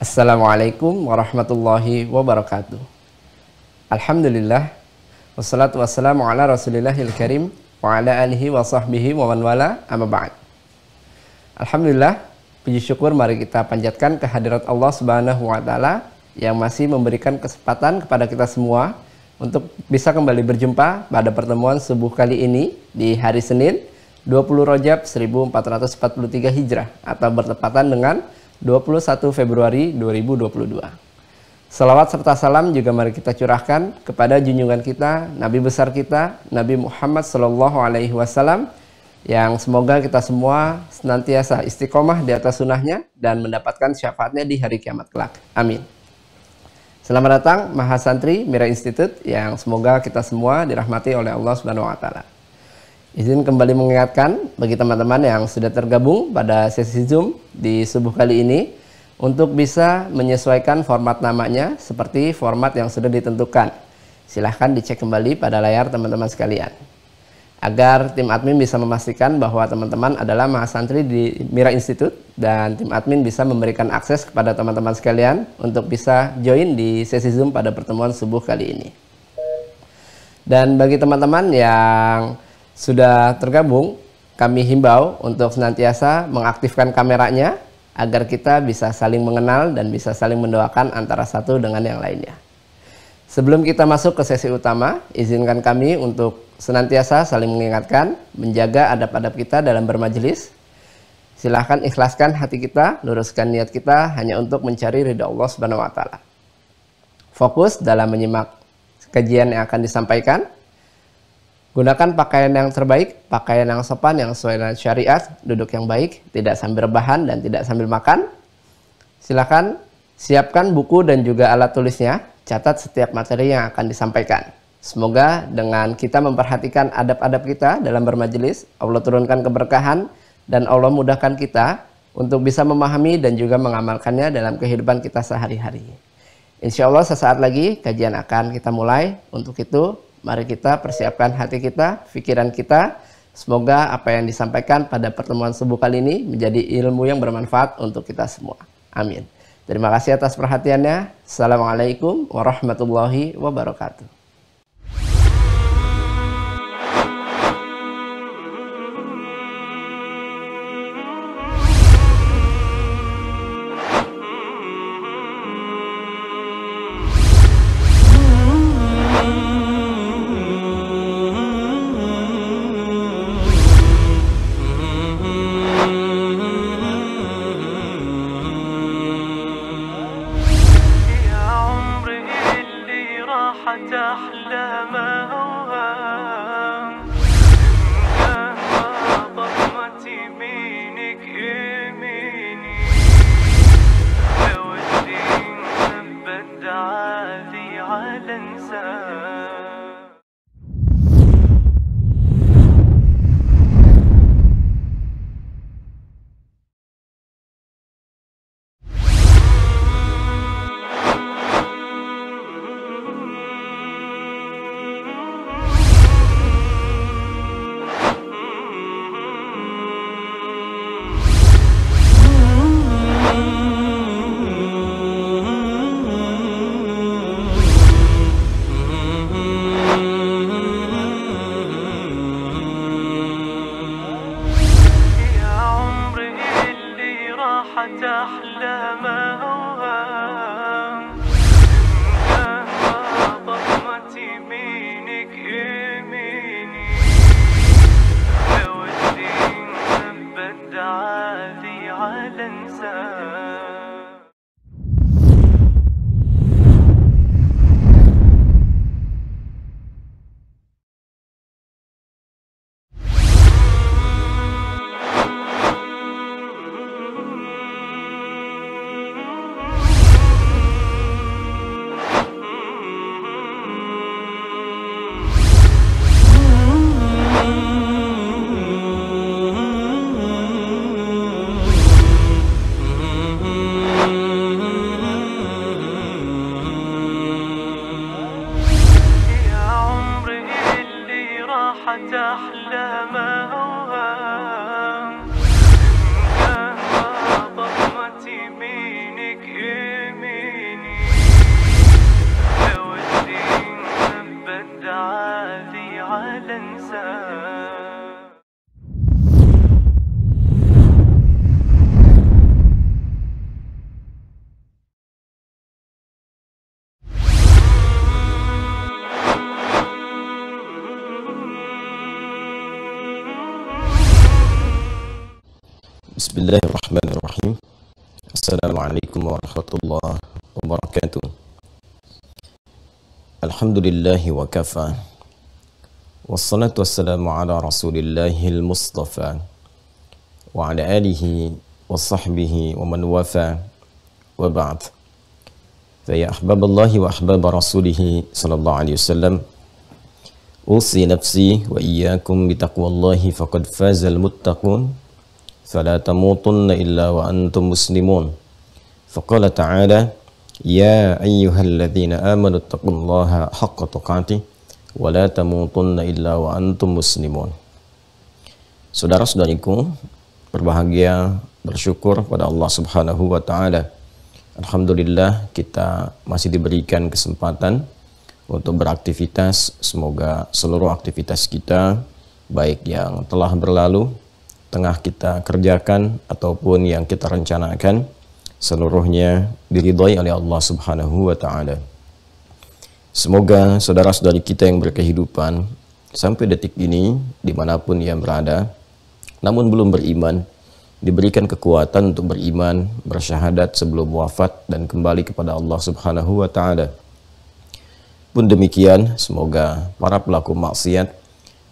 Assalamualaikum warahmatullahi wabarakatuh. Alhamdulillah, wassalatu wassalamu ala rasulillahil karim wa ala alihi wa sahbihi wa man wala, amma ba'd. Alhamdulillah, puji syukur mari kita panjatkan kehadirat Allah Subhanahu wa taala yang masih memberikan kesempatan kepada kita semua untuk bisa kembali berjumpa pada pertemuan subuh kali ini di hari Senin 20 Rajab 1443 Hijrah atau bertepatan dengan 21 Februari 2022. Salawat serta salam juga mari kita curahkan kepada junjungan kita, Nabi besar kita, Nabi Muhammad Sallallahu Alaihi Wasallam, yang semoga kita semua senantiasa istiqomah di atas sunnahnya dan mendapatkan syafaatnya di hari kiamat kelak. Amin. Selamat datang Mahasantri Mira Institute yang semoga kita semua dirahmati oleh Allah Subhanahu Wa Taala. Izin kembali mengingatkan bagi teman-teman yang sudah tergabung pada sesi Zoom di subuh kali ini untuk bisa menyesuaikan format namanya seperti format yang sudah ditentukan. Silahkan dicek kembali pada layar teman-teman sekalian. Agar tim admin bisa memastikan bahwa teman-teman adalah mahasantri di Mira Institute dan tim admin bisa memberikan akses kepada teman-teman sekalian untuk bisa join di sesi Zoom pada pertemuan subuh kali ini. Dan bagi teman-teman yang sudah tergabung, kami himbau untuk senantiasa mengaktifkan kameranya agar kita bisa saling mengenal dan bisa saling mendoakan antara satu dengan yang lainnya. Sebelum kita masuk ke sesi utama, izinkan kami untuk senantiasa saling mengingatkan, menjaga adab-adab kita dalam bermajelis. Silahkan ikhlaskan hati kita, luruskan niat kita hanya untuk mencari ridha Allah Subhanahu wa taala. Fokus dalam menyimak kajian yang akan disampaikan. Gunakan pakaian yang terbaik, pakaian yang sopan, yang sesuai dengan syariat, duduk yang baik, tidak sambil rebahan dan tidak sambil makan. Silakan siapkan buku dan juga alat tulisnya, catat setiap materi yang akan disampaikan. Semoga dengan kita memperhatikan adab-adab kita dalam bermajelis, Allah turunkan keberkahan dan Allah mudahkan kita untuk bisa memahami dan juga mengamalkannya dalam kehidupan kita sehari-hari. Insya Allah sesaat lagi kajian akan kita mulai. Untuk itu, mari kita persiapkan hati kita, pikiran kita. Semoga apa yang disampaikan pada pertemuan subuh kali ini menjadi ilmu yang bermanfaat untuk kita semua. Amin. Terima kasih atas perhatiannya. Assalamualaikum warahmatullahi wabarakatuh. ضمت يمينك Bismillahirrahmanirrahim. Assalamualaikum warahmatullahi wabarakatuh. Alhamdulillahi wa kafa. Wassalatu wassalamu ala rasulillahil mustafa wa ala alihi wa sahbihi wa man wafa wa ba'd. Fa ya ahbaballahi wa ahbab rasulihi sallallahu alaihi wasallam, usi nafsi wa iyyakum bitaqwallahi faqad fazal muttaqun. فلا تموتن إلا وأنتم مسلمون. فقال تعالى يا أيها الذين آمنوا اتقوا الله حق تقاته ولا تموتن إلا وأنتم مسلمون. Saudara-saudariku, berbahagia, bersyukur pada Allah Subhanahu wa Ta'ala. Alhamdulillah, kita masih diberikan kesempatan untuk beraktivitas. Semoga seluruh aktivitas kita, baik yang telah berlalu, tengah kita kerjakan ataupun yang kita rencanakan, seluruhnya diridhai oleh Allah Subhanahu wa Ta'ala. Semoga saudara-saudari kita yang berkehidupan sampai detik ini, dimanapun yang berada, namun belum beriman, diberikan kekuatan untuk beriman, bersyahadat sebelum wafat dan kembali kepada Allah Subhanahu wa Ta'ala. Pun demikian, semoga para pelaku maksiat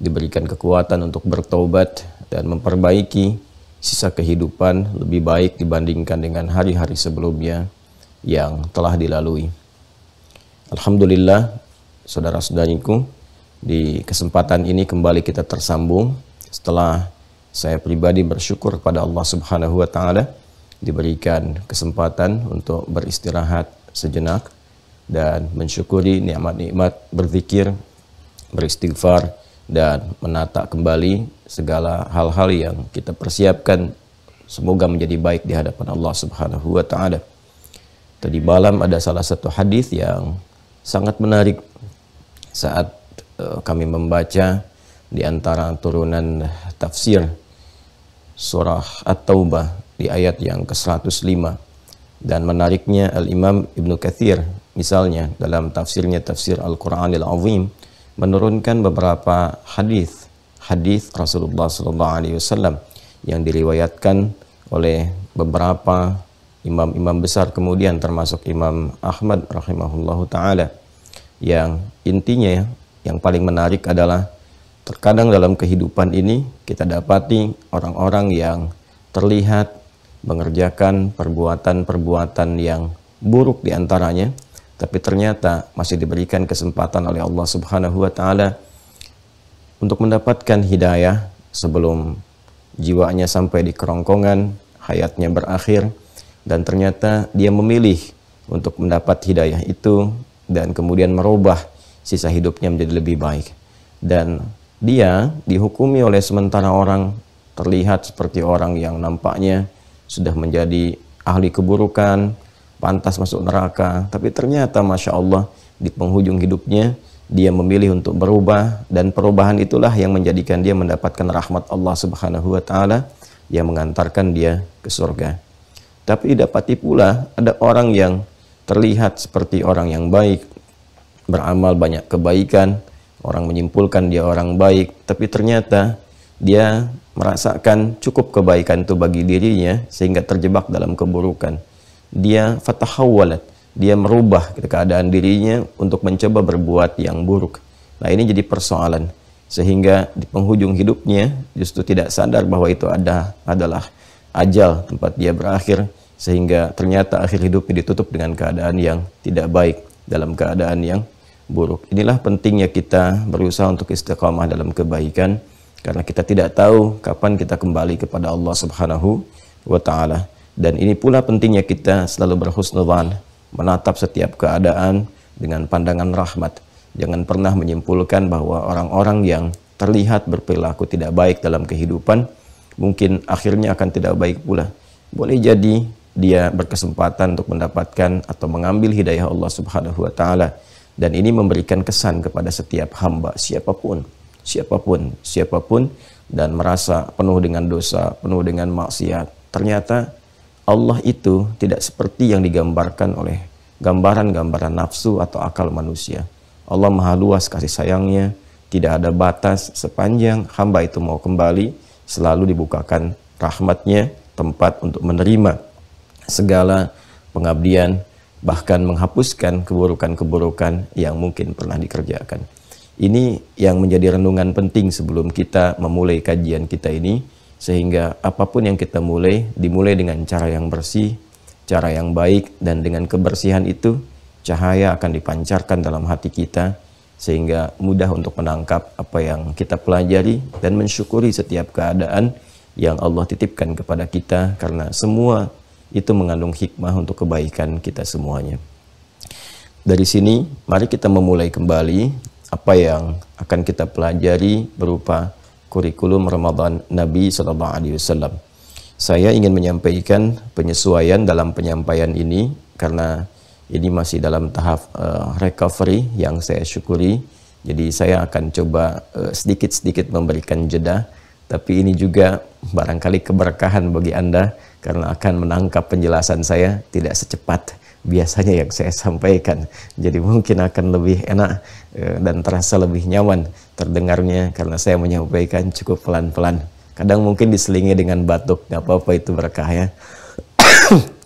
diberikan kekuatan untuk bertaubat dan memperbaiki sisa kehidupan lebih baik dibandingkan dengan hari-hari sebelumnya yang telah dilalui. Alhamdulillah, saudara-saudariku, di kesempatan ini kembali kita tersambung setelah saya pribadi bersyukur kepada Allah Subhanahu wa Ta'ala diberikan kesempatan untuk beristirahat sejenak dan mensyukuri nikmat-nikmat, berzikir, beristighfar, dan menata kembali segala hal-hal yang kita persiapkan semoga menjadi baik di hadapan Allah Subhanahu wa Ta'ala. Tadi malam ada salah satu hadis yang sangat menarik saat kami membaca di antara turunan tafsir surah At-Taubah di ayat yang ke-105. Dan menariknya Al-Imam Ibnu Katsir misalnya dalam tafsirnya Tafsir Al-Qur'anil Azim menurunkan beberapa hadis Rasulullah SAW yang diriwayatkan oleh beberapa imam-imam besar kemudian termasuk Imam Ahmad rahimahullahu ta'ala, yang intinya yang paling menarik adalah terkadang dalam kehidupan ini kita dapati orang-orang yang terlihat mengerjakan perbuatan-perbuatan yang buruk diantaranya, tapi ternyata masih diberikan kesempatan oleh Allah Subhanahu wa Ta'ala untuk mendapatkan hidayah sebelum jiwanya sampai di kerongkongan, hayatnya berakhir, dan ternyata dia memilih untuk mendapat hidayah itu dan kemudian merubah sisa hidupnya menjadi lebih baik. Dan dia dihukumi oleh sementara orang terlihat seperti orang yang nampaknya sudah menjadi ahli keburukan, pantas masuk neraka, tapi ternyata Masya Allah di penghujung hidupnya dia memilih untuk berubah, dan perubahan itulah yang menjadikan dia mendapatkan rahmat Allah Subhanahu wa Ta'ala yang mengantarkan dia ke surga. Tapi didapati pula ada orang yang terlihat seperti orang yang baik, beramal banyak kebaikan, orang menyimpulkan dia orang baik, tapi ternyata dia merasakan cukup kebaikan itu bagi dirinya sehingga terjebak dalam keburukan. Dia fatahawwalat, dia merubah keadaan dirinya untuk mencoba berbuat yang buruk. Nah, ini jadi persoalan sehingga di penghujung hidupnya justru tidak sadar bahwa itu adalah ajal tempat dia berakhir, sehingga ternyata akhir hidupnya ditutup dengan keadaan yang tidak baik, dalam keadaan yang buruk. Inilah pentingnya kita berusaha untuk istiqamah dalam kebaikan, karena kita tidak tahu kapan kita kembali kepada Allah Subhanahu wa Ta'ala. Dan ini pula pentingnya kita selalu berhusnudzan, menatap setiap keadaan dengan pandangan rahmat. Jangan pernah menyimpulkan bahwa orang-orang yang terlihat berperilaku tidak baik dalam kehidupan mungkin akhirnya akan tidak baik pula. Boleh jadi dia berkesempatan untuk mendapatkan atau mengambil hidayah Allah Subhanahu wa Ta'ala. Dan ini memberikan kesan kepada setiap hamba siapapun, siapapun dan merasa penuh dengan dosa, penuh dengan maksiat. Ternyata Allah itu tidak seperti yang digambarkan oleh gambaran-gambaran nafsu atau akal manusia. Allah maha luas kasih sayangnya, tidak ada batas. Sepanjang hamba itu mau kembali, selalu dibukakan rahmatnya, tempat untuk menerima segala pengabdian, bahkan menghapuskan keburukan-keburukan yang mungkin pernah dikerjakan. Ini yang menjadi renungan penting sebelum kita memulai kajian kita ini, sehingga apapun yang kita mulai, dimulai dengan cara yang bersih, cara yang baik, dan dengan kebersihan itu, cahaya akan dipancarkan dalam hati kita, sehingga mudah untuk menangkap apa yang kita pelajari dan mensyukuri setiap keadaan yang Allah titipkan kepada kita, karena semua itu mengandung hikmah untuk kebaikan kita semuanya. Dari sini, mari kita memulai kembali apa yang akan kita pelajari berupa kurikulum Ramadan Nabi SAW. Saya ingin menyampaikan penyesuaian dalam penyampaian ini, karena ini masih dalam tahap recovery yang saya syukuri. Jadi saya akan coba sedikit-sedikit memberikan jeda, tapi ini juga barangkali keberkahan bagi Anda, karena akan menangkap penjelasan saya tidak secepat biasanya yang saya sampaikan. Jadi mungkin akan lebih enak dan terasa lebih nyaman terdengarnya, karena saya menyampaikan cukup pelan-pelan. Kadang mungkin diselingi dengan batuk, nggak apa-apa, itu berkah ya.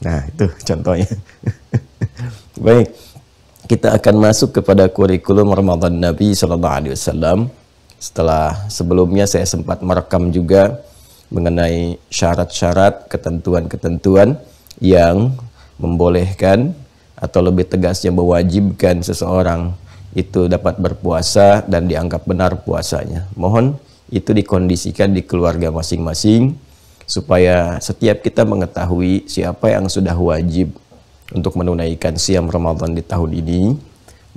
Nah, itu contohnya. Baik, kita akan masuk kepada kurikulum Ramadan Nabi SAW. Setelah sebelumnya saya sempat merekam juga mengenai syarat-syarat, ketentuan-ketentuan yang membolehkan atau lebih tegasnya mewajibkan seseorang itu dapat berpuasa dan dianggap benar puasanya. Mohon itu dikondisikan di keluarga masing-masing, supaya setiap kita mengetahui siapa yang sudah wajib untuk menunaikan siam Ramadan di tahun ini.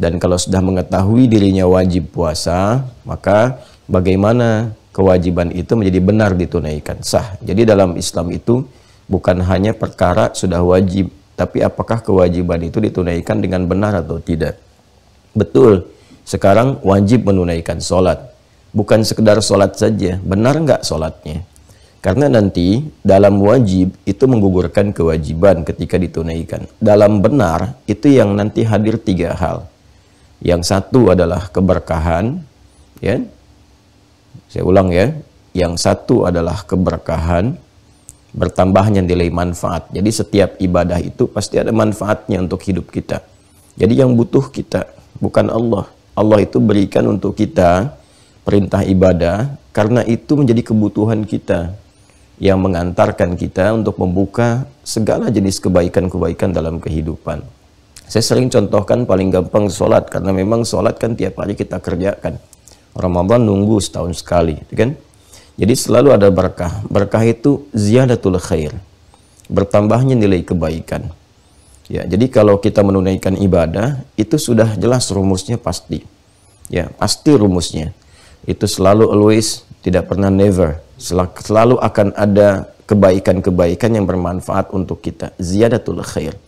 Dan kalau sudah mengetahui dirinya wajib puasa, maka bagaimana kewajiban itu menjadi benar ditunaikan, sah. Jadi dalam Islam itu bukan hanya perkara sudah wajib, tapi apakah kewajiban itu ditunaikan dengan benar atau tidak. Betul, sekarang wajib menunaikan sholat. Bukan sekedar sholat saja, benar nggak sholatnya? Karena nanti dalam wajib itu menggugurkan kewajiban ketika ditunaikan. Dalam benar itu yang nanti hadir 3 hal. Yang satu adalah keberkahan, ya. Saya ulang ya, yang satu adalah keberkahan, bertambahnya nilai manfaat. Jadi setiap ibadah itu pasti ada manfaatnya untuk hidup kita. Jadi yang butuh kita, bukan Allah. Allah itu berikan untuk kita perintah ibadah, karena itu menjadi kebutuhan kita, yang mengantarkan kita untuk membuka segala jenis kebaikan-kebaikan dalam kehidupan. Saya sering contohkan paling gampang sholat, karena memang sholat kan tiap hari kita kerjakan. Ramadan nunggu setahun sekali, kan? Jadi selalu ada berkah. Berkah itu ziyadatul khair, bertambahnya nilai kebaikan. Ya, jadi kalau kita menunaikan ibadah, itu sudah jelas rumusnya pasti. Ya, pasti rumusnya. Itu selalu always, tidak pernah never. Selalu akan ada kebaikan-kebaikan yang bermanfaat untuk kita. Ziyadatul khair.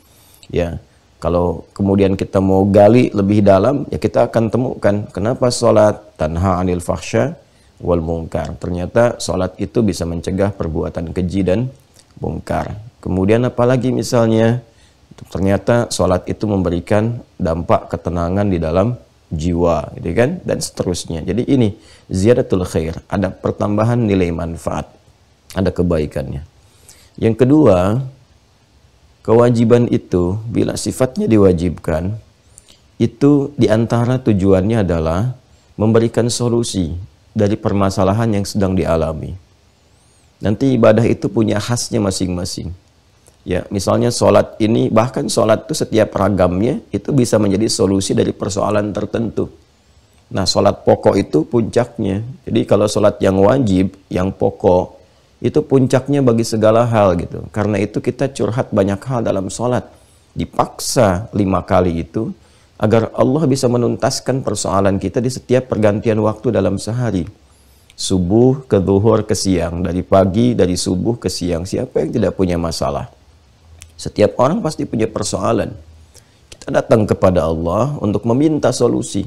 Ya. Kalau kemudian kita mau gali lebih dalam, ya kita akan temukan kenapa sholat tanha anil fahsya wal munkar. Ternyata sholat itu bisa mencegah perbuatan keji dan mungkar. Kemudian apalagi misalnya, ternyata sholat itu memberikan dampak ketenangan di dalam jiwa, gitu kan? Dan seterusnya. Jadi ini ziyadatul khair, ada pertambahan nilai manfaat, ada kebaikannya. Yang kedua, kewajiban itu bila sifatnya diwajibkan, itu diantara tujuannya adalah memberikan solusi dari permasalahan yang sedang dialami. Nanti ibadah itu punya khasnya masing-masing. Ya, misalnya sholat ini, bahkan sholat itu setiap ragamnya itu bisa menjadi solusi dari persoalan tertentu. Nah, sholat pokok itu puncaknya. Jadi kalau sholat yang wajib, yang pokok, itu puncaknya bagi segala hal gitu. Karena itu kita curhat banyak hal dalam sholat. Dipaksa 5 kali itu agar Allah bisa menuntaskan persoalan kita di setiap pergantian waktu dalam sehari. Subuh ke zuhur ke siang, dari pagi, dari subuh ke siang. Siapa yang tidak punya masalah? Setiap orang pasti punya persoalan. Kita datang kepada Allah untuk meminta solusi.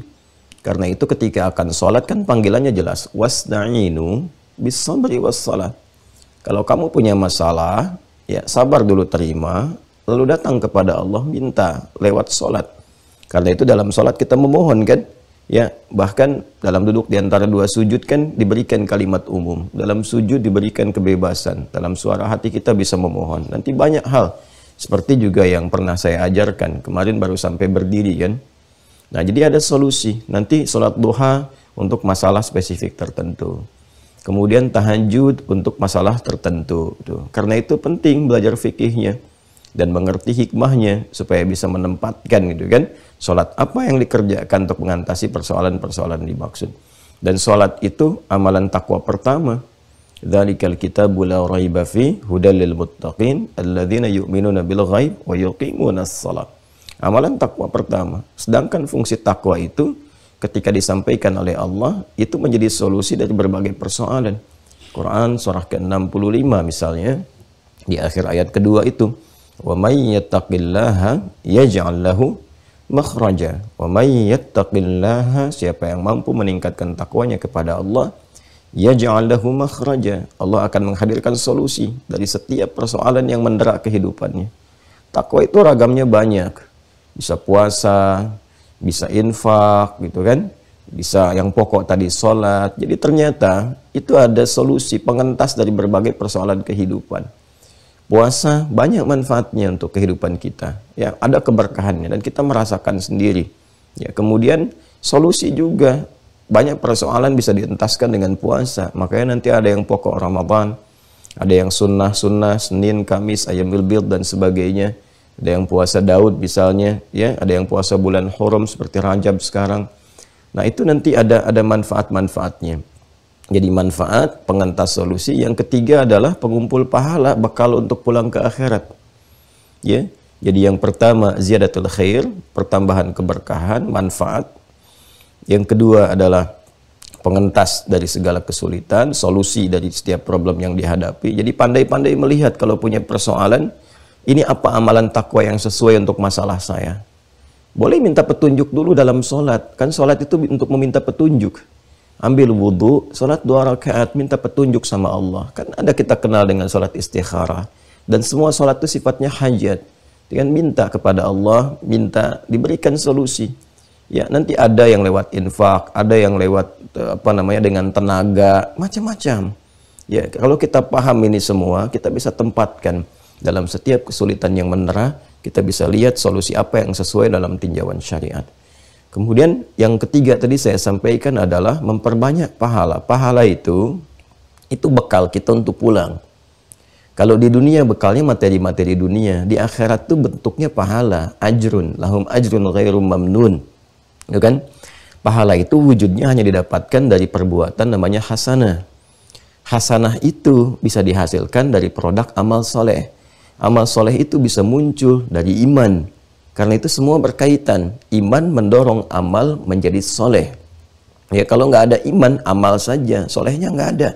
Karena itu ketika akan sholat kan panggilannya jelas, wasta'inu bis-sabri was-salat. Kalau kamu punya masalah, ya sabar dulu terima, lalu datang kepada Allah minta lewat sholat. Karena itu dalam sholat kita memohon kan, ya bahkan dalam duduk di antara dua sujud kan diberikan kalimat umum, dalam sujud diberikan kebebasan, dalam suara hati kita bisa memohon. Nanti banyak hal seperti juga yang pernah saya ajarkan kemarin baru sampai berdiri kan. Nah, jadi ada solusi. Nanti sholat duha untuk masalah spesifik tertentu. Kemudian tahajud untuk masalah tertentu. Tuh. Karena itu penting belajar fikihnya dan mengerti hikmahnya supaya bisa menempatkan gitu kan. Sholat apa yang dikerjakan untuk mengatasi persoalan-persoalan dimaksud. Dan sholat itu amalan takwa pertama. Dzalikal kitabu la raiba fi hudal lil muttaqin alladzina yu'minuna bil ghaib wa yuqimunas shalah. Amalan takwa pertama. Sedangkan fungsi takwa itu ketika disampaikan oleh Allah itu menjadi solusi dari berbagai persoalan. Quran surah ke-65 misalnya di akhir ayat kedua itu, wa may yattaqillaha yaj'al lahu makhraja. Wa may yattaqillaha, siapa yang mampu meningkatkan takwanya kepada Allah, yaj'al lahu makhraja. Allah akan menghadirkan solusi dari setiap persoalan yang mendera kehidupannya. Takwa itu ragamnya banyak. Bisa puasa, bisa infak gitu kan, bisa yang pokok tadi sholat. Jadi ternyata itu ada solusi pengentas dari berbagai persoalan kehidupan. Puasa banyak manfaatnya untuk kehidupan kita, ya ada keberkahannya dan kita merasakan sendiri. Ya kemudian solusi juga banyak persoalan bisa dientaskan dengan puasa. Makanya nanti ada yang pokok Ramadan, ada yang sunnah-sunnah Senin, Kamis, Ayyamul Bid dan sebagainya. Ada yang puasa Daud misalnya, ya, ada yang puasa bulan Hurum seperti Rajab sekarang. Nah, itu nanti ada manfaat-manfaatnya. Jadi manfaat, pengentas solusi. Yang ketiga adalah pengumpul pahala, bekal untuk pulang ke akhirat. Ya. Jadi yang pertama ziyadatul khair, pertambahan keberkahan, manfaat. Yang kedua adalah pengentas dari segala kesulitan, solusi dari setiap problem yang dihadapi. Jadi pandai-pandai melihat kalau punya persoalan, ini apa amalan takwa yang sesuai untuk masalah saya. Boleh minta petunjuk dulu dalam sholat. Kan sholat itu untuk meminta petunjuk. Ambil wudhu, sholat 2 rakaat, minta petunjuk sama Allah. Kan ada kita kenal dengan sholat istikharah. Dan semua sholat itu sifatnya hajat. Dengan minta kepada Allah, minta diberikan solusi. Ya, nanti ada yang lewat infak, ada yang lewat dengan tenaga, macam-macam. Ya, kalau kita paham ini semua, kita bisa tempatkan dalam setiap kesulitan yang mendera, kita bisa lihat solusi apa yang sesuai dalam tinjauan syariat. Kemudian yang ketiga tadi saya sampaikan adalah memperbanyak pahala. Pahala itu bekal kita untuk pulang. Kalau di dunia bekalnya materi-materi dunia, di akhirat itu bentuknya pahala, ajrun, lahum ajrun ghairum mamnun. Ya kan? Pahala itu wujudnya hanya didapatkan dari perbuatan namanya hasanah. Hasanah itu bisa dihasilkan dari produk amal soleh. Amal soleh itu bisa muncul dari iman. Karena itu semua berkaitan. Iman mendorong amal menjadi soleh. Ya kalau nggak ada iman, amal saja. Solehnya nggak ada.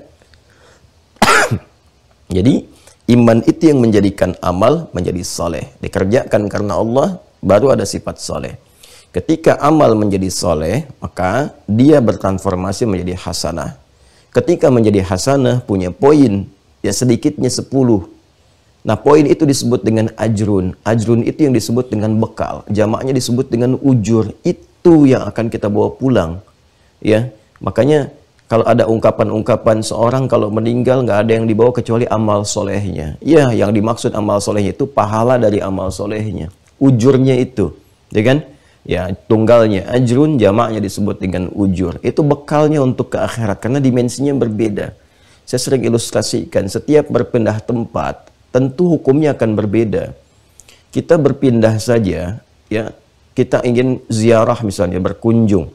Jadi iman itu yang menjadikan amal menjadi soleh. Dikerjakan karena Allah, baru ada sifat soleh. Ketika amal menjadi soleh, maka dia bertransformasi menjadi hasanah. Ketika menjadi hasanah, punya poin, ya sedikitnya 10. Nah, poin itu disebut dengan ajrun. Ajrun itu yang disebut dengan bekal. Jamaknya disebut dengan ujur. Itu yang akan kita bawa pulang. Ya, makanya kalau ada ungkapan-ungkapan seorang kalau meninggal nggak ada yang dibawa kecuali amal solehnya. Ya, yang dimaksud amal solehnya itu pahala dari amal solehnya. Ujurnya itu, ya kan? Ya, tunggalnya ajrun, jamaknya disebut dengan ujur. Itu bekalnya untuk ke akhirat karena dimensinya berbeda. Saya sering ilustrasikan, setiap berpindah tempat tentu hukumnya akan berbeda. Kita berpindah saja, ya, kita ingin ziarah misalnya, berkunjung.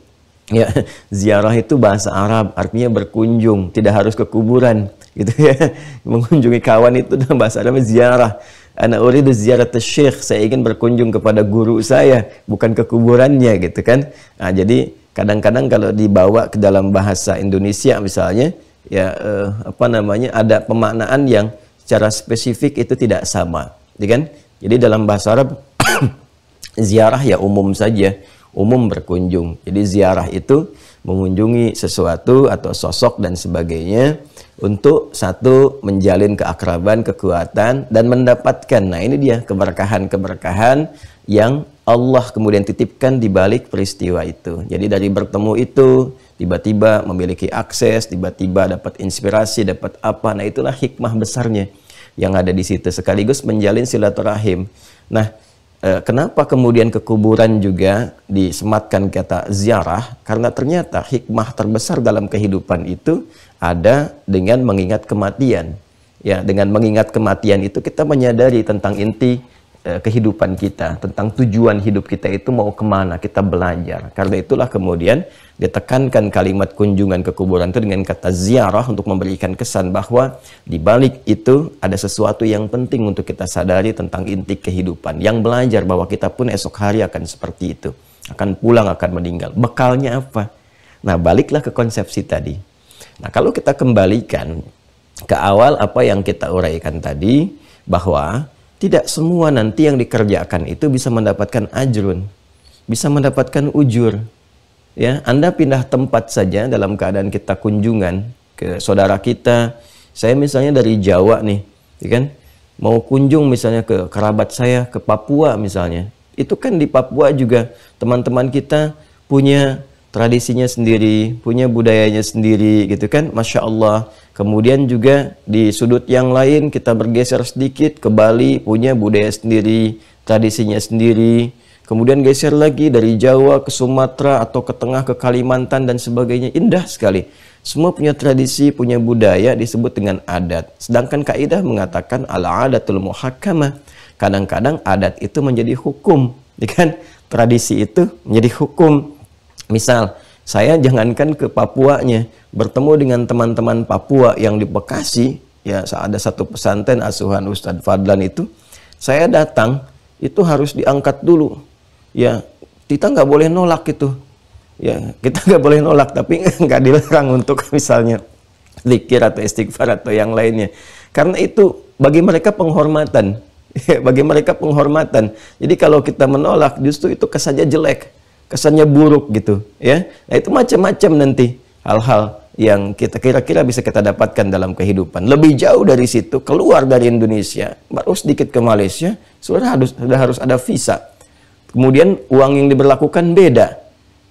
Ya, ziarah itu bahasa Arab, artinya berkunjung, tidak harus ke kuburan, gitu ya. Mengunjungi kawan itu dalam bahasa Arab ziarah. Ana uridu ziyarat syekh, saya ingin berkunjung kepada guru saya, bukan ke kuburannya, gitu kan. Nah, jadi kadang-kadang kalau dibawa ke dalam bahasa Indonesia misalnya, ya ada pemaknaan yang secara spesifik itu tidak sama, ya kan? Jadi dalam bahasa Arab ziarah ya umum saja. umum berkunjung. Jadi ziarah itu mengunjungi sesuatu atau sosok dan sebagainya untuk satu menjalin keakraban, kekuatan dan mendapatkan. Nah, ini dia keberkahan-keberkahan yang Allah kemudian titipkan di balik peristiwa itu. Jadi dari bertemu itu tiba-tiba memiliki akses, tiba-tiba dapat inspirasi, dapat apa. Nah, itulah hikmah besarnya yang ada di situ, sekaligus menjalin silaturahim. Nah, kenapa kemudian ke kuburan juga disematkan kata ziarah? Karena ternyata hikmah terbesar dalam kehidupan itu ada dengan mengingat kematian. Ya, dengan mengingat kematian itu kita menyadari tentang inti kehidupan kita, tentang tujuan hidup kita itu mau kemana, kita belajar. Karena itulah kemudian ditekankan kalimat kunjungan ke kuburan itu dengan kata ziarah untuk memberikan kesan bahwa di balik itu ada sesuatu yang penting untuk kita sadari tentang inti kehidupan, yang belajar bahwa kita pun esok hari akan seperti itu, akan pulang, akan meninggal. Bekalnya apa? Nah, baliklah ke konsepsi tadi. Nah, kalau kita kembalikan ke awal apa yang kita uraikan tadi, bahwa tidak semua nanti yang dikerjakan itu bisa mendapatkan ajrun, bisa mendapatkan ujur. Ya, Anda pindah tempat saja dalam keadaan kita kunjungan ke saudara kita. Saya misalnya dari Jawa nih, ya kan? Mau kunjung misalnya ke kerabat saya ke Papua misalnya. Itu kan di Papua juga teman-teman kita punya tradisinya sendiri, punya budayanya sendiri gitu kan, Masya Allah. Kemudian juga di sudut yang lain kita bergeser sedikit ke Bali, punya budaya sendiri, tradisinya sendiri. Kemudian geser lagi dari Jawa ke Sumatera atau ke tengah ke Kalimantan dan sebagainya. Indah sekali. Semua punya tradisi, punya budaya, disebut dengan adat. Sedangkan kaidah mengatakan al-adatul muhakkamah. Kadang-kadang adat itu menjadi hukum, ya kan? Tradisi itu menjadi hukum. Misal, saya jangankan ke Papuanya, bertemu dengan teman-teman Papua yang di Bekasi, ya ada satu pesantren asuhan Ustadz Fadlan itu, saya datang, itu harus diangkat dulu. Ya, kita nggak boleh nolak itu. Ya, kita nggak boleh nolak, tapi nggak dilarang untuk misalnya zikir atau istighfar atau yang lainnya. Karena itu bagi mereka penghormatan. Bagi mereka penghormatan. Jadi kalau kita menolak, justru itu kesannya jelek. Kesannya buruk gitu, ya. Nah, itu macam-macam nanti hal-hal yang kita kira-kira bisa kita dapatkan dalam kehidupan. Lebih jauh dari situ, keluar dari Indonesia, baru sedikit ke Malaysia, sudah harus ada visa. Kemudian uang yang diberlakukan beda.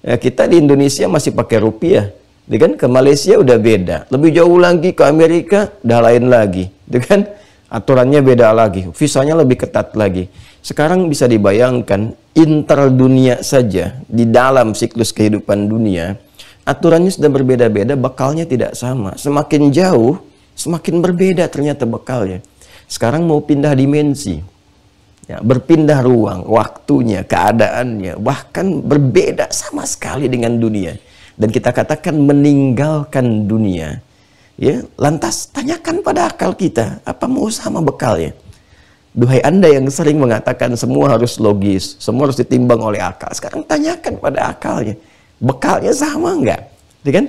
Ya, kita di Indonesia masih pakai rupiah, kan? Ke Malaysia udah beda. Lebih jauh lagi ke Amerika udah lain lagi, kan? Aturannya beda lagi, visanya lebih ketat lagi. Sekarang bisa dibayangkan inter dunia saja, di dalam siklus kehidupan dunia, aturannya sudah berbeda-beda, bekalnya tidak sama. Semakin jauh, semakin berbeda ternyata bekalnya. Sekarang mau pindah dimensi, ya, berpindah ruang, waktunya, keadaannya, bahkan berbeda sama sekali dengan dunia. Dan kita katakan meninggalkan dunia. Ya, lantas tanyakan pada akal kita, apa mau sama bekalnya? Duhai Anda yang sering mengatakan semua harus logis, semua harus ditimbang oleh akal. Sekarang tanyakan pada akalnya, bekalnya sama enggak? Ya kan?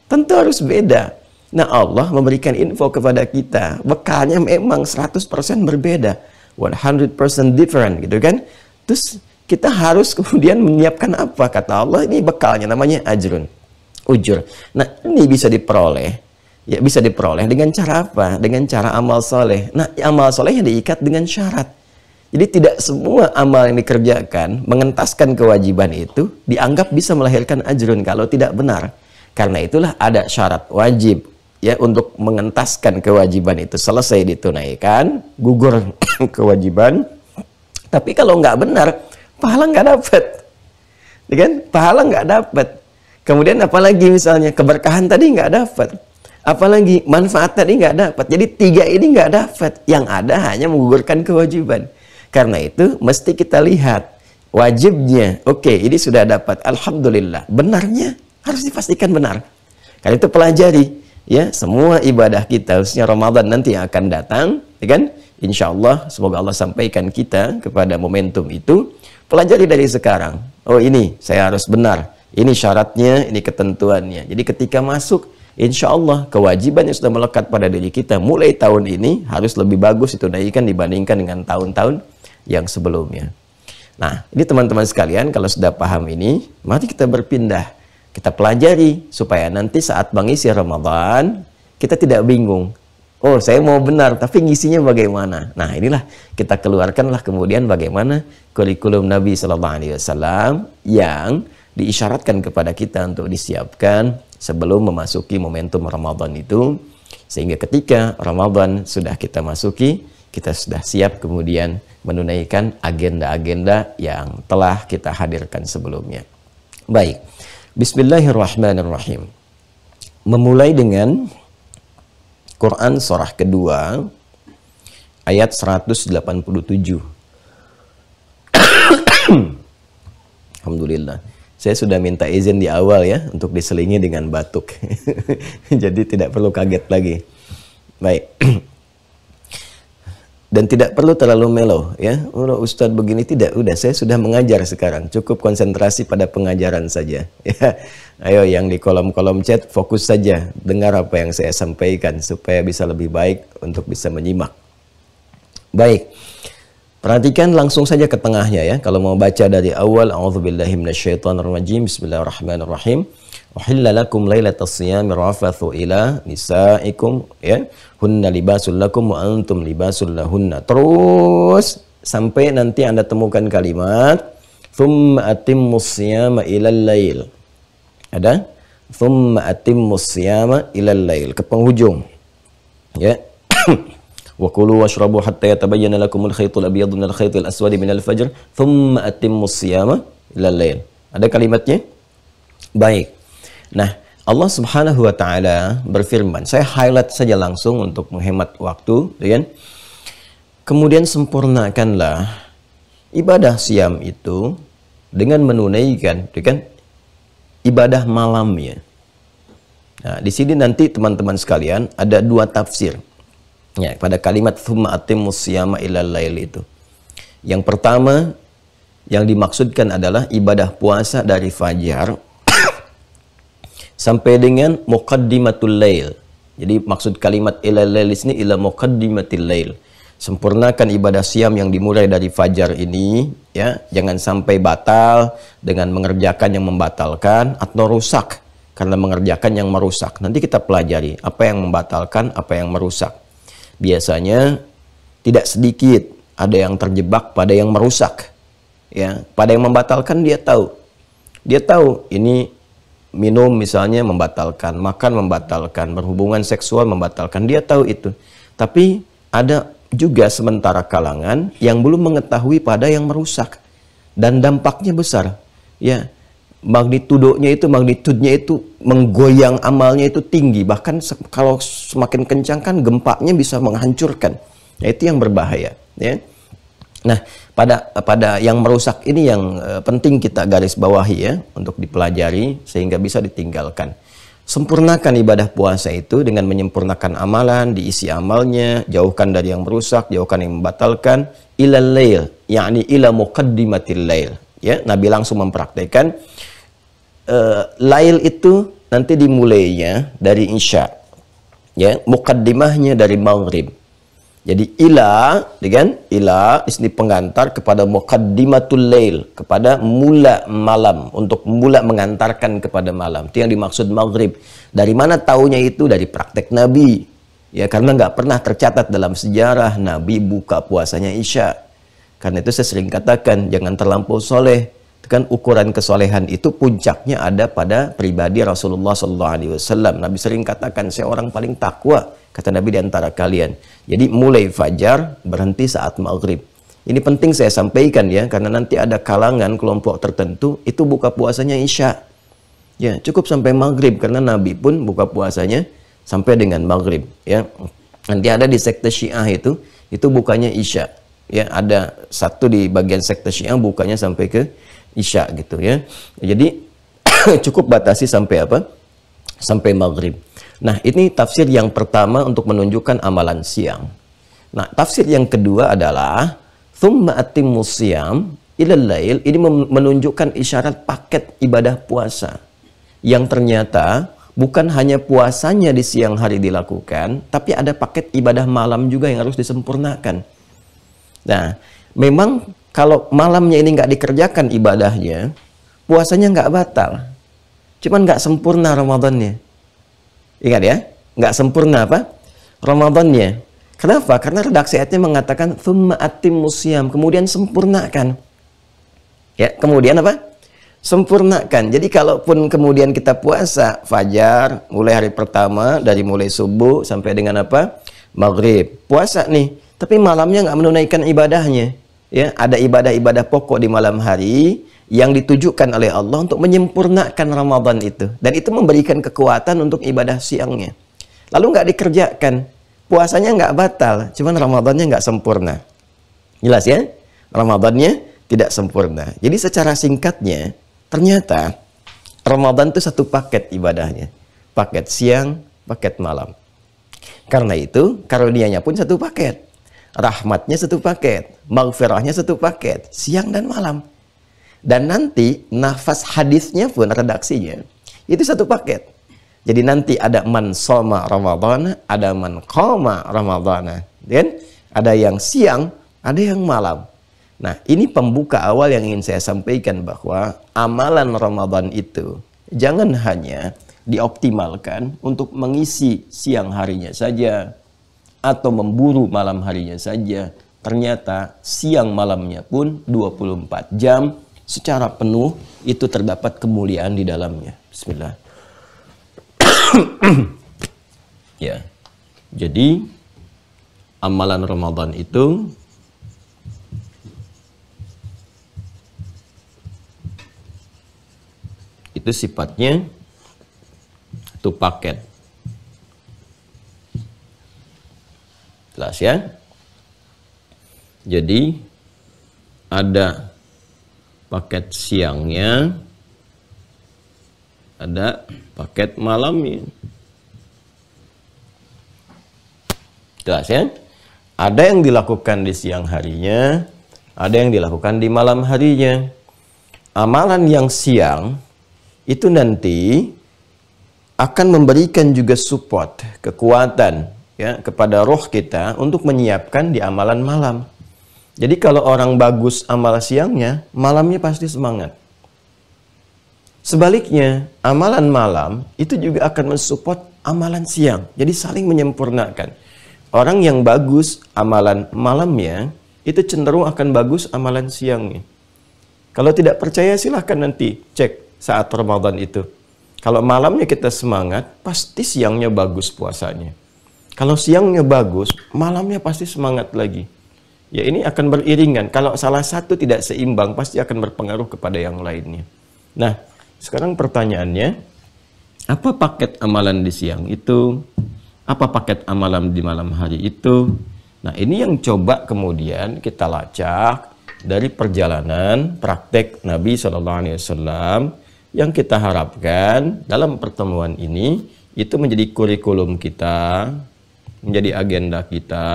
Tentu harus beda. Nah, Allah memberikan info kepada kita, bekalnya memang 100% berbeda, 100% different gitu kan? Terus kita harus kemudian menyiapkan apa? Kata Allah, ini bekalnya namanya ajrun, ujur. Nah, ini bisa diperoleh. Ya, bisa diperoleh dengan cara apa? Dengan cara amal soleh. Nah, amal soleh yang diikat dengan syarat. Jadi tidak semua amal yang dikerjakan, mengentaskan kewajiban itu, dianggap bisa melahirkan ajrun kalau tidak benar. Karena itulah ada syarat wajib, ya, untuk mengentaskan kewajiban itu. Selesai ditunaikan, gugur kewajiban. Tapi kalau nggak benar, pahala nggak dapat. Ya kan? Pahala nggak dapat. Kemudian apalagi misalnya, keberkahan tadi nggak dapat. Apalagi manfaat tadi nggak dapat. Jadi tiga ini nggak dapat. Yang ada hanya menggugurkan kewajiban. Karena itu mesti kita lihat wajibnya. Oke, ini sudah dapat. Alhamdulillah. Benarnya harus dipastikan benar. Karena itu pelajari. Ya, semua ibadah kita, khususnya Ramadan nanti yang akan datang, ya kan? Insya Allah, semoga Allah sampaikan kita kepada momentum itu. Pelajari dari sekarang. Oh, ini saya harus benar. Ini syaratnya, ini ketentuannya. Jadi ketika masuk, insya Allah kewajiban yang sudah melekat pada diri kita mulai tahun ini harus lebih bagus ditunaikan dibandingkan dengan tahun-tahun yang sebelumnya. Nah, ini teman-teman sekalian, kalau sudah paham ini, mari kita berpindah. Kita pelajari supaya nanti saat mengisi Ramadan, kita tidak bingung. Oh, saya mau benar, tapi ngisinya bagaimana? Nah, inilah kita keluarkanlah kemudian bagaimana kurikulum Nabi Sallallahu Alaihi Wasallam yang diisyaratkan kepada kita untuk disiapkan sebelum memasuki momentum Ramadan itu. Sehingga ketika Ramadan sudah kita masuki, kita sudah siap kemudian menunaikan agenda-agenda yang telah kita hadirkan sebelumnya. Baik, Bismillahirrahmanirrahim. Memulai dengan Quran surah kedua ayat 187. Alhamdulillah. Saya sudah minta izin di awal ya untuk diselingi dengan batuk. Jadi tidak perlu kaget lagi. Baik. Dan tidak perlu terlalu melo ya. Oh, Ustadz begini tidak, udah saya sudah mengajar sekarang. Cukup konsentrasi pada pengajaran saja. Ya. Ayo yang di kolom-kolom chat fokus saja dengar apa yang saya sampaikan supaya bisa lebih baik untuk bisa menyimak. Baik. Perhatikan langsung saja ke tengahnya ya. Kalau mau baca dari awal, a'udzubillahi minasyaitonirrajim. Bismillahirrahmanirrahim. Uhilla lakum lailatas siyami rafathu ila nisaikum ya. Hunna libasul lakum wa antum libasul lahunna. Terus sampai nanti Anda temukan kalimat thumma atimmus siyama ilal lail. Ada? Thumma atimmus siyama ilal lail ke penghujung. Ya. Wa kulu washrabu hatta yatabayyana lakumul khaytul abyadu minal khaytil aswadi minal fajr thumma atimmus siyama ilal lail. Ada kalimatnya? Baik. Nah, Allah Subhanahu wa taala berfirman, saya highlight saja langsung untuk menghemat waktu, kan? Kemudian sempurnakanlah ibadah siam itu dengan menunaikan, kan? Ibadah malamnya. Nah, di sini nanti teman-teman sekalian ada dua tafsir. Ya, pada kalimat tsumma atimmus siyama ilal lail itu. Yang pertama yang dimaksudkan adalah ibadah puasa dari fajar sampai dengan muqaddimatul lail. Jadi maksud kalimat ilal lail ini ila muqaddimatil lail. Sempurnakan ibadah siam yang dimulai dari fajar ini ya, jangan sampai batal dengan mengerjakan yang membatalkan atau rusak karena mengerjakan yang merusak. Nanti kita pelajari apa yang membatalkan, apa yang merusak. Biasanya tidak sedikit ada yang terjebak pada yang merusak. Ya, pada yang membatalkan dia tahu. Dia tahu ini minum misalnya membatalkan, makan membatalkan, berhubungan seksual membatalkan. Dia tahu itu. Tapi ada juga sementara kalangan yang belum mengetahui pada yang merusak dan dampaknya besar. Ya, magnitudenya itu menggoyang amalnya itu tinggi, bahkan kalau semakin kencang kan gempanya bisa menghancurkan. Nah, itu yang berbahaya ya. Nah, pada yang merusak ini yang penting kita garis bawahi ya untuk dipelajari sehingga bisa ditinggalkan. Sempurnakan ibadah puasa itu dengan menyempurnakan amalan, diisi amalnya, jauhkan dari yang merusak, jauhkan yang membatalkan, ilal lail, yakni ila muqaddimatil lail. Ya, Nabi langsung mempraktekkan lail itu nanti dimulainya dari isya. Ya, muqaddimahnya dari maghrib. Jadi ila, dengan ila isni pengantar kepada muqaddimatul lail, kepada mula malam, untuk mula mengantarkan kepada malam. Itu yang dimaksud maghrib. Dari mana taunya itu? Dari praktek Nabi. Ya, karena nggak pernah tercatat dalam sejarah Nabi buka puasanya isya. Karena itu saya sering katakan jangan terlampau soleh. Itu kan ukuran kesolehan itu puncaknya ada pada pribadi Rasulullah SAW. Nabi sering katakan saya orang paling takwa. Kata Nabi di antara kalian. Jadi mulai fajar, berhenti saat maghrib. Ini penting saya sampaikan ya, karena nanti ada kalangan kelompok tertentu itu buka puasanya isya. Ya, cukup sampai maghrib karena Nabi pun buka puasanya sampai dengan maghrib. Ya, nanti ada di sekte Syiah itu bukanya isya. Ya, ada satu di bagian sekte Syiah bukanya sampai ke isya gitu ya. Jadi cukup batasi sampai apa? Sampai maghrib. Nah, ini tafsir yang pertama untuk menunjukkan amalan siang. Nah, tafsir yang kedua adalah tsumma atimmus siyam ilal lail. Ini menunjukkan isyarat paket ibadah puasa yang ternyata bukan hanya puasanya di siang hari dilakukan, tapi ada paket ibadah malam juga yang harus disempurnakan. Nah, memang kalau malamnya ini nggak dikerjakan ibadahnya, puasanya nggak batal. Cuman nggak sempurna Ramadannya. Ingat ya, nggak sempurna apa? Ramadannya. Kenapa? Karena redaksi ayatnya mengatakan tsumma atimmus syiyam, kemudian sempurnakan. Ya, kemudian apa? Sempurnakan. Jadi kalaupun kemudian kita puasa fajar, mulai hari pertama dari mulai subuh sampai dengan apa? Maghrib. Puasa nih, tapi malamnya nggak menunaikan ibadahnya. Ya, ada ibadah-ibadah pokok di malam hari yang ditujukan oleh Allah untuk menyempurnakan Ramadan itu. Dan itu memberikan kekuatan untuk ibadah siangnya. Lalu nggak dikerjakan. Puasanya nggak batal, cuman Ramadannya nggak sempurna. Jelas ya? Ramadannya tidak sempurna. Jadi secara singkatnya, ternyata Ramadan itu satu paket ibadahnya. Paket siang, paket malam. Karena itu, karunianya pun satu paket. Rahmatnya satu paket. Maghfirahnya satu paket. Siang dan malam. Dan nanti nafas hadisnya pun redaksinya itu satu paket. Jadi nanti ada man shoma Ramadhana, ada man qama Ramadhana. Dan ada yang siang, ada yang malam. Nah, ini pembuka awal yang ingin saya sampaikan bahwa amalan Ramadan itu jangan hanya dioptimalkan untuk mengisi siang harinya saja atau memburu malam harinya saja. Ternyata siang malamnya pun 24 jam secara penuh itu terdapat kemuliaan di dalamnya. Bismillah. Ya. Jadi amalan Ramadan itu sifatnya itu paket. Jelas ya? Jadi ada paket siangnya, ada paket malamnya. Jelas ya? Ada yang dilakukan di siang harinya, ada yang dilakukan di malam harinya. Amalan yang siang itu nanti akan memberikan juga support, kekuatan ya kepada roh kita untuk menyiapkan di amalan malam. Jadi kalau orang bagus amal siangnya, malamnya pasti semangat. Sebaliknya, amalan malam itu juga akan mensupport amalan siang. Jadi saling menyempurnakan. Orang yang bagus amalan malamnya, itu cenderung akan bagus amalan siangnya. Kalau tidak percaya silahkan nanti cek saat Ramadan itu. Kalau malamnya kita semangat, pasti siangnya bagus puasanya. Kalau siangnya bagus, malamnya pasti semangat lagi. Ya ini akan beriringan. Kalau salah satu tidak seimbang, pasti akan berpengaruh kepada yang lainnya. Nah, sekarang pertanyaannya, apa paket amalan di siang itu? Apa paket amalan di malam hari itu? Nah, ini yang coba kemudian kita lacak dari perjalanan praktek Nabi SAW yang kita harapkan dalam pertemuan ini itu menjadi kurikulum kita, menjadi agenda kita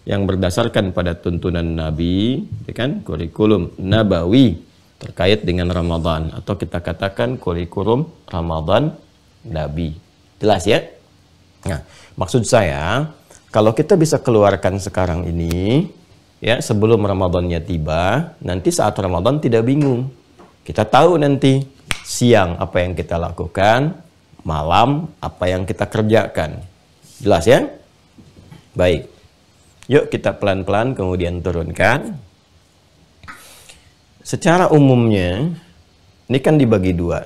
yang berdasarkan pada tuntunan Nabi, ya kan? Kurikulum Nabawi terkait dengan Ramadan, atau kita katakan kurikulum Ramadan Nabi. Jelas ya? Nah, maksud saya kalau kita bisa keluarkan sekarang ini, ya sebelum Ramadannya tiba, nanti saat Ramadan tidak bingung. Kita tahu nanti siang apa yang kita lakukan, malam apa yang kita kerjakan. Jelas ya? Baik. Yuk kita pelan-pelan kemudian turunkan. Secara umumnya, ini kan dibagi dua.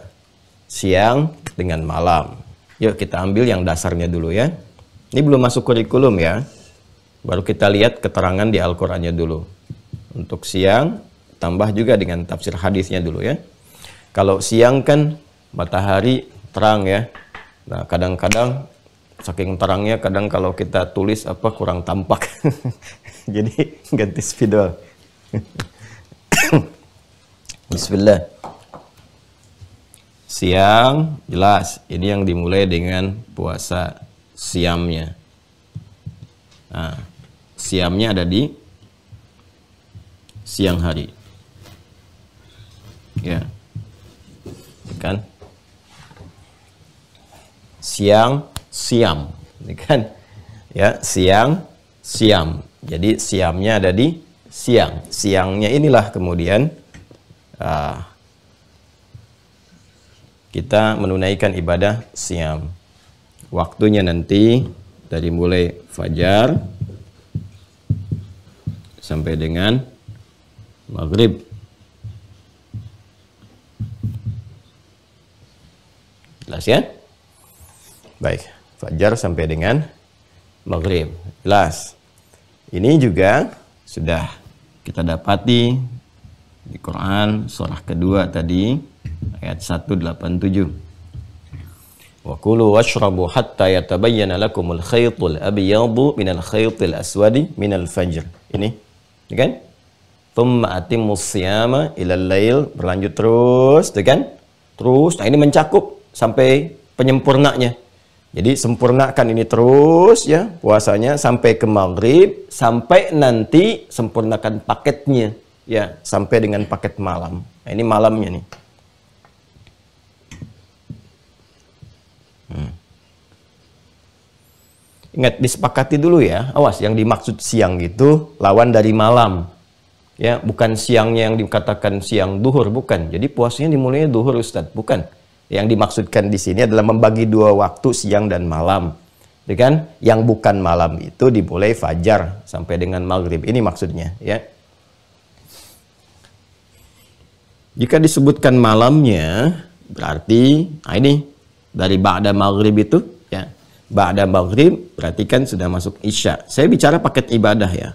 Siang dengan malam. Yuk kita ambil yang dasarnya dulu ya. Ini belum masuk kurikulum ya. Baru kita lihat keterangan di Al-Qur'annya dulu. Untuk siang, tambah juga dengan tafsir hadisnya dulu ya. Kalau siang kan matahari terang ya. Nah kadang-kadang saking terangnya kadang kalau kita tulis apa kurang tampak. Jadi ganti spidol. Bismillah. Siang jelas ini yang dimulai dengan puasa siamnya. Nah, siamnya ada di siang hari. Ya. Kan? Siang siam, ini kan? Ya, siang siam. Jadi siamnya ada di siang. Siangnya inilah kemudian kita menunaikan ibadah siam. Waktunya nanti dari mulai fajar sampai dengan maghrib. Jelas ya? Baik, fajar sampai dengan maghrib. Jelas. Ini juga sudah kita dapati di Quran surah kedua tadi ayat 187. Wa kulu washrabu hatta yatabayyana lakumul khaytul abyadu minal khaytil aswadi minal fajr. Ini, ya kan? Thumma atimmus siyama ilal lail, berlanjut terus, ya kan? Terus, nah ini mencakup sampai penyempurnanya. Jadi sempurnakan ini terus ya puasanya sampai ke maghrib, sampai nanti sempurnakan paketnya ya sampai dengan paket malam. Nah, ini malamnya nih. Ingat, disepakati dulu ya. Awas, yang dimaksud siang itu lawan dari malam. Ya, bukan siangnya yang dikatakan siang duhur, bukan. Jadi puasanya dimulainya duhur, Ustadz, bukan. Yang dimaksudkan di sini adalah membagi dua waktu, siang dan malam. Ya kan? Yang bukan malam itu dimulai fajar sampai dengan maghrib. Ini maksudnya, ya. Jika disebutkan malamnya, berarti nah ini dari ba'da maghrib itu, ya. Ba'da maghrib berarti kan sudah masuk isya. Saya bicara paket ibadah ya.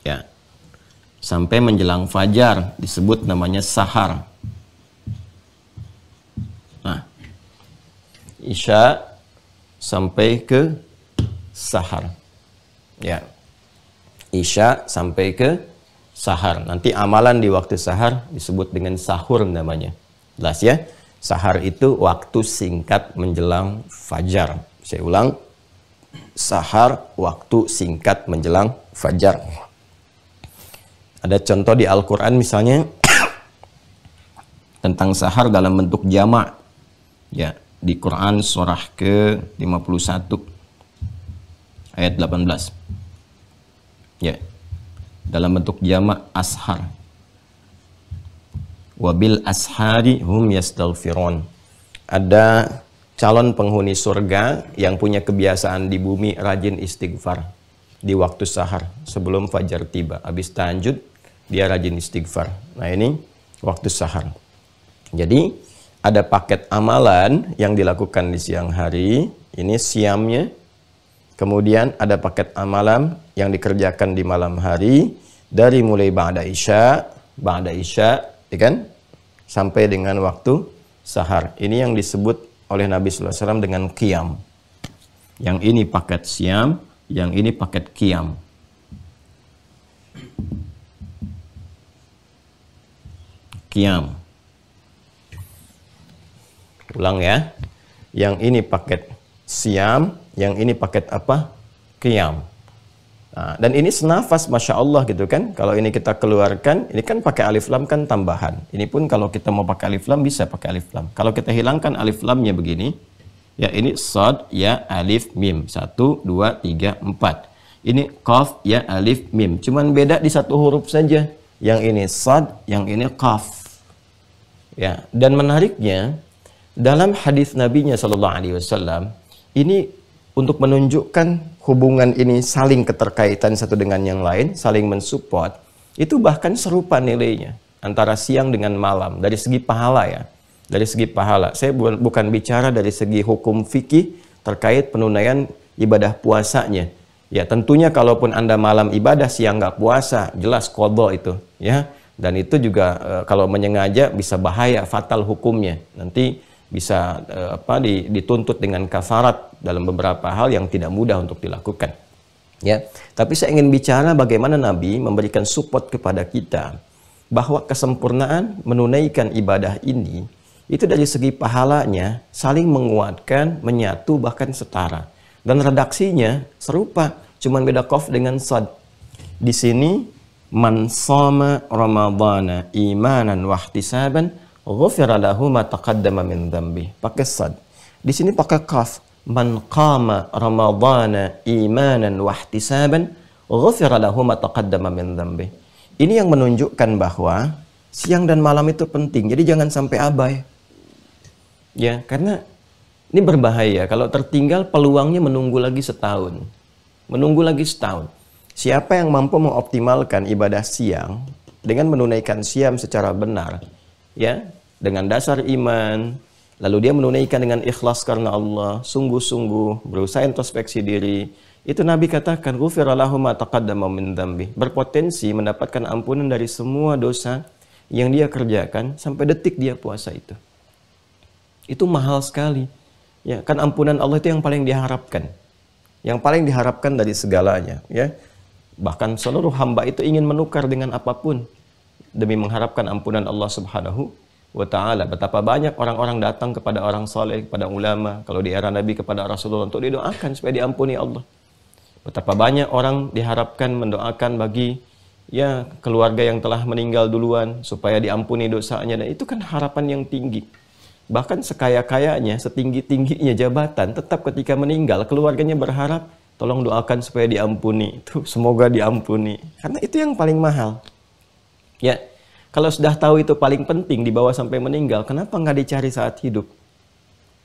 Ya. Sampai menjelang fajar disebut namanya sahar. Nah, isya sampai ke sahar. Ya. Isya sampai ke sahar. Nanti amalan di waktu sahar disebut dengan sahur namanya. Jelas ya? Sahar itu waktu singkat menjelang fajar. Saya ulang. Sahar waktu singkat menjelang fajar. Ada contoh di Al-Quran misalnya tentang sahar dalam bentuk jamak. Ya, di Quran surah ke-51 ayat 18. Ya. Dalam bentuk jamak ashar. Wabil ashari hum yastaghfirun. Ada calon penghuni surga yang punya kebiasaan di bumi rajin istighfar di waktu sahar sebelum fajar tiba. Habis tahajud dia rajin istighfar. Nah, ini waktu sahar. Jadi ada paket amalan yang dilakukan di siang hari, ini siamnya. Kemudian ada paket amalan yang dikerjakan di malam hari dari mulai ba'da isya, ya kan? Sampai dengan waktu sahar. Ini yang disebut oleh Nabi sallallahu alaihi wasallam dengan qiyam. Yang ini paket siam, yang ini paket qiyam. Qiyam. Ulang ya. Yang ini paket siam, yang ini paket apa? Qiyam. Nah, dan ini senafas, Masya Allah gitu kan. Kalau ini kita keluarkan, ini kan pakai alif lam kan tambahan. Ini pun kalau kita mau pakai alif lam bisa pakai alif lam. Kalau kita hilangkan alif lamnya begini, ya ini sad, ya alif mim. 1, 2, 3, 4. Ini qaf, ya alif mim. Cuman beda di satu huruf saja. Yang ini sad, yang ini qaf. Ya, dan menariknya dalam hadis Nabinya Sallallahu Alaihi Wasallam ini untuk menunjukkan hubungan ini saling keterkaitan satu dengan yang lain, saling mensupport, itu bahkan serupa nilainya antara siang dengan malam dari segi pahala ya. Dari segi pahala. Saya bukan bicara dari segi hukum fikih terkait penunaian ibadah puasanya. Ya, tentunya kalaupun Anda malam ibadah siang nggak puasa, jelas qadha itu, ya. Dan itu juga kalau menyengaja bisa bahaya, fatal hukumnya. Nanti bisa dituntut dengan kafarat dalam beberapa hal yang tidak mudah untuk dilakukan. Ya, tapi saya ingin bicara bagaimana Nabi memberikan support kepada kita bahwa kesempurnaan menunaikan ibadah ini itu dari segi pahalanya saling menguatkan, menyatu bahkan setara. Dan redaksinya serupa, cuman beda qaf dengan sad. Di sini man shoma ramadhana imanan wa ihtisaban ghufira lahu ma taqaddama min dhanbi. Pakai sad. Di sini pakai qaf. Man qama ramadhana imanan wa ihtisaban ghufira lahu ma taqaddama min dzambi. Ini yang menunjukkan bahwa siang dan malam itu penting. Jadi jangan sampai abai. Ya, karena ini berbahaya kalau tertinggal, peluangnya menunggu lagi setahun. Menunggu lagi setahun. Siapa yang mampu mengoptimalkan ibadah siang dengan menunaikan siam secara benar, ya, dengan dasar iman, lalu dia menunaikan dengan ikhlas karena Allah, sungguh-sungguh berusaha introspeksi diri, itu Nabi katakan ghufira lahu ma taqaddama min dzambi, berpotensi mendapatkan ampunan dari semua dosa yang dia kerjakan sampai detik dia puasa itu. Itu mahal sekali. Ya, kan ampunan Allah itu yang paling diharapkan. Yang paling diharapkan dari segalanya, ya. Bahkan seluruh hamba itu ingin menukar dengan apapun demi mengharapkan ampunan Allah Subhanahu wa ta'ala. Betapa banyak orang-orang datang kepada orang soleh, kepada ulama, kalau di era Nabi kepada Rasulullah untuk didoakan supaya diampuni Allah. Betapa banyak orang diharapkan mendoakan bagi ya keluarga yang telah meninggal duluan supaya diampuni dosanya, dan itu kan harapan yang tinggi. Bahkan sekaya-kayanya, setinggi-tingginya jabatan, tetap ketika meninggal keluarganya berharap tolong doakan supaya diampuni. Itu semoga diampuni. Karena itu yang paling mahal. Ya, kalau sudah tahu itu paling penting dibawa sampai meninggal, kenapa nggak dicari saat hidup?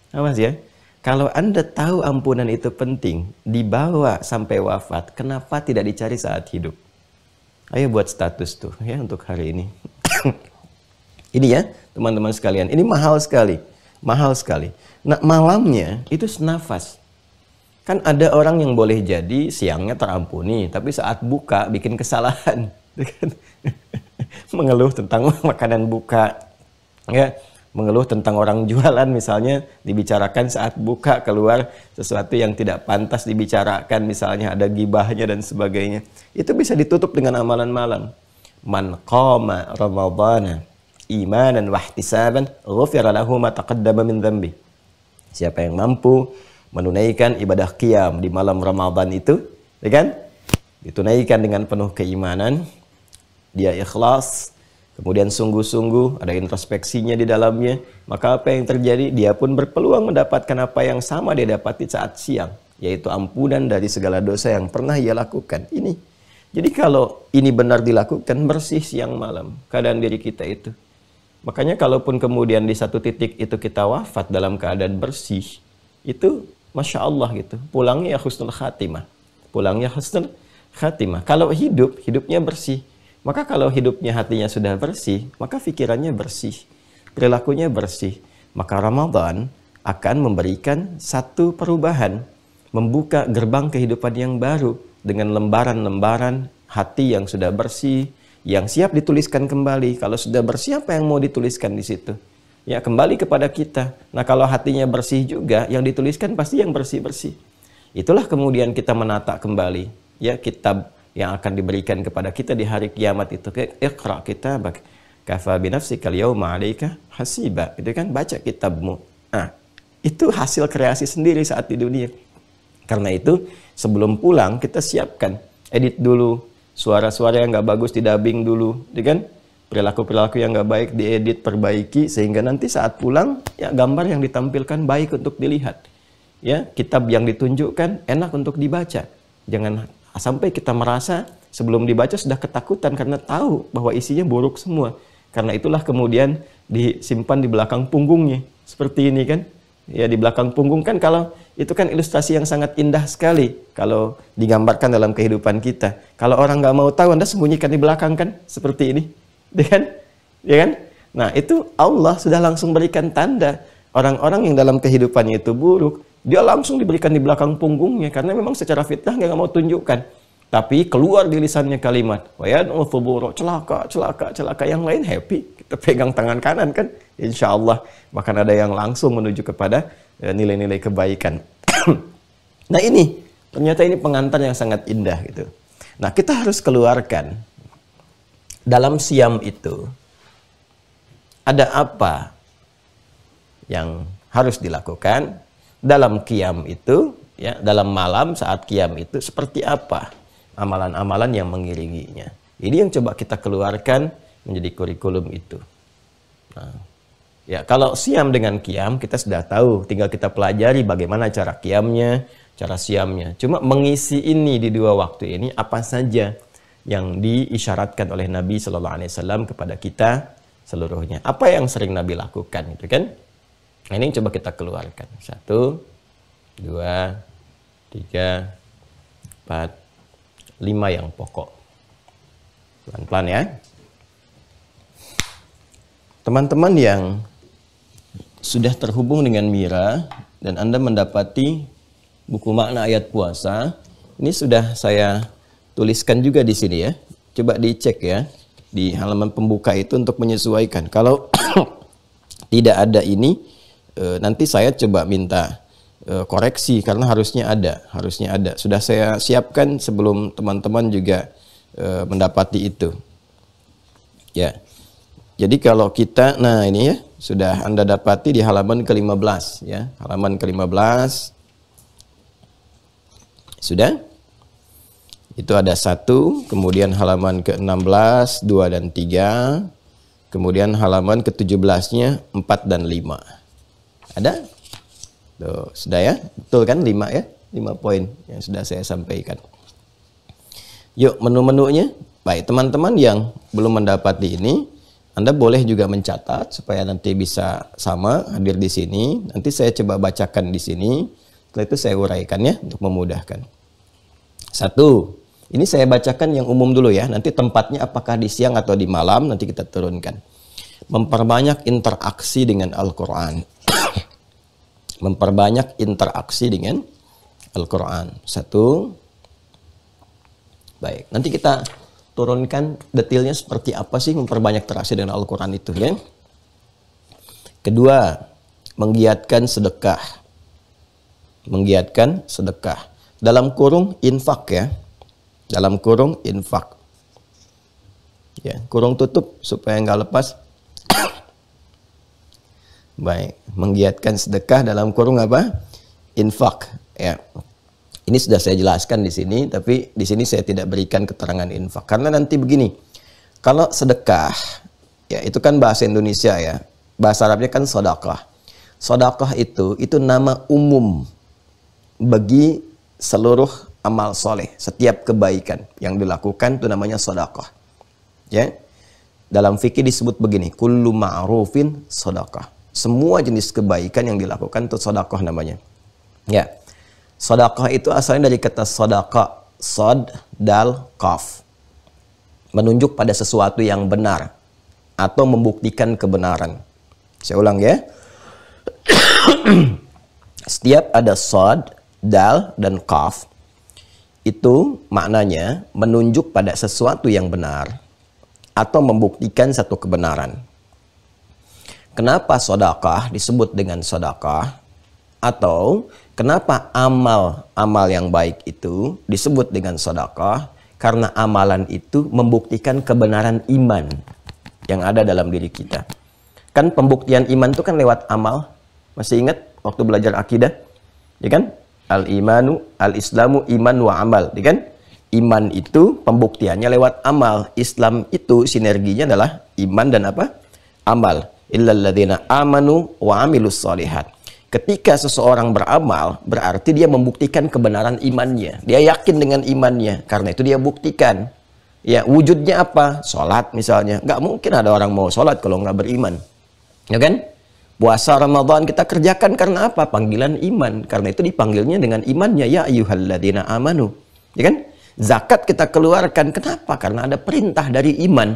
Awas ya. Kalau Anda tahu ampunan itu penting, dibawa sampai wafat, kenapa tidak dicari saat hidup? Ayo buat status tuh ya untuk hari ini. Ini ya, teman-teman sekalian, ini mahal sekali. Mahal sekali. Nah, malamnya itu senafas. Kan ada orang yang boleh jadi siangnya terampuni, tapi saat buka bikin kesalahan. Mengeluh tentang makanan buka. Ya, mengeluh tentang orang jualan misalnya, dibicarakan saat buka, keluar sesuatu yang tidak pantas dibicarakan, misalnya ada gibahnya dan sebagainya. Itu bisa ditutup dengan amalan malam. Man qama ramadhana imanan wa ihtisaban ghufira lahu ma taqaddama min dzambi. Siapa yang mampu menunaikan ibadah qiyam di malam Ramadan itu, ya kan? Ditunaikan dengan penuh keimanan, dia ikhlas, kemudian sungguh-sungguh, ada introspeksinya di dalamnya, maka apa yang terjadi? Dia pun berpeluang mendapatkan apa yang sama dia dapati saat siang, yaitu ampunan dari segala dosa yang pernah ia lakukan. Ini. Jadi kalau ini benar dilakukan, bersih siang malam keadaan diri kita itu. Makanya kalaupun kemudian di satu titik itu kita wafat dalam keadaan bersih, itu Masya Allah gitu, pulangnya husnul khatimah. Pulangnya husnul khatimah. Kalau hidupnya bersih. Maka kalau hidupnya, hatinya sudah bersih, maka pikirannya bersih, perilakunya bersih. Maka Ramadan akan memberikan satu perubahan, membuka gerbang kehidupan yang baru dengan lembaran-lembaran hati yang sudah bersih, yang siap dituliskan kembali. Kalau sudah bersih, apa yang mau dituliskan di situ? Ya, kembali kepada kita. Nah, kalau hatinya bersih juga, yang dituliskan pasti yang bersih-bersih. Itulah kemudian kita menata kembali ya kitab yang akan diberikan kepada kita di hari kiamat itu. Iqra kitabak kafa binafsika al-yawma 'alaika hasiba. Itu kan, baca kitabmu. Nah, itu hasil kreasi sendiri saat di dunia. Karena itu, sebelum pulang kita siapkan, edit dulu suara-suara yang nggak bagus, didubbing dulu, ya kan? Perilaku-perilaku yang nggak baik diedit, perbaiki, sehingga nanti saat pulang ya gambar yang ditampilkan baik untuk dilihat. Ya, kitab yang ditunjukkan enak untuk dibaca. Jangan sampai kita merasa sebelum dibaca sudah ketakutan karena tahu bahwa isinya buruk semua. Karena itulah kemudian disimpan di belakang punggungnya. Seperti ini kan. Ya, di belakang punggung kan, kalau itu kan ilustrasi yang sangat indah sekali kalau digambarkan dalam kehidupan kita. Kalau orang nggak mau tahu, Anda sembunyikan di belakang kan, seperti ini. Ya kan? Ya kan? Nah, itu Allah sudah langsung berikan tanda. Orang-orang yang dalam kehidupannya itu buruk, dia langsung diberikan di belakang punggungnya, karena memang secara fitnah nggak mau tunjukkan. Tapi keluar di lisannya kalimat, wayad'u thubura, celaka, celaka, celaka. Yang lain happy, kita pegang tangan kanan kan, insya Allah. Bahkan ada yang langsung menuju kepada nilai-nilai kebaikan. Nah, ini ternyata ini pengantar yang sangat indah gitu. Nah, kita harus keluarkan dalam siam itu ada apa yang harus dilakukan, dalam qiyam itu ya, dalam malam saat qiyam itu seperti apa amalan-amalan yang mengiringinya. Ini yang coba kita keluarkan menjadi kurikulum itu. Nah, Ya, kalau siam dengan qiyam kita sudah tahu, tinggal kita pelajari bagaimana cara qiyamnya, cara siamnya. Cuma mengisi ini di 2 waktu ini apa saja yang diisyaratkan oleh Nabi Shallallahu Alaihi Wasallam kepada kita seluruhnya. Apa yang sering Nabi lakukan itu kan? Nah, ini yang coba kita keluarkan. 1, 2, 3, 4, 5 yang pokok. Pelan-pelan ya. Teman-teman yang sudah terhubung dengan Mira dan Anda mendapati buku makna ayat puasa, ini sudah saya tuliskan juga di sini ya. Coba dicek ya di halaman pembuka itu untuk menyesuaikan. Kalau tidak ada ini, nanti saya coba minta koreksi karena harusnya ada. Sudah saya siapkan sebelum teman-teman juga mendapati itu. Ya. Jadi kalau kita, nah ini ya, sudah Anda dapati di halaman ke-15 ya. Halaman ke-15. Sudah? Itu ada 1, kemudian halaman ke-16, 2 dan 3. Kemudian halaman ke-17-nya 4 dan 5. Ada? Tuh, sudah ya? Betul kan 5 ya? 5 poin yang sudah saya sampaikan. Yuk, menu-menunya. Baik, teman-teman yang belum mendapati ini, Anda boleh juga mencatat supaya nanti bisa sama hadir di sini. Nanti saya coba bacakan di sini. Setelah itu saya uraikan ya untuk memudahkan. 1. Ini saya bacakan yang umum dulu ya. Nanti tempatnya apakah di siang atau di malam nanti kita turunkan. Memperbanyak interaksi dengan Al-Qur'an. Memperbanyak interaksi dengan Al-Qur'an. 1. Baik, nanti kita turunkan detailnya seperti apa sih memperbanyak interaksi dengan Al-Quran itu ya. Kedua, menggiatkan sedekah. Menggiatkan sedekah. Dalam kurung infak ya. Dalam kurung infak. Ya, kurung tutup supaya nggak lepas. Baik, menggiatkan sedekah dalam kurung apa? Infak ya. Ini sudah saya jelaskan di sini, tapi di sini saya tidak berikan keterangan infak. Karena nanti begini, kalau sedekah, ya itu kan bahasa Indonesia ya. Bahasa Arabnya kan sodakah. Sodakah itu nama umum bagi seluruh amal soleh. Setiap kebaikan yang dilakukan itu namanya sodakah. Ya, dalam fikih disebut begini, kullu ma'rufin sodakah. Semua jenis kebaikan yang dilakukan itu sodakah namanya. Ya. Sedekah itu asalnya dari kata sedekah, sod, dal, kaf. Menunjuk pada sesuatu yang benar atau membuktikan kebenaran. Saya ulang ya. Setiap ada sod, dal, dan kaf, itu maknanya menunjuk pada sesuatu yang benar atau membuktikan satu kebenaran. Kenapa sedekah disebut dengan sedekah? Atau kenapa amal yang baik itu disebut dengan sedekah? Karena amalan itu membuktikan kebenaran iman yang ada dalam diri kita. Kan pembuktian iman itu kan lewat amal. Masih ingat waktu belajar akidah? Ya kan? Al-imanu, al-islamu, iman wa amal. Ya kan? Iman itu pembuktiannya lewat amal. Islam itu sinerginya adalah iman dan apa? Amal. Illalladzina amanu wa amilus sholihat. Ketika seseorang beramal, berarti dia membuktikan kebenaran imannya. Dia yakin dengan imannya. Karena itu dia buktikan. Ya, wujudnya apa? Sholat misalnya. Nggak mungkin ada orang mau sholat kalau nggak beriman. Ya kan? Puasa Ramadan kita kerjakan karena apa? Panggilan iman. Karena itu dipanggilnya dengan imannya. Ya ayyuhalladzina amanu. Ya kan? Zakat kita keluarkan. Kenapa? Karena ada perintah dari iman.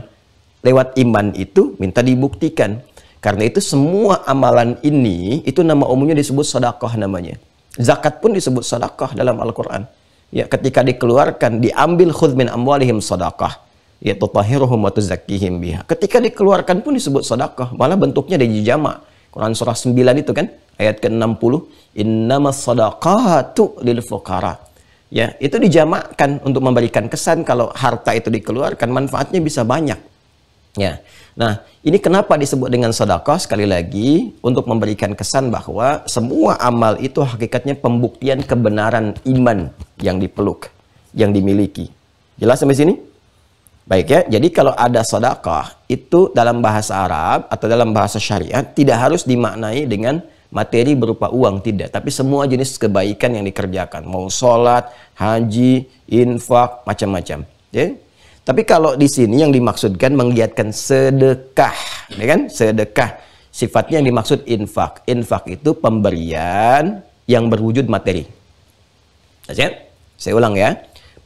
Lewat iman itu minta dibuktikan. Karena itu semua amalan ini, itu nama umumnya disebut sedekah namanya. Zakat pun disebut sedekah dalam Al-Quran. Ya, ketika dikeluarkan, diambil khudz min amwalihim sedekah. Ya, tutahhiruhum wa tuzakkihim biha. Ketika dikeluarkan pun disebut sedekah. Malah bentuknya dari jamak. Quran surah 9 itu kan, ayat ke-60. Innamas sadaqatu lil fuqara. Ya, itu dijamakkan untuk memberikan kesan kalau harta itu dikeluarkan, manfaatnya bisa banyak. Ya. Nah, ini kenapa disebut dengan sedekah? Sekali lagi, untuk memberikan kesan bahwa semua amal itu hakikatnya pembuktian kebenaran iman yang dipeluk, yang dimiliki. Jelas sampai sini? Baik ya, jadi kalau ada sedekah itu dalam bahasa Arab atau dalam bahasa syariat tidak harus dimaknai dengan materi berupa uang, tidak. Tapi semua jenis kebaikan yang dikerjakan, mau sholat, haji, infak, macam-macam. Ya. Tapi kalau di sini yang dimaksudkan menggiatkan sedekah, ya kan? Sedekah sifatnya yang dimaksud infak. Infak itu pemberian yang berwujud materi. Saya ulang ya,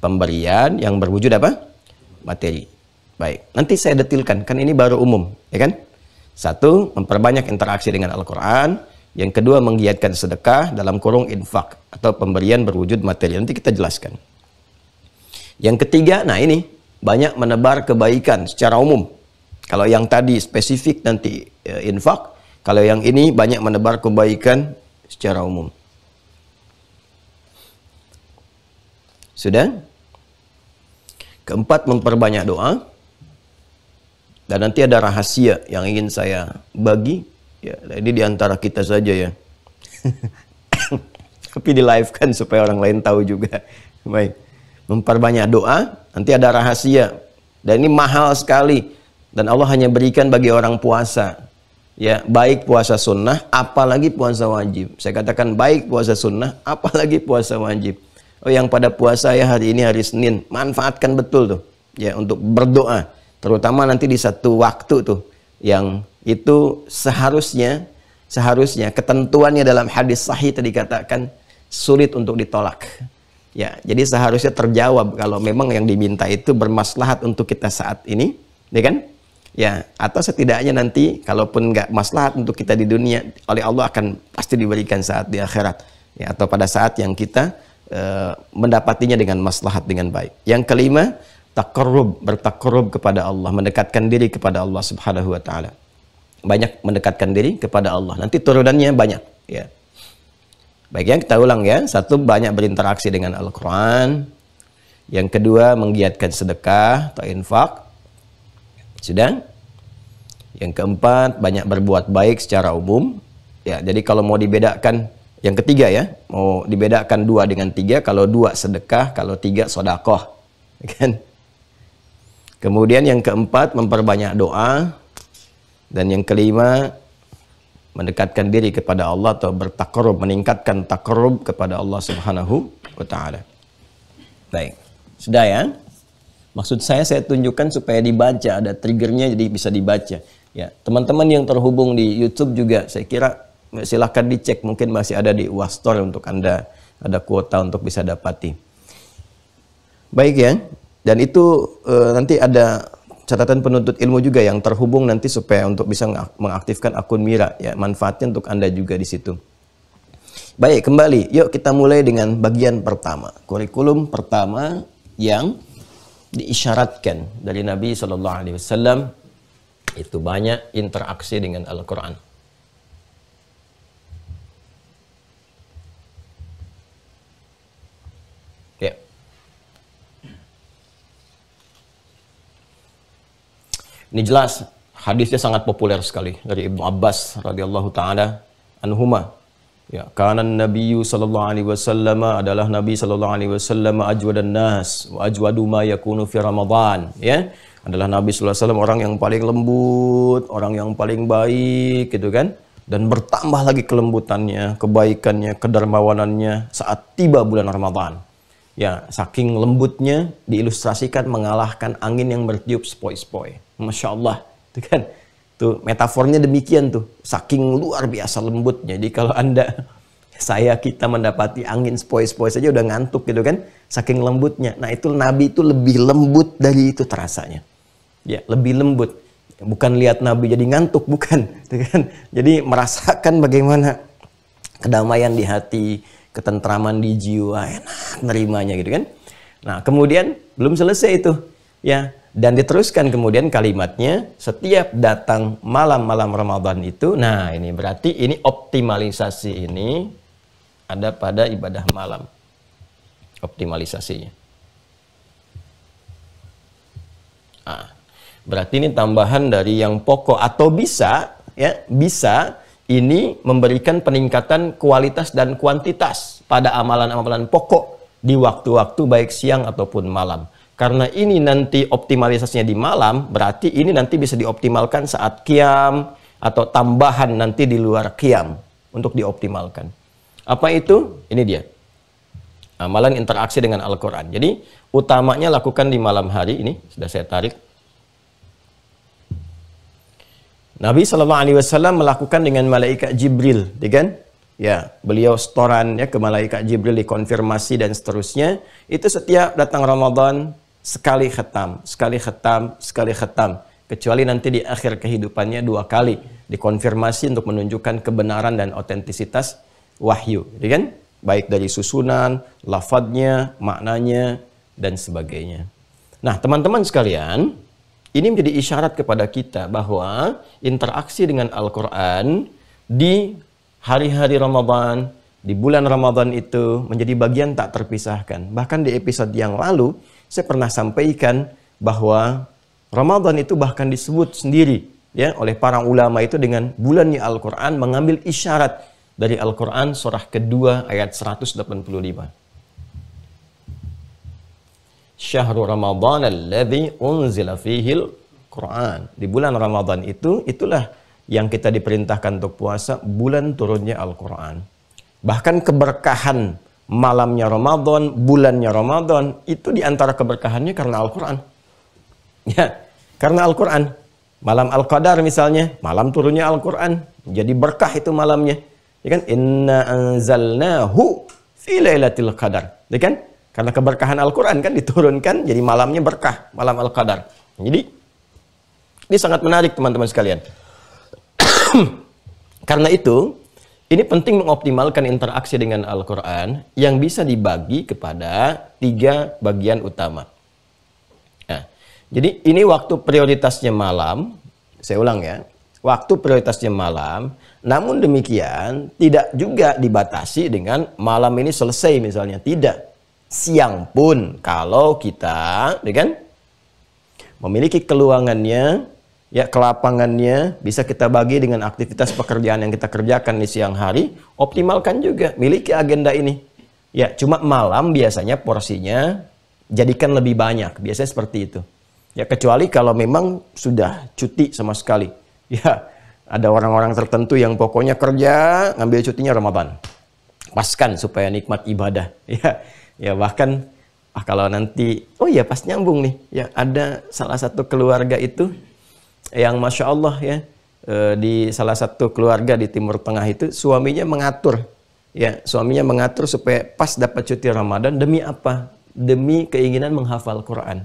pemberian yang berwujud apa? Materi. Baik, nanti saya detilkan, kan ini baru umum, ya kan? Satu, memperbanyak interaksi dengan Al-Quran. Yang kedua, menggiatkan sedekah dalam kurung infak atau pemberian berwujud materi. Nanti kita jelaskan. Yang ketiga, nah ini, banyak menebar kebaikan secara umum. Kalau yang tadi spesifik nanti infak, kalau yang ini banyak menebar kebaikan secara umum. Sudah? Keempat, memperbanyak doa. Dan nanti ada rahasia yang ingin saya bagi. Ya, ini di antara kita saja ya. Tapi di live kan supaya orang lain tahu juga. Baik. Memperbanyak doa, nanti ada rahasia. Dan ini mahal sekali. Dan Allah hanya berikan bagi orang puasa. Ya, baik puasa sunnah, apalagi puasa wajib. Saya katakan baik puasa sunnah, apalagi puasa wajib. Oh, yang pada puasa ya hari ini hari Senin, manfaatkan betul tuh ya untuk berdoa, terutama nanti di satu waktu tuh yang itu seharusnya ketentuannya dalam hadis sahih tadi katakan sulit untuk ditolak. Ya, jadi seharusnya terjawab kalau memang yang diminta itu bermaslahat untuk kita saat ini, ya kan? Ya, atau setidaknya nanti kalaupun nggak maslahat untuk kita di dunia, oleh Allah akan pasti diberikan saat di akhirat. Ya, atau pada saat yang kita mendapatinya dengan maslahat dengan baik. Yang kelima, bertakarrub kepada Allah, mendekatkan diri kepada Allah Subhanahu wa taala. Banyak mendekatkan diri kepada Allah. Nanti turunannya banyak, ya. Baik ya, kita ulang ya. Satu, banyak berinteraksi dengan Al-Qur'an. Yang kedua, menggiatkan sedekah atau infak. Sudah? Yang keempat, banyak berbuat baik secara umum. Ya, jadi kalau mau dibedakan yang ketiga ya, mau dibedakan 2 dengan 3, kalau 2 sedekah, kalau 3 sedekah. Kan? Kemudian yang keempat, memperbanyak doa. Dan yang kelima, mendekatkan diri kepada Allah atau bertakarrub, meningkatkan takarrub kepada Allah Subhanahu wa taala. Baik. Sudah ya? Maksud saya tunjukkan supaya dibaca, ada triggernya jadi bisa dibaca. Ya, teman-teman yang terhubung di YouTube juga saya kira silahkan dicek, mungkin masih ada di UAS Store untuk Anda, ada kuota untuk bisa dapati. Baik ya, dan itu nanti ada catatan penuntut ilmu juga yang terhubung nanti supaya untuk bisa mengaktifkan akun Mira, ya, manfaatnya untuk Anda juga di situ. Baik, kembali, yuk kita mulai dengan bagian pertama, kurikulum pertama yang diisyaratkan dari Nabi SAW itu banyak interaksi dengan Al-Quran. Ini jelas hadisnya sangat populer sekali dari Ibnu Abbas radhiyallahu taala anhuma. Ya, karena Nabi sallallahu alaihi wasallam adalah Nabi sallallahu alaihi wasallam ajwadan nas wa ajwadu ma yakunu fi Ramadan, ya. Adalah Nabi sallallahu alaihi wasallam orang yang paling lembut, orang yang paling baik gitu kan. Dan bertambah lagi kelembutannya, kebaikannya, kedermawanannya saat tiba bulan Ramadan. Ya, saking lembutnya diilustrasikan mengalahkan angin yang bertiup sepoi-sepoi. Masya Allah, itu kan, tuh metafornya demikian tuh, saking luar biasa lembutnya. Jadi kalau kita mendapati angin sepoi-sepoi saja udah ngantuk gitu kan, saking lembutnya. Nah itu Nabi itu lebih lembut dari itu terasanya, ya lebih lembut. Bukan lihat Nabi jadi ngantuk, bukan, gitu kan? Jadi merasakan bagaimana kedamaian di hati, ketentraman di jiwa, enak nerimanya gitu kan. Nah kemudian belum selesai itu, ya. Dan diteruskan kemudian kalimatnya, setiap datang malam-malam Ramadan itu, nah ini berarti ini optimalisasi ini ada pada ibadah malam. Optimalisasinya. Nah, berarti ini tambahan dari yang pokok atau bisa ini memberikan peningkatan kualitas dan kuantitas pada amalan-amalan pokok di waktu-waktu baik siang ataupun malam. karena ini nanti optimalisasinya di malam, berarti ini nanti bisa dioptimalkan saat qiyam atau tambahan nanti di luar qiyam untuk dioptimalkan. Apa itu? Ini dia. Amalan interaksi dengan Al-Quran. Jadi, utamanya lakukan di malam hari. Ini sudah saya tarik. Nabi SAW melakukan dengan malaikat Jibril, kan? Ya, beliau setoran ya ke malaikat Jibril, dikonfirmasi dan seterusnya. Itu setiap datang Ramadan sekali khatam, sekali khatam, sekali khatam. Kecuali nanti di akhir kehidupannya 2 kali dikonfirmasi untuk menunjukkan kebenaran dan otentisitas wahyu, kan? Baik dari susunan, lafadznya, maknanya, dan sebagainya. Nah, teman-teman sekalian, ini menjadi isyarat kepada kita bahwa interaksi dengan Al-Quran di hari-hari Ramadan, di bulan Ramadan itu menjadi bagian tak terpisahkan. Bahkan di episode yang lalu, saya pernah sampaikan bahwa Ramadan itu bahkan disebut sendiri ya oleh para ulama itu dengan bulannya Al-Quran, mengambil isyarat dari Al-Quran surah kedua ayat 185. Syahrul Ramadan alladzi unzila fihil Quran. Di bulan Ramadan itu, itulah yang kita diperintahkan untuk puasa, bulan turunnya Al-Quran. Bahkan keberkahan malamnya Ramadan, bulannya Ramadan, itu diantara keberkahannya karena Al-Quran. Ya, karena Al-Quran. Malam Al-Qadar misalnya, malam turunnya Al-Quran. Jadi berkah itu malamnya. Ya kan? Inna anzalnahu fi lailatul qadar. Ya kan? Karena keberkahan Al-Quran kan diturunkan, jadi malamnya berkah, malam Al-Qadar. Jadi, ini sangat menarik teman-teman sekalian. Karena itu, ini penting mengoptimalkan interaksi dengan Al-Quran yang bisa dibagi kepada 3 bagian utama. Nah, jadi ini waktu prioritasnya malam, saya ulang ya, waktu prioritasnya malam, namun demikian tidak juga dibatasi dengan malam ini selesai misalnya, tidak. Siang pun kalau kita kan memiliki keluangannya, ya kelapangannya bisa kita bagi dengan aktivitas pekerjaan yang kita kerjakan di siang hari, optimalkan juga, miliki agenda ini. Ya, cuma malam biasanya porsinya jadikan lebih banyak, biasanya seperti itu. Ya, kecuali kalau memang sudah cuti sama sekali. Ya, ada orang-orang tertentu yang pokoknya kerja, ngambil cutinya Ramadan. Paskan supaya nikmat ibadah. Ya bahkan kalau nanti, oh ya pas nyambung nih, ya ada salah satu keluarga itu yang Masya Allah ya, di salah satu keluarga di Timur Tengah itu suaminya mengatur, ya suaminya mengatur supaya pas dapat cuti Ramadan, demi apa? Demi keinginan menghafal Quran,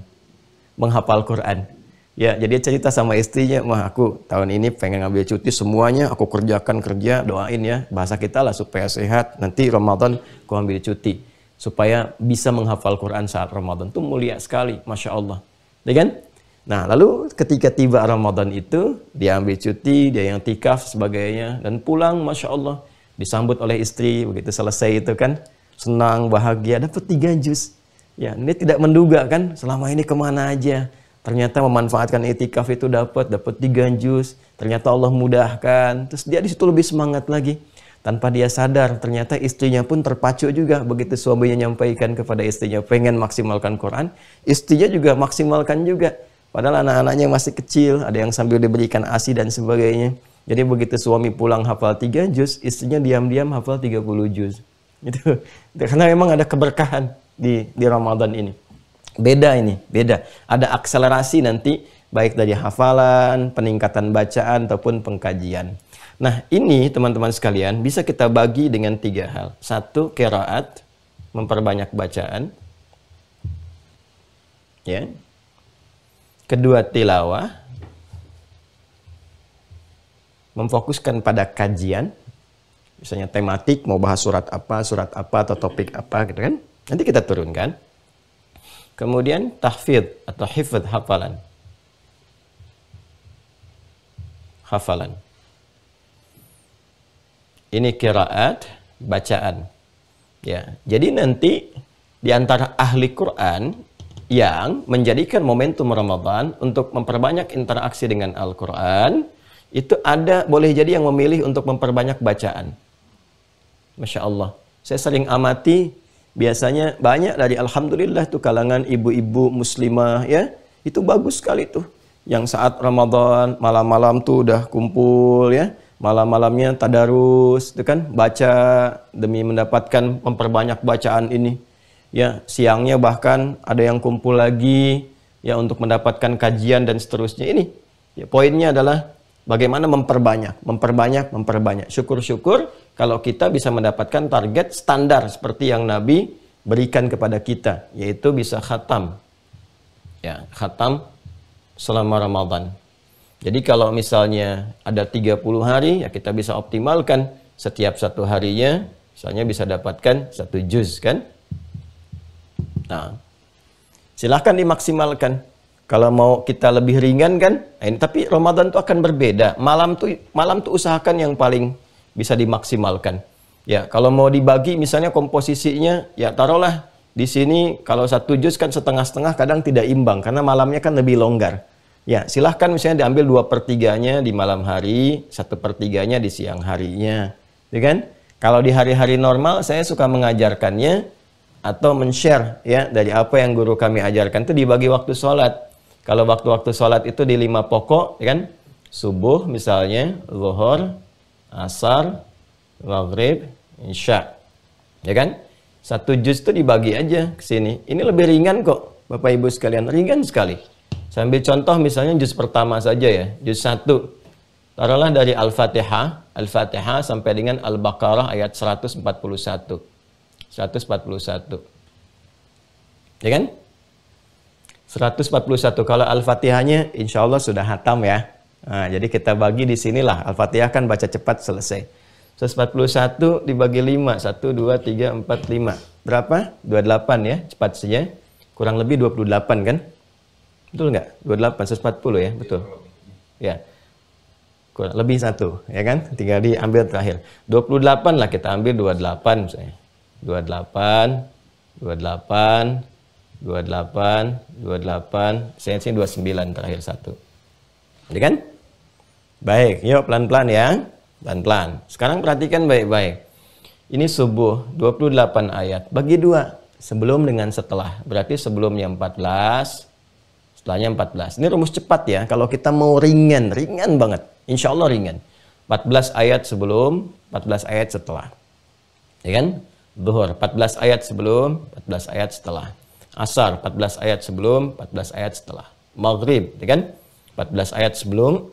menghafal Quran. Ya, jadi cerita sama istrinya, wah aku tahun ini pengen ngambil cuti semuanya, aku kerjakan kerja, doain ya, bahasa kita lah supaya sehat, nanti Ramadan aku ambil cuti. Supaya bisa menghafal Quran saat Ramadan, itu mulia sekali, Masya Allah. Ya kan? Nah, lalu ketika tiba Ramadan itu, dia ambil cuti, dia yang tikaf sebagainya, dan pulang, Masya Allah, disambut oleh istri, begitu selesai itu kan, senang, bahagia, dapat 3 juz. Ya, ini tidak menduga kan, selama ini kemana aja. Ternyata memanfaatkan itikaf itu dapat 3 juz. Ternyata Allah mudahkan. Terus dia di situ lebih semangat lagi. Tanpa dia sadar, ternyata istrinya pun terpacu juga. Begitu suaminya nyampaikan kepada istrinya pengen maksimalkan Quran, istrinya juga maksimalkan juga. Padahal anak-anaknya masih kecil, ada yang sambil diberikan ASI dan sebagainya. Jadi begitu suami pulang hafal 3 juz, istrinya diam-diam hafal 30 juz. Itu karena memang ada keberkahan di Ramadan ini. Beda ini, beda. Ada akselerasi nanti baik dari hafalan, peningkatan bacaan ataupun pengkajian. Nah, ini teman-teman sekalian bisa kita bagi dengan 3 hal. 1, qiraat, memperbanyak bacaan. Ya. 2, tilawah, memfokuskan pada kajian. Misalnya tematik, mau bahas surat apa atau topik apa gitu kan. Nanti kita turunkan. Kemudian tahfidz atau hifdz, hafalan. Hafalan. Ini qiraat, bacaan. Ya, jadi nanti di antara ahli Quran yang menjadikan momentum Ramadan untuk memperbanyak interaksi dengan Al-Quran, itu ada, boleh jadi yang memilih untuk memperbanyak bacaan. Masya Allah. Saya sering amati biasanya banyak dari alhamdulillah tuh kalangan ibu-ibu muslimah ya, itu bagus sekali tuh. Yang saat Ramadan malam-malam tuh udah kumpul ya, malam-malamnya tadarus, itu kan baca demi mendapatkan memperbanyak bacaan ini. Ya, siangnya bahkan ada yang kumpul lagi ya untuk mendapatkan kajian dan seterusnya ini. Ya, poinnya adalah bagaimana memperbanyak. Syukur-syukur kalau kita bisa mendapatkan target standar seperti yang Nabi berikan kepada kita, yaitu bisa khatam. Ya, khatam selama Ramadan. Jadi kalau misalnya ada 30 hari, ya kita bisa optimalkan setiap satu harinya, misalnya bisa dapatkan 1 juz kan. Nah, silahkan dimaksimalkan. Kalau mau kita lebih ringan kan, ini tapi Ramadan itu akan berbeda. Malam tuh usahakan yang paling bisa dimaksimalkan. Ya, kalau mau dibagi misalnya komposisinya, ya taruhlah di sini kalau 1 juz kan setengah-setengah kadang tidak imbang karena malamnya kan lebih longgar. Ya, silahkan misalnya diambil 2/3-nya di malam hari, 1/3-nya di siang harinya. Ya kan? Kalau di hari-hari normal saya suka mengajarkannya atau men-share ya dari apa yang guru kami ajarkan itu dibagi waktu sholat. Kalau waktu-waktu sholat itu di 5 pokok, ya kan? Subuh misalnya, zuhur, asar, maghrib, isya. Ya kan? 1 juz itu dibagi aja ke sini. Ini lebih ringan kok, Bapak Ibu sekalian. Ringan sekali. Saya ambil contoh misalnya juz pertama saja ya. Juz 1. Taruhlah dari Al-Fatihah sampai dengan Al-Baqarah ayat 141. 141. Ya kan? 141. Kalau Al-Fatihahnya insya Allah sudah hatam ya. Nah, jadi kita bagi di sinilah. Al-Fatihah kan baca cepat selesai. 141 dibagi 5. 1, 2, 3, 4, 5. Berapa? 28 ya. Cepat saja. Kurang lebih 28 kan? Betul nggak? 28, 140 ya? Betul. Ya. Kurang lebih 1. Ya kan? Tinggal diambil terakhir. 28 lah kita ambil 28 misalnya. 28, 28, 28, saya sini 29 terakhir 1. Jadi kan? Baik, yuk pelan-pelan ya. Pelan-pelan. Sekarang perhatikan baik-baik. Ini subuh 28 ayat. Bagi 2. Sebelum dengan setelah. Berarti sebelumnya 14. Setelahnya 14. Ini rumus cepat ya. Kalau kita mau ringan banget. Insya Allah ringan. 14 ayat sebelum, 14 ayat setelah. Ya kan? Zuhur 14 ayat sebelum, 14 ayat setelah. Asar 14 ayat sebelum, 14 ayat setelah. Maghrib, ya kan? 14 ayat sebelum,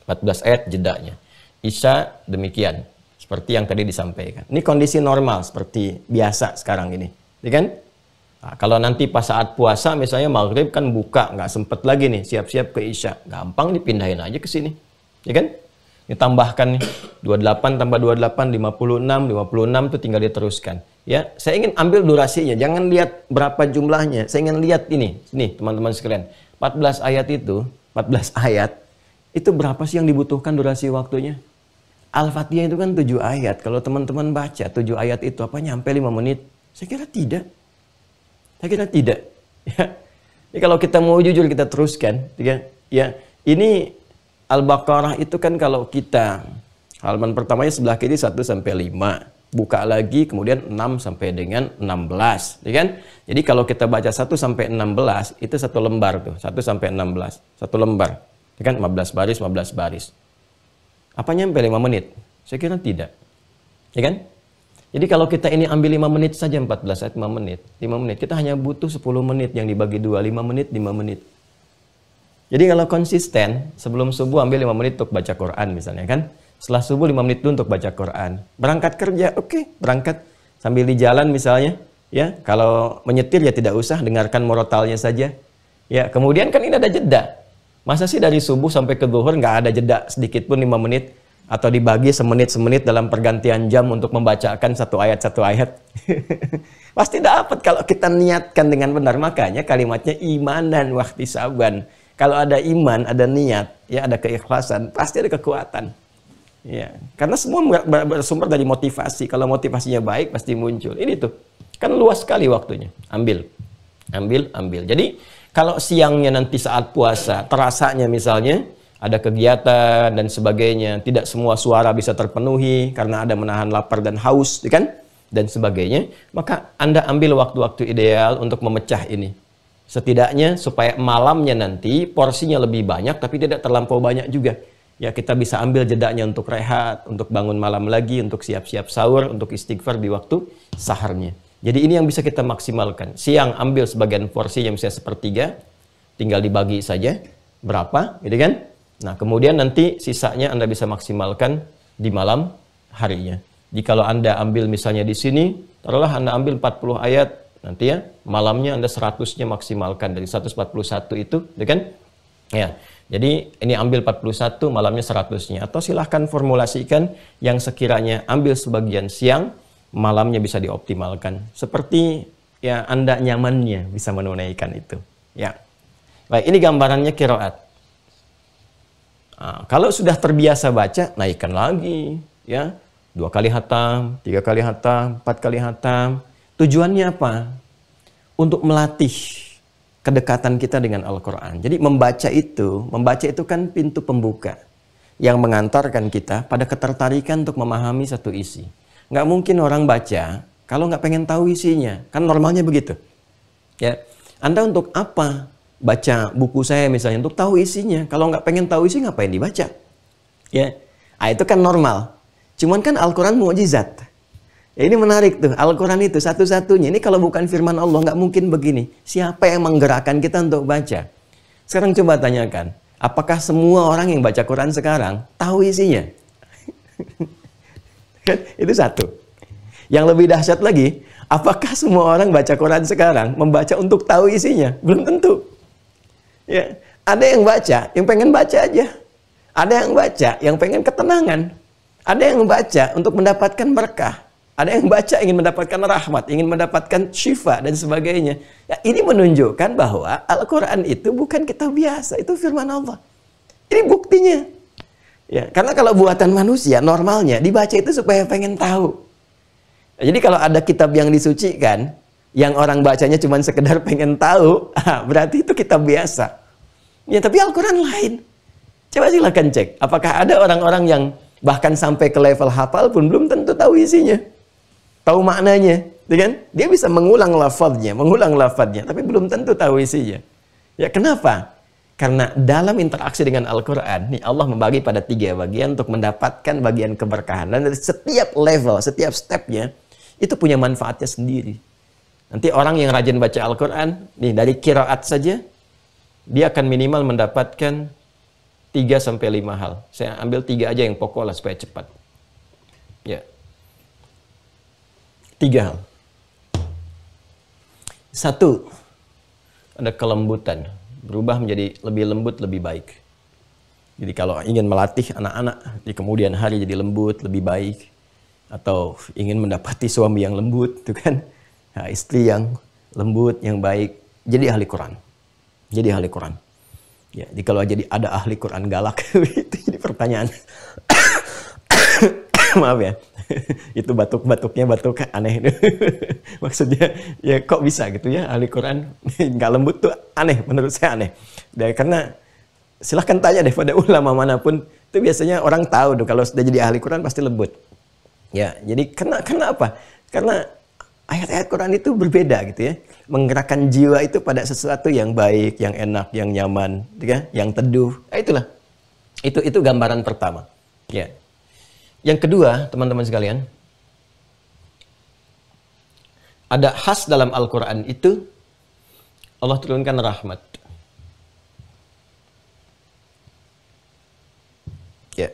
14 ayat jedanya. Isya demikian, seperti yang tadi disampaikan. Ini kondisi normal seperti biasa sekarang ini, ya kan? Nah, kalau nanti pas saat puasa misalnya maghrib kan buka, nggak sempet lagi nih siap-siap ke isya, gampang dipindahin aja ke sini, ya kan? Ditambahkan nih 28 tambah 28 56 itu tinggal diteruskan. Ya, saya ingin ambil durasinya, jangan lihat berapa jumlahnya. Saya ingin lihat ini teman-teman sekalian. 14 ayat itu berapa sih yang dibutuhkan durasi waktunya? Al-Fatihah itu kan 7 ayat. Kalau teman-teman baca 7 ayat itu apa nyampe 5 menit? Saya kira tidak. Ya. Jadi kalau kita mau jujur kita teruskan, ya. Ini Al-Baqarah itu kan kalau kita halaman pertamanya sebelah kiri 1 sampai 5. Buka lagi kemudian 6 sampai dengan 16, ya kan? Jadi kalau kita baca 1 sampai 16 itu 1 lembar tuh, 1 sampai 16, 1 lembar. Ya kan 15 baris. Apa nyampe 5 menit? Saya kira tidak. Ya kan? Jadi kalau kita ini ambil 5 menit saja 14 ayat 5 menit. Kita hanya butuh 10 menit yang dibagi 2, 5 menit. Jadi kalau konsisten sebelum subuh ambil 5 menit untuk baca Quran misalnya kan? Setelah subuh 5 menit dulu untuk baca Quran. Berangkat kerja, oke, berangkat sambil di jalan misalnya, ya. Kalau menyetir ya tidak usah, dengarkan murotalnya saja. Ya, kemudian kan ini ada jeda. Masa sih dari subuh sampai ke zuhur nggak ada jeda sedikit pun 5 menit atau dibagi semenit dalam pergantian jam untuk membacakan satu ayat. Pasti dapat kalau kita niatkan dengan benar. Makanya kalimatnya imanan wahtisaban. Kalau ada iman, ada niat, ya ada keikhlasan, pasti ada kekuatan. Ya, karena semua bersumber dari motivasi. Kalau motivasinya baik pasti muncul. Ini tuh kan luas sekali waktunya. Ambil. Jadi kalau siangnya nanti saat puasa terasanya misalnya ada kegiatan dan sebagainya, tidak semua suara bisa terpenuhi karena ada menahan lapar dan haus, kan? dan sebagainya, maka Anda ambil waktu-waktu ideal untuk memecah ini. Setidaknya supaya malamnya nanti porsinya lebih banyak tapi tidak terlampau banyak juga. Ya, kita bisa ambil jedanya untuk rehat, untuk bangun malam lagi, untuk siap-siap sahur, untuk istighfar di waktu saharnya. Jadi ini yang bisa kita maksimalkan. Siang ambil sebagian porsi yang misalnya sepertiga, tinggal dibagi saja berapa, gitu kan? Nah, kemudian nanti sisanya Anda bisa maksimalkan di malam harinya. Jikalau Anda ambil misalnya di sini, taruhlah Anda ambil 40 ayat, nanti ya, malamnya Anda 100-nya maksimalkan dari 141 itu, gitu kan? Ya, jadi ini ambil 41, malamnya 100-nya. Atau silahkan formulasikan yang sekiranya ambil sebagian siang, malamnya bisa dioptimalkan. Seperti ya Anda nyamannya bisa menunaikan itu. Ya. Baik, ini gambarannya qiraat. Nah, kalau sudah terbiasa baca, naikkan lagi, ya, 2 kali hatam, 3 kali hatam, 4 kali hatam. Tujuannya apa? Untuk melatih kedekatan kita dengan Al-Quran. Jadi membaca itu kan pintu pembuka yang mengantarkan kita pada ketertarikan untuk memahami satu isi. Nggak mungkin orang baca kalau nggak pengen tahu isinya, kan normalnya begitu. Ya, Anda untuk apa baca buku saya misalnya? Untuk tahu isinya. Kalau nggak pengen tahu isi, ngapain dibaca? Ya, itu kan normal. Cuman kan Al-Quran mukjizat. Ya, ini menarik tuh. Al-Quran itu satu-satunya. Ini kalau bukan firman Allah, nggak mungkin begini. Siapa yang menggerakkan kita untuk baca? Sekarang coba tanyakan. Apakah semua orang yang baca Quran sekarang tahu isinya? Itu satu. Yang lebih dahsyat lagi, apakah semua orang baca Quran sekarang membaca untuk tahu isinya? Belum tentu. Ya, ada yang baca, yang pengen baca aja. Ada yang baca, yang pengen ketenangan. Ada yang baca untuk mendapatkan berkah. Ada yang baca ingin mendapatkan rahmat, ingin mendapatkan syifa dan sebagainya. Ya, ini menunjukkan bahwa Al-Quran itu bukan kitab biasa, itu firman Allah. Ini buktinya. Ya, karena kalau buatan manusia normalnya dibaca itu supaya pengen tahu. Jadi kalau ada kitab yang disucikan, yang orang bacanya cuma sekedar pengen tahu, berarti itu kitab biasa. Ya, tapi Al-Quran lain. Coba silakan cek, apakah ada orang-orang yang bahkan sampai ke level hafal pun belum tentu tahu isinya. Tahu maknanya, kan? Dia bisa mengulang lafadznya, tapi belum tentu tahu isinya. Ya, kenapa? Karena dalam interaksi dengan Al-Quran, nih Allah membagi pada 3 bagian untuk mendapatkan bagian keberkahan. Dan dari setiap level, setiap stepnya, itu punya manfaatnya sendiri. Nanti orang yang rajin baca Al-Quran, nih dari qiraat saja, dia akan minimal mendapatkan 3-5 hal. Saya ambil 3 aja yang pokok lah supaya cepat. Ya. 3 hal. 1, ada kelembutan. Berubah menjadi lebih lembut, lebih baik. Jadi kalau ingin melatih anak-anak di kemudian hari jadi lembut, lebih baik. Atau ingin mendapati suami yang lembut, itu kan. Nah, istri yang lembut, yang baik. Jadi ahli Quran. Jadi ahli Quran. Ya, jadi kalau jadi ada ahli Quran galak, itu jadi pertanyaan. Maaf ya, itu batuknya batuk aneh. Maksudnya, ya kok bisa gitu ya ahli Quran nggak lembut tuh aneh, menurut saya aneh. Dan karena silahkan tanya deh pada ulama manapun, itu biasanya orang tahu tuh kalau sudah jadi ahli Quran pasti lembut. Ya, jadi karena apa? Karena ayat-ayat Quran itu berbeda gitu ya, menggerakkan jiwa itu pada sesuatu yang baik, yang enak, yang nyaman, gitu kan? Yang teduh. Nah, itulah. Itu gambaran pertama. Ya. Yang kedua, teman-teman sekalian, ada khas dalam Al-Quran itu Allah turunkan rahmat. Ya.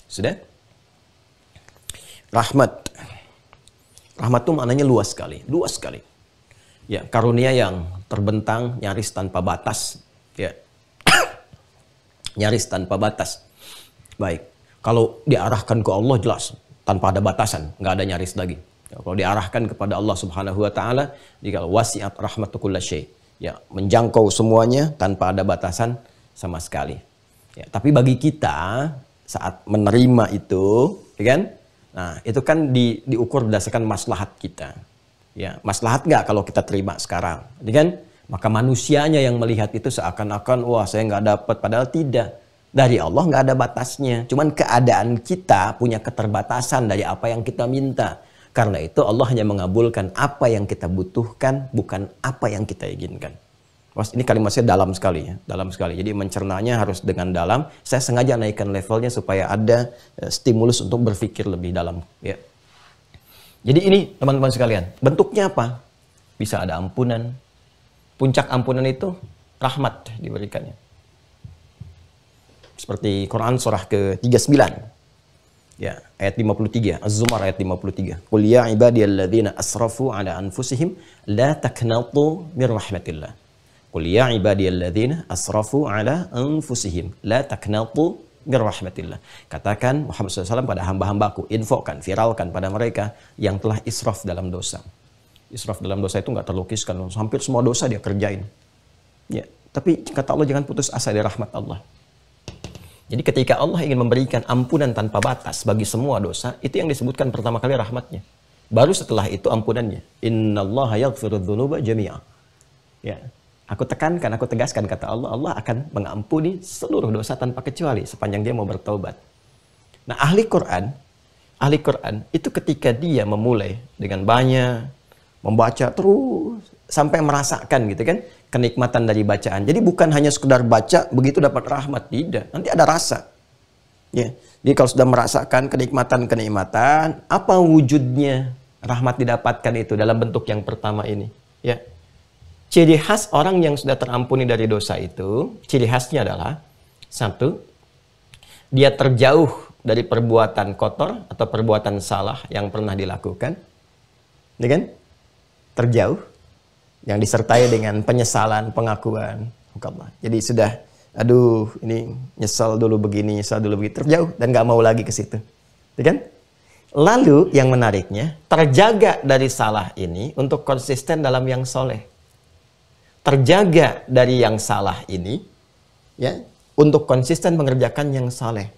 Sudah? Rahmat. Rahmat itu maknanya luas sekali. Luas sekali. Ya, karunia yang terbentang, nyaris tanpa batas. Ya. Nyaris tanpa batas. Baik, kalau diarahkan ke Allah jelas tanpa ada batasan, nggak ada nyaris lagi. Ya, kalau diarahkan kepada Allah Subhanahu Wa Taala, jika wasi'at rahmatu kulla syai', ya menjangkau semuanya tanpa ada batasan sama sekali. Ya, tapi bagi kita saat menerima itu, ya kan? Nah, itu kan diukur berdasarkan maslahat kita. Ya, maslahat nggak kalau kita terima sekarang, ya kan? Maka manusianya yang melihat itu seakan-akan wah saya nggak dapat, padahal tidak. Dari Allah nggak ada batasnya. Cuman keadaan kita punya keterbatasan dari apa yang kita minta. Karena itu Allah hanya mengabulkan apa yang kita butuhkan, bukan apa yang kita inginkan. Mas, ini kalimatnya dalam sekali ya, dalam sekali. Jadi mencernanya harus dengan dalam. Saya sengaja naikkan levelnya supaya ada stimulus untuk berpikir lebih dalam. Ya. Jadi ini teman-teman sekalian, bentuknya apa? Bisa ada ampunan. Puncak ampunan itu rahmat diberikannya. Seperti Quran surah ke-39. Ya, ayat 53, Az-Zumar ayat 53. Qul ya ibadiyalladzina asrafu ala anfusihim la taqnatu min rahmatillah. Qul ya ibadiyalladzina asrafu ala anfusihim la taqnatu min rahmatillah. Katakan Muhammad SAW pada hamba-hambaku, infokan, viralkan pada mereka yang telah israf dalam dosa. Israf dalam dosa itu nggak terlukiskan, hampir semua dosa dia kerjain. Ya, tapi kata Allah jangan putus asa dari rahmat Allah. Jadi ketika Allah ingin memberikan ampunan tanpa batas bagi semua dosa, itu yang disebutkan pertama kali rahmatnya. Baru setelah itu ampunannya. Innallaha yaghfiru dzunuba jami'a. Ya. Aku tekankan, aku tegaskan kata Allah, Allah akan mengampuni seluruh dosa tanpa kecuali sepanjang dia mau bertaubat. Nah, ahli Quran itu ketika dia memulai dengan banyak membaca terus sampai merasakan gitu kan kenikmatan dari bacaan. Jadi bukan hanya sekedar baca begitu dapat rahmat, tidak. Nanti ada rasa. Ya. Jadi kalau sudah merasakan kenikmatan, apa wujudnya rahmat didapatkan itu dalam bentuk yang pertama ini, ya. Ciri khas orang yang sudah terampuni dari dosa itu, ciri khasnya adalah satu, dia terjauh dari perbuatan kotor atau perbuatan salah yang pernah dilakukan. Ya kan? Terjauh, yang disertai dengan penyesalan, pengakuan. Jadi sudah, aduh ini nyesal dulu begini, nyesal dulu begitu, terjauh dan gak mau lagi ke situ. Ya kan? Lalu yang menariknya, terjaga dari salah ini untuk konsisten dalam yang soleh. Terjaga dari yang salah ini, ya, untuk konsisten mengerjakan yang soleh.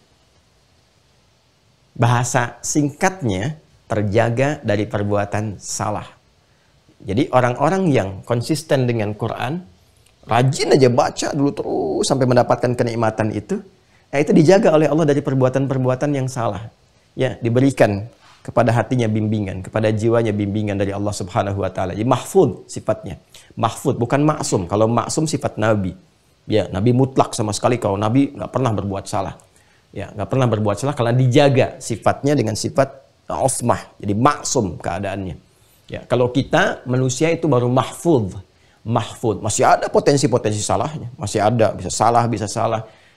Bahasa singkatnya, terjaga dari perbuatan salah. Jadi orang-orang yang konsisten dengan Quran, rajin aja baca dulu terus sampai mendapatkan kenikmatan itu dijaga oleh Allah dari perbuatan-perbuatan yang salah. Ya, diberikan kepada hatinya bimbingan, kepada jiwanya bimbingan dari Allah Subhanahu wa taala. Jadi mahfud sifatnya. Mahfud, bukan maksum. Kalau maksum sifat nabi. Ya, nabi mutlak sama sekali, kalau nabi nggak pernah berbuat salah. Ya, nggak pernah berbuat salah karena dijaga sifatnya dengan sifat osmah. Jadi maksum keadaannya. Ya, kalau kita manusia itu baru mahfud. Mahfud, masih ada potensi-potensi salahnya, masih ada, bisa salah.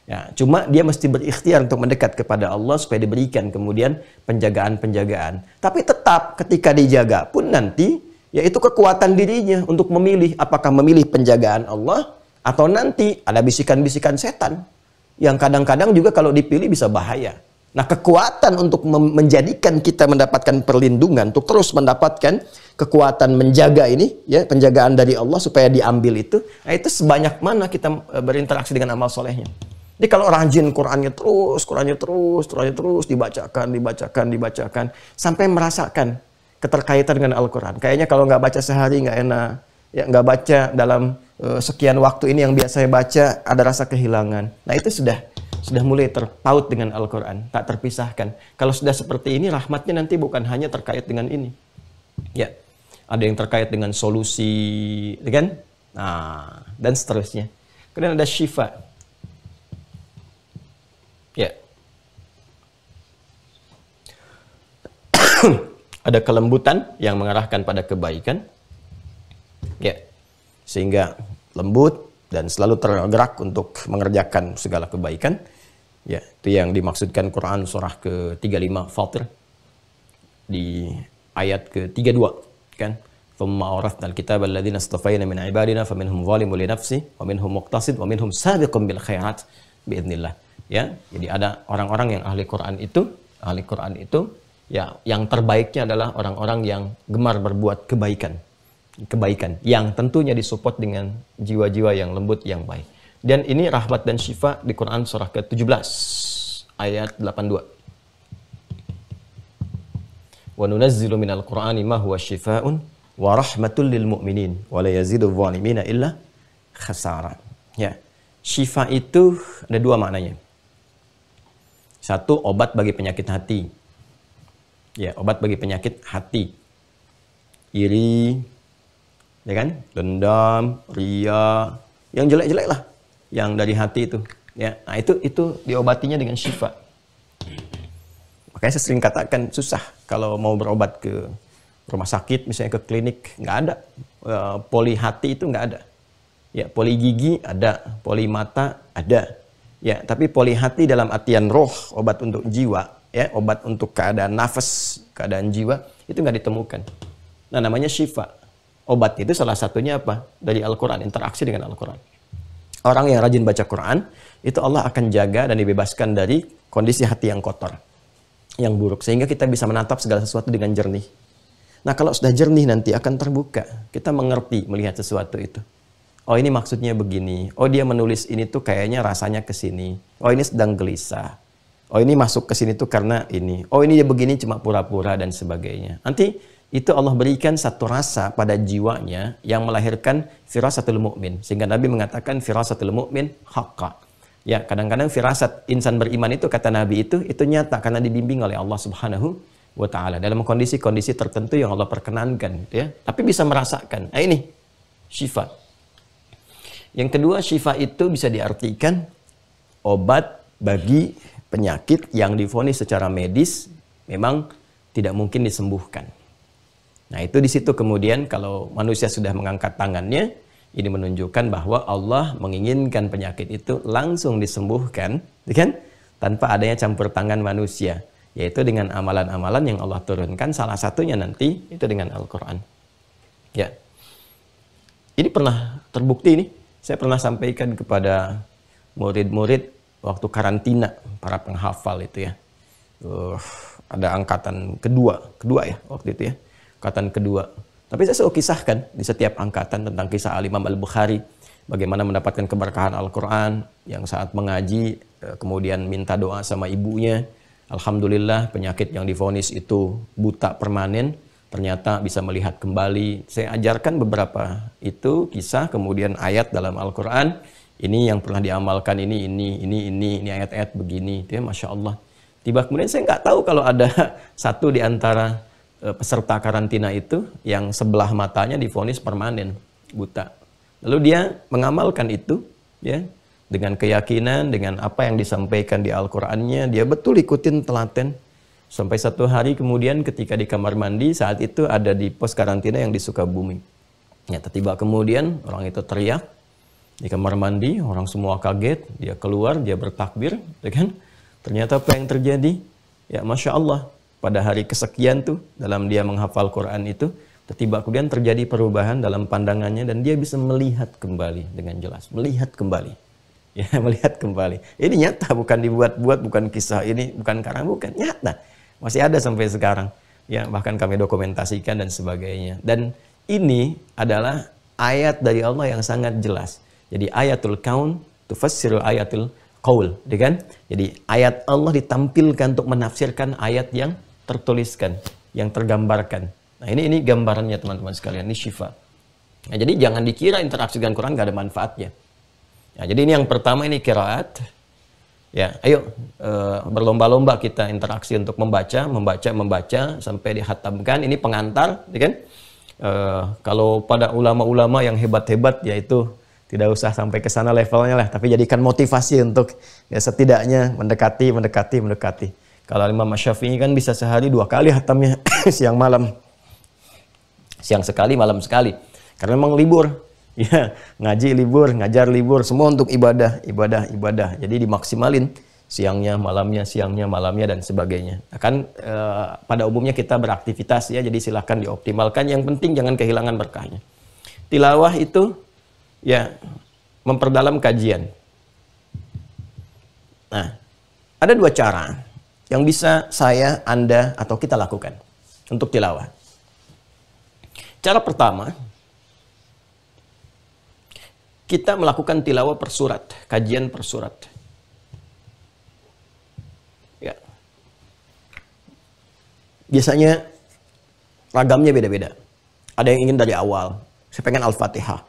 Ya, cuma dia mesti berikhtiar untuk mendekat kepada Allah supaya diberikan kemudian penjagaan-penjagaan. Tapi tetap ketika dijaga pun nanti, yaitu kekuatan dirinya untuk memilih apakah memilih penjagaan Allah atau nanti ada bisikan-bisikan setan yang kadang-kadang juga kalau dipilih bisa bahaya. Nah, kekuatan untuk menjadikan kita mendapatkan perlindungan, untuk terus mendapatkan kekuatan menjaga ini, ya, penjagaan dari Allah supaya diambil itu, nah itu sebanyak mana kita berinteraksi dengan amal solehnya. Jadi kalau rajin Qurannya terus dibacakan, sampai merasakan keterkaitan dengan Al-Quran. Kayaknya kalau nggak baca sehari nggak enak, ya, nggak baca dalam sekian waktu ini yang biasa saya baca, ada rasa kehilangan. Nah itu sudah mulai terpaut dengan Al-Quran, tak terpisahkan. Kalau sudah seperti ini, rahmatnya nanti bukan hanya terkait dengan ini. Ya, ada yang terkait dengan solusi, kan? Nah, dan seterusnya. Kemudian ada syifa. Ya. Ada kelembutan yang mengarahkan pada kebaikan. Ya. Sehingga lembut dan selalu tergerak untuk mengerjakan segala kebaikan. Ya, itu yang dimaksudkan Quran surah ke-35 Fatir di ayat ke-32, kan? Thumma awrathnal kitaba alladziina istafayna min ibadina faminhum zalimun li nafsihi wa minhum muqtasid wa minhum sabiqun bil khairat biidznillah. Ya, jadi ada orang-orang yang ahli Quran itu ya, yang terbaiknya adalah orang-orang yang gemar berbuat kebaikan yang tentunya disupport dengan jiwa-jiwa yang lembut, yang baik. Dan ini rahmat dan syifa di Quran surah ke-17 ayat 82. Wa nunazzilu minal Qur'ani ma huwa syifaa'un wa rahmatul lil mu'minin wa la yazidu adh-dhalimina illa khasara. Ya. Syifa itu ada dua maknanya. Satu, obat bagi penyakit hati. Ya, obat bagi penyakit hati. Iri, ya kan? Dendam, ria, yang jelek-jelek lah, yang dari hati itu. Ya, nah itu diobatinya dengan syifa. Makanya saya sering katakan susah kalau mau berobat ke rumah sakit, misalnya ke klinik, nggak ada. Poli hati itu nggak ada. Ya, poli gigi ada, poli mata ada. Ya, tapi poli hati dalam artian roh, obat untuk jiwa, ya, obat untuk keadaan nafas, keadaan jiwa, itu nggak ditemukan. Nah, namanya syifa. Obat itu salah satunya apa? Dari Al-Quran, interaksi dengan Al-Quran. Orang yang rajin baca Quran, itu Allah akan jaga dan dibebaskan dari kondisi hati yang kotor, yang buruk. Sehingga kita bisa menatap segala sesuatu dengan jernih. Nah, kalau sudah jernih nanti akan terbuka. Kita mengerti melihat sesuatu itu. Oh, ini maksudnya begini. Oh, dia menulis ini tuh kayaknya rasanya ke sini. Oh, ini sedang gelisah. Oh, ini masuk ke sini tuh karena ini. Oh, ini dia begini cuma pura-pura dan sebagainya. Nanti itu Allah berikan satu rasa pada jiwanya yang melahirkan firasatul mu'min. Sehingga Nabi mengatakan firasatul mu'min haqqa. Ya, kadang-kadang firasat insan beriman itu, kata Nabi itu nyata karena dibimbing oleh Allah Subhanahu wa ta'ala. Dalam kondisi-kondisi tertentu yang Allah perkenankan. Ya. Tapi bisa merasakan. Nah, ini syifa. Yang kedua, syifa itu bisa diartikan obat bagi penyakit yang divonis secara medis memang tidak mungkin disembuhkan. Nah, itu di situ kemudian kalau manusia sudah mengangkat tangannya, ini menunjukkan bahwa Allah menginginkan penyakit itu langsung disembuhkan, kan? Tanpa adanya campur tangan manusia, yaitu dengan amalan-amalan yang Allah turunkan. Salah satunya nanti itu dengan Al-Quran. Ya, ini pernah terbukti nih. Saya pernah sampaikan kepada murid-murid waktu karantina, para penghafal itu ya. Ada angkatan kedua ya waktu itu ya. Angkatan kedua. Tapi saya selalu kisahkan di setiap angkatan tentang kisah Al-Imam Al-Bukhari. Bagaimana mendapatkan keberkahan Al-Quran yang saat mengaji, kemudian minta doa sama ibunya. Alhamdulillah penyakit yang divonis itu buta permanen, ternyata bisa melihat kembali. Saya ajarkan beberapa itu kisah, kemudian ayat dalam Al-Quran. Ini yang pernah diamalkan, ini ayat-ayat begini. Itu ya, Masya Allah. Tiba kemudian saya nggak tahu kalau ada satu di antara peserta karantina itu yang sebelah matanya divonis permanen buta. Lalu dia mengamalkan itu ya dengan keyakinan, dengan apa yang disampaikan di Al-Qur'annya, dia betul ikutin telaten. Sampai satu hari kemudian ketika di kamar mandi, saat itu ada di pos karantina yang di Sukabumi. Ya, tiba kemudian orang itu teriak di kamar mandi, orang semua kaget, dia keluar, dia bertakbir, ya kan? Ternyata apa yang terjadi? Ya, Masya Allah. Pada hari kesekian tuh, dalam dia menghafal Quran itu, tiba kemudian terjadi perubahan dalam pandangannya dan dia bisa melihat kembali dengan jelas. Melihat kembali. Ya, melihat kembali. Ini nyata, bukan dibuat-buat, bukan kisah ini, bukan karang, bukan. Nyata. Masih ada sampai sekarang. Ya, bahkan kami dokumentasikan dan sebagainya. Dan ini adalah ayat dari Allah yang sangat jelas. Jadi ayatul kaun tufassirul ayatul qaul, kan? Jadi ayat Allah ditampilkan untuk menafsirkan ayat yang tertuliskan, yang tergambarkan. Nah, ini gambarannya teman-teman sekalian, ini syifa. Nah, jadi jangan dikira interaksi dengan Quran gak ada manfaatnya. Nah, jadi ini yang pertama, ini qiraat. Ya, ayo berlomba-lomba kita interaksi untuk membaca sampai dihatamkan. Ini pengantar, kan? Kalau pada ulama-ulama yang hebat-hebat, yaitu tidak usah sampai ke sana levelnya lah, tapi jadikan motivasi untuk ya setidaknya mendekati. Kalau Imam Syafi'i kan bisa sehari 2 kali hatamnya, siang malam. Siang sekali, malam sekali. Karena memang libur. Ya, ngaji libur, ngajar libur, semua untuk ibadah. Jadi dimaksimalin siangnya, malamnya dan sebagainya. Kan pada umumnya kita beraktivitas ya, jadi silakan dioptimalkan. Yang penting jangan kehilangan berkahnya. Tilawah itu ya memperdalam kajian. Nah, ada 2 cara yang bisa saya, Anda, atau kita lakukan untuk tilawah. Cara pertama, kita melakukan tilawah per surat, kajian per surat. Ya. Biasanya ragamnya beda-beda. Ada yang ingin dari awal, saya pengen Al-Fatihah.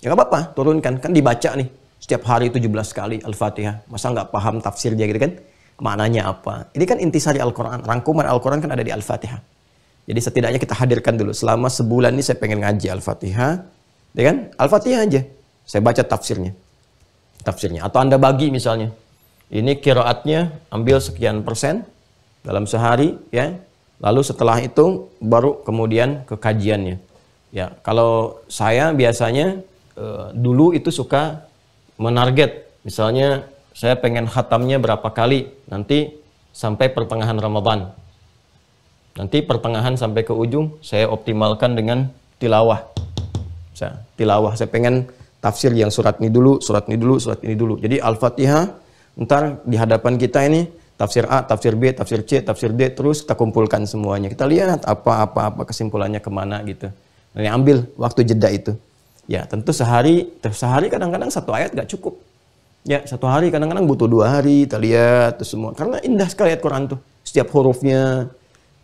Ya nggak apa-apa, turunkan. Kan dibaca nih, setiap hari 17 kali Al-Fatihah. Masa nggak paham tafsirnya gitu kan? maknanya apa. Ini kan intisari Al-Quran, rangkuman Al-Quran kan ada di Al-Fatihah. Jadi setidaknya kita hadirkan dulu, selama sebulan ini saya pengen ngaji Al-Fatihah, ya kan? Al-Fatihah aja, saya baca tafsirnya. Atau Anda bagi misalnya, ini qiraatnya ambil sekian persen dalam sehari, ya. Lalu setelah itu baru kemudian ke kajiannya. Ya, kalau saya biasanya dulu itu suka menarget, misalnya saya pengen khatamnya berapa kali, nanti sampai pertengahan Ramadan. Nanti pertengahan sampai ke ujung saya optimalkan dengan tilawah. Saya pengen tafsir yang surat ini dulu, surat ini dulu, surat ini dulu. Jadi Al-Fatihah, ntar di hadapan kita ini tafsir A, tafsir B, tafsir C, tafsir D, terus kita kumpulkan semuanya. Kita lihat apa kesimpulannya kemana gitu. Dan ambil waktu jeda itu. Ya tentu sehari kadang-kadang satu ayat gak cukup. Ya satu hari kadang-kadang butuh 2 hari kita lihat itu semua. Karena indah sekali ayat Quran tuh. Setiap hurufnya.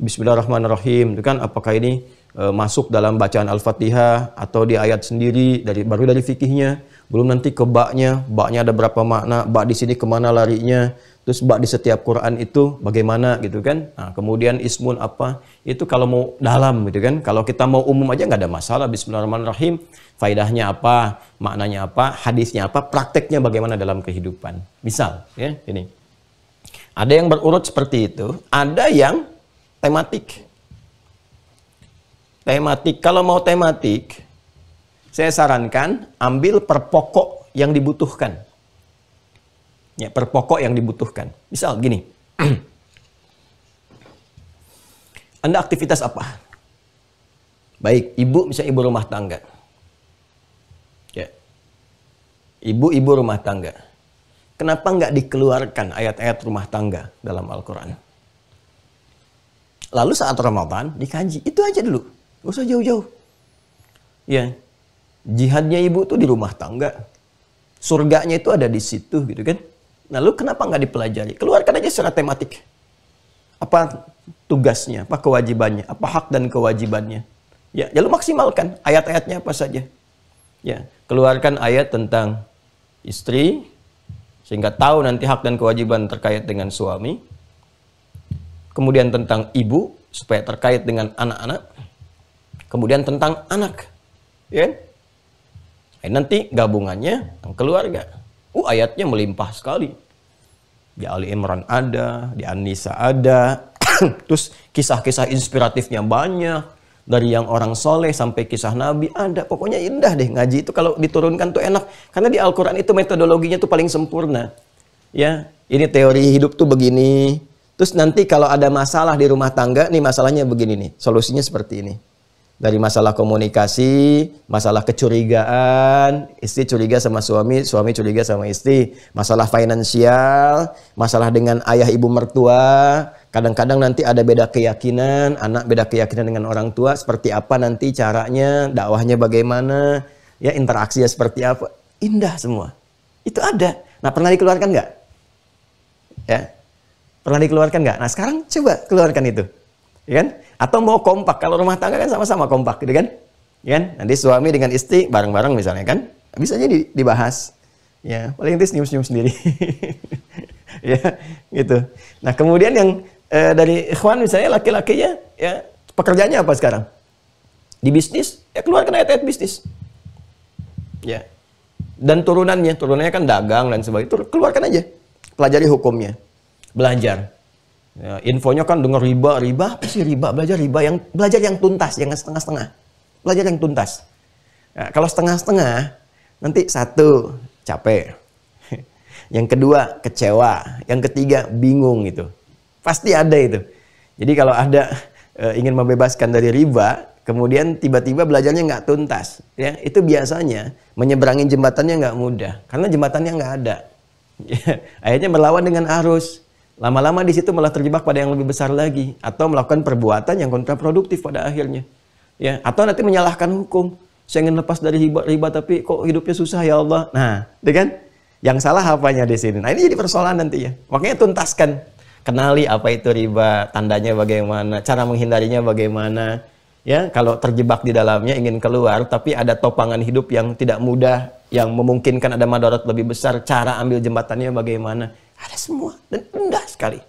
Bismillahirrahmanirrahim, itu kan apakah ini masuk dalam bacaan Al-Fatihah atau di ayat sendiri, baru dari fikihnya, belum nanti ke baknya ada berapa makna, bak di sini kemana larinya, terus bak di setiap Quran itu bagaimana gitu kan. Nah, kemudian ismun apa, itu kalau mau dalam gitu kan, kalau kita mau umum aja nggak ada masalah, Bismillahirrahmanirrahim, faedahnya apa, maknanya apa, hadisnya apa, prakteknya bagaimana dalam kehidupan. Misal, ya ini. Ada yang berurut seperti itu, ada yang tematik. Kalau mau tematik, saya sarankan ambil per pokok yang dibutuhkan. Ya, per pokok yang dibutuhkan. Misal gini. Anda aktivitas apa? Baik, ibu misalnya ibu rumah tangga. Ya. Ibu rumah tangga. Kenapa nggak dikeluarkan ayat-ayat rumah tangga dalam Al-Quran? Lalu saat Ramadan dikaji, itu aja dulu, gak usah jauh-jauh. Ya, jihadnya ibu tuh di rumah tangga, surganya itu ada di situ gitu kan. Lalu kenapa nggak dipelajari? Keluarkan aja secara tematik. Apa tugasnya, apa kewajibannya, apa hak dan kewajibannya. Ya, lalu maksimalkan ayat-ayatnya apa saja. Ya, keluarkan ayat tentang istri sehingga tahu nanti hak dan kewajiban terkait dengan suami. Kemudian tentang ibu supaya terkait dengan anak-anak. Kemudian tentang anak, ya. Nanti gabungannya tentang keluarga. Ayatnya melimpah sekali. Di Ali Imran ada, di An-Nisa ada. Terus kisah-kisah inspiratifnya banyak. Dari yang orang soleh sampai kisah Nabi ada. Pokoknya indah deh ngaji itu kalau diturunkan tuh enak. Karena di Al-Quran itu metodologinya tuh paling sempurna. Ya, ini teori hidup tuh begini. Terus nanti kalau ada masalah di rumah tangga, nih masalahnya begini nih, solusinya seperti ini. Dari masalah komunikasi, masalah kecurigaan, istri curiga sama suami, suami curiga sama istri, masalah finansial, masalah dengan ayah ibu mertua, kadang-kadang nanti ada beda keyakinan, anak beda keyakinan dengan orang tua, seperti apa nanti caranya, dakwahnya bagaimana, ya interaksinya seperti apa, indah semua. Itu ada. Nah pernah dikeluarkan nggak? Ya. Pernah dikeluarkan nggak? Nah sekarang coba keluarkan itu, ya kan? Atau mau kompak, kalau rumah tangga kan sama-sama kompak, gitu kan? Ya kan? Nanti suami dengan istri bareng-bareng misalnya kan, bisa aja dibahas. Ya, paling nanti senyum-senyum sendiri, ya, gitu. Nah kemudian yang dari ikhwan misalnya laki-lakinya, ya pekerjaannya apa sekarang? Di bisnis, ya keluarkan ayat-ayat bisnis, ya. Dan turunannya kan dagang dan sebagainya, itu keluarkan aja, pelajari hukumnya. Belajar. Ya, infonya kan dengar riba apa sih riba? Belajar yang tuntas, jangan setengah-setengah. Belajar yang tuntas. Nah, kalau setengah-setengah, nanti satu capek, yang kedua kecewa, yang ketiga bingung gitu. Pasti ada itu. Jadi kalau ada ingin membebaskan dari riba, kemudian tiba-tiba belajarnya nggak tuntas, ya itu biasanya menyeberangi jembatannya nggak mudah, karena jembatannya nggak ada. Ya, akhirnya berlawan dengan arus. Lama-lama di situ malah terjebak pada yang lebih besar lagi, atau melakukan perbuatan yang kontraproduktif pada akhirnya. Ya, atau nanti menyalahkan hukum. Saya ingin lepas dari riba tapi kok hidupnya susah ya Allah. Nah, itu kan yang salah apanya di sini. Nah, ini jadi persoalan nanti ya. Makanya tuntaskan. Kenali apa itu riba, tandanya bagaimana, cara menghindarinya bagaimana. Ya, kalau terjebak di dalamnya ingin keluar tapi ada topangan hidup yang tidak mudah, yang memungkinkan ada madarat lebih besar, cara ambil jembatannya bagaimana. Ada semua dan indah sekali.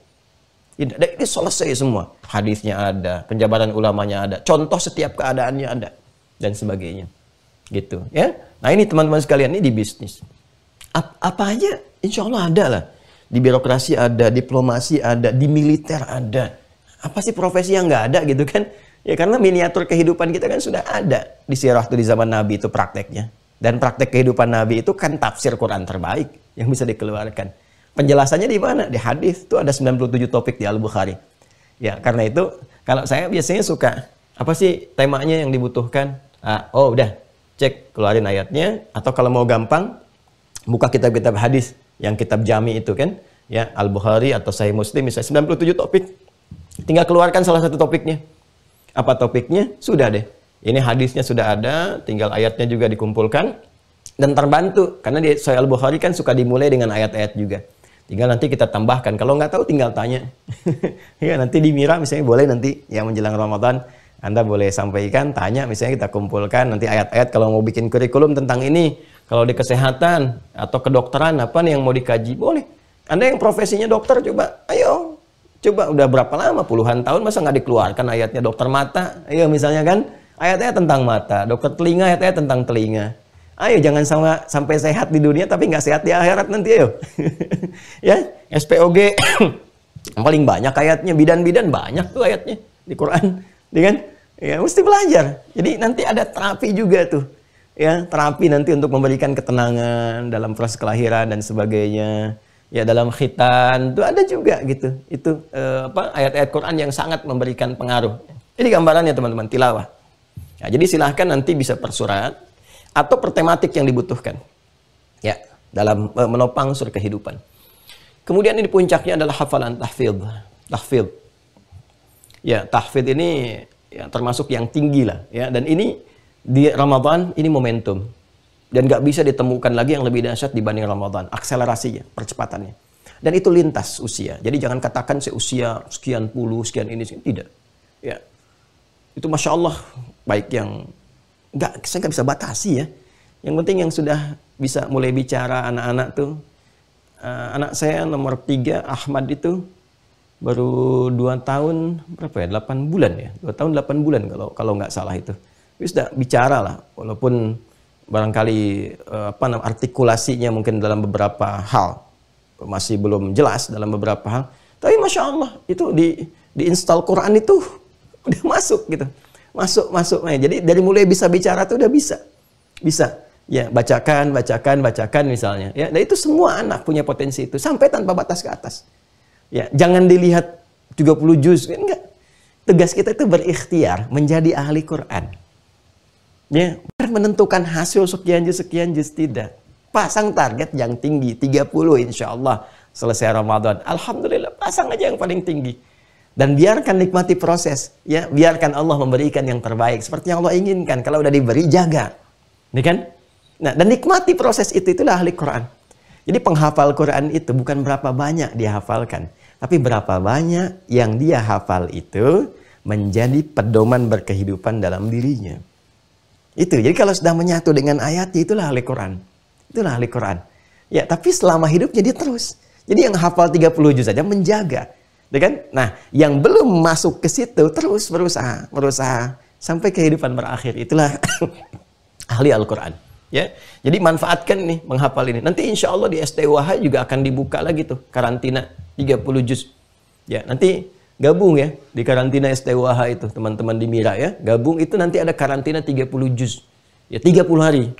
Indah. Dan ini selesai semua. Hadisnya ada, penjabaran ulamanya ada, contoh setiap keadaannya ada dan sebagainya. Gitu ya. Nah ini teman-teman sekalian, ini di bisnis. Apa aja insya Allah ada lah. Di birokrasi ada, diplomasi ada, di militer ada. Apa sih profesi yang nggak ada gitu kan? Ya karena miniatur kehidupan kita kan sudah ada. Di sirah itu di zaman Nabi itu prakteknya. Dan praktek kehidupan Nabi itu kan tafsir Quran terbaik yang bisa dikeluarkan. Penjelasannya di mana? Di hadis. Itu ada 97 topik di Al-Bukhari. Ya karena itu kalau saya biasanya suka, apa sih temanya yang dibutuhkan? Oh udah, cek keluarin ayatnya. Atau kalau mau gampang, buka kitab-kitab hadis. Yang kitab jami itu kan, ya Al-Bukhari atau Sahih Muslim misalnya 97 topik. Tinggal keluarkan salah satu topiknya. Apa topiknya? Sudah deh. Ini hadisnya sudah ada, tinggal ayatnya juga dikumpulkan dan terbantu karena di Sahih Al-Bukhari kan suka dimulai dengan ayat-ayat juga. Tinggal nanti kita tambahkan. Kalau nggak tahu tinggal tanya. Ya nanti di Mira misalnya boleh nanti yang menjelang Ramadan Anda boleh sampaikan, tanya misalnya kita kumpulkan nanti ayat-ayat kalau mau bikin kurikulum tentang ini. Kalau di kesehatan atau kedokteran apa nih yang mau dikaji? Boleh. Anda yang profesinya dokter coba, ayo. Coba udah berapa lama? Puluhan tahun masa nggak dikeluarkan ayatnya dokter mata? Ayo misalnya kan, ayatnya tentang mata. Dokter telinga, ayatnya tentang telinga. Ayo jangan sampai sehat di dunia tapi nggak sehat di akhirat nanti ayo. Ya, SPOG yang paling banyak ayatnya, bidan-bidan banyak tuh ayatnya di Quran. Ya kan? Ya mesti belajar. Jadi nanti ada terapi juga tuh. Ya, terapi nanti untuk memberikan ketenangan dalam proses kelahiran dan sebagainya. Ya, dalam khitan itu ada juga gitu. Itu ayat-ayat Quran yang sangat memberikan pengaruh. Ini gambarannya teman-teman, tilawah. Ya, jadi silahkan nanti bisa per surat atau per tematik yang dibutuhkan. Ya, dalam menopang sur kehidupan. Kemudian ini puncaknya adalah hafalan tahfidz. Tahfidz. Ya, tahfidz ini ya, termasuk yang tinggi lah. Ya, dan ini di Ramadan ini momentum dan nggak bisa ditemukan lagi yang lebih dahsyat dibanding Ramadan, akselerasinya, percepatannya, dan itu lintas usia. Jadi jangan katakan saya usia sekian puluh, sekian ini, sekian. Tidak. Ya, itu masya Allah baik yang saya nggak bisa batasi ya. Yang penting yang sudah bisa mulai bicara anak-anak tuh, anak saya nomor 3 Ahmad itu baru 2 tahun berapa ya? 8 bulan ya, 2 tahun 8 bulan kalau nggak salah itu. Sudah bicara lah, walaupun barangkali artikulasinya mungkin dalam beberapa hal masih belum jelas dalam beberapa hal. Tapi masya Allah itu di install Quran itu udah masuk gitu, masuk. Jadi dari mulai bisa bicara tuh udah bisa. Ya bacakan misalnya. Ya, dan itu semua anak punya potensi itu sampai tanpa batas ke atas. Ya jangan dilihat 30 juz, enggak. Tugas kita itu berikhtiar menjadi ahli Quran. Ya, menentukan hasil sekian juz tidak. Pasang target yang tinggi, 30 insya Allah selesai Ramadan. Alhamdulillah, pasang aja yang paling tinggi. Dan biarkan nikmati proses. Ya, biarkan Allah memberikan yang terbaik. Seperti yang Allah inginkan. Kalau udah diberi, jaga. Ya kan? Nah, dan nikmati proses itulah ahli Quran. Jadi penghafal Quran itu bukan berapa banyak dia hafalkan. Tapi berapa banyak yang dia hafal itu menjadi pedoman berkehidupan dalam dirinya. Itu. Jadi kalau sudah menyatu dengan ayatnya itulah ahli Quran. Itulah ahli Quran. Ya, tapi selama hidupnya dia terus. Jadi yang hafal 30 juz saja menjaga. Ya kan? Nah, yang belum masuk ke situ terus berusaha sampai kehidupan berakhir. Itulah ahli Al-Quran. Ya. Jadi manfaatkan nih menghafal ini. Nanti insya Allah di STWH juga akan dibuka lagi tuh karantina 30 juz. Ya, nanti gabung ya di karantina STWH itu teman-teman di Mira ya. Gabung itu nanti ada karantina 30 juz. Ya 30 hari.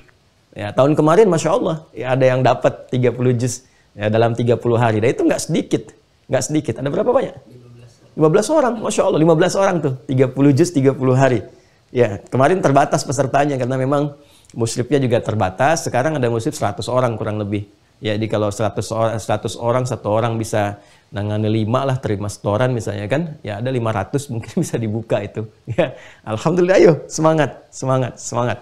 Ya tahun kemarin Masya Allah ya ada yang dapat 30 juz ya dalam 30 hari. Dan itu nggak sedikit. Nggak sedikit. Ada berapa banyak? 15 orang. Masya Allah 15 orang tuh. 30 juz 30 hari. Ya kemarin terbatas pesertanya karena memang musyrifnya juga terbatas. Sekarang ada musyrif 100 orang kurang lebih. Ya jadi kalau 100 orang satu orang bisa nangani 5 lah terima setoran misalnya kan, ya ada 500 mungkin bisa dibuka itu. Ya, alhamdulillah, ayo semangat.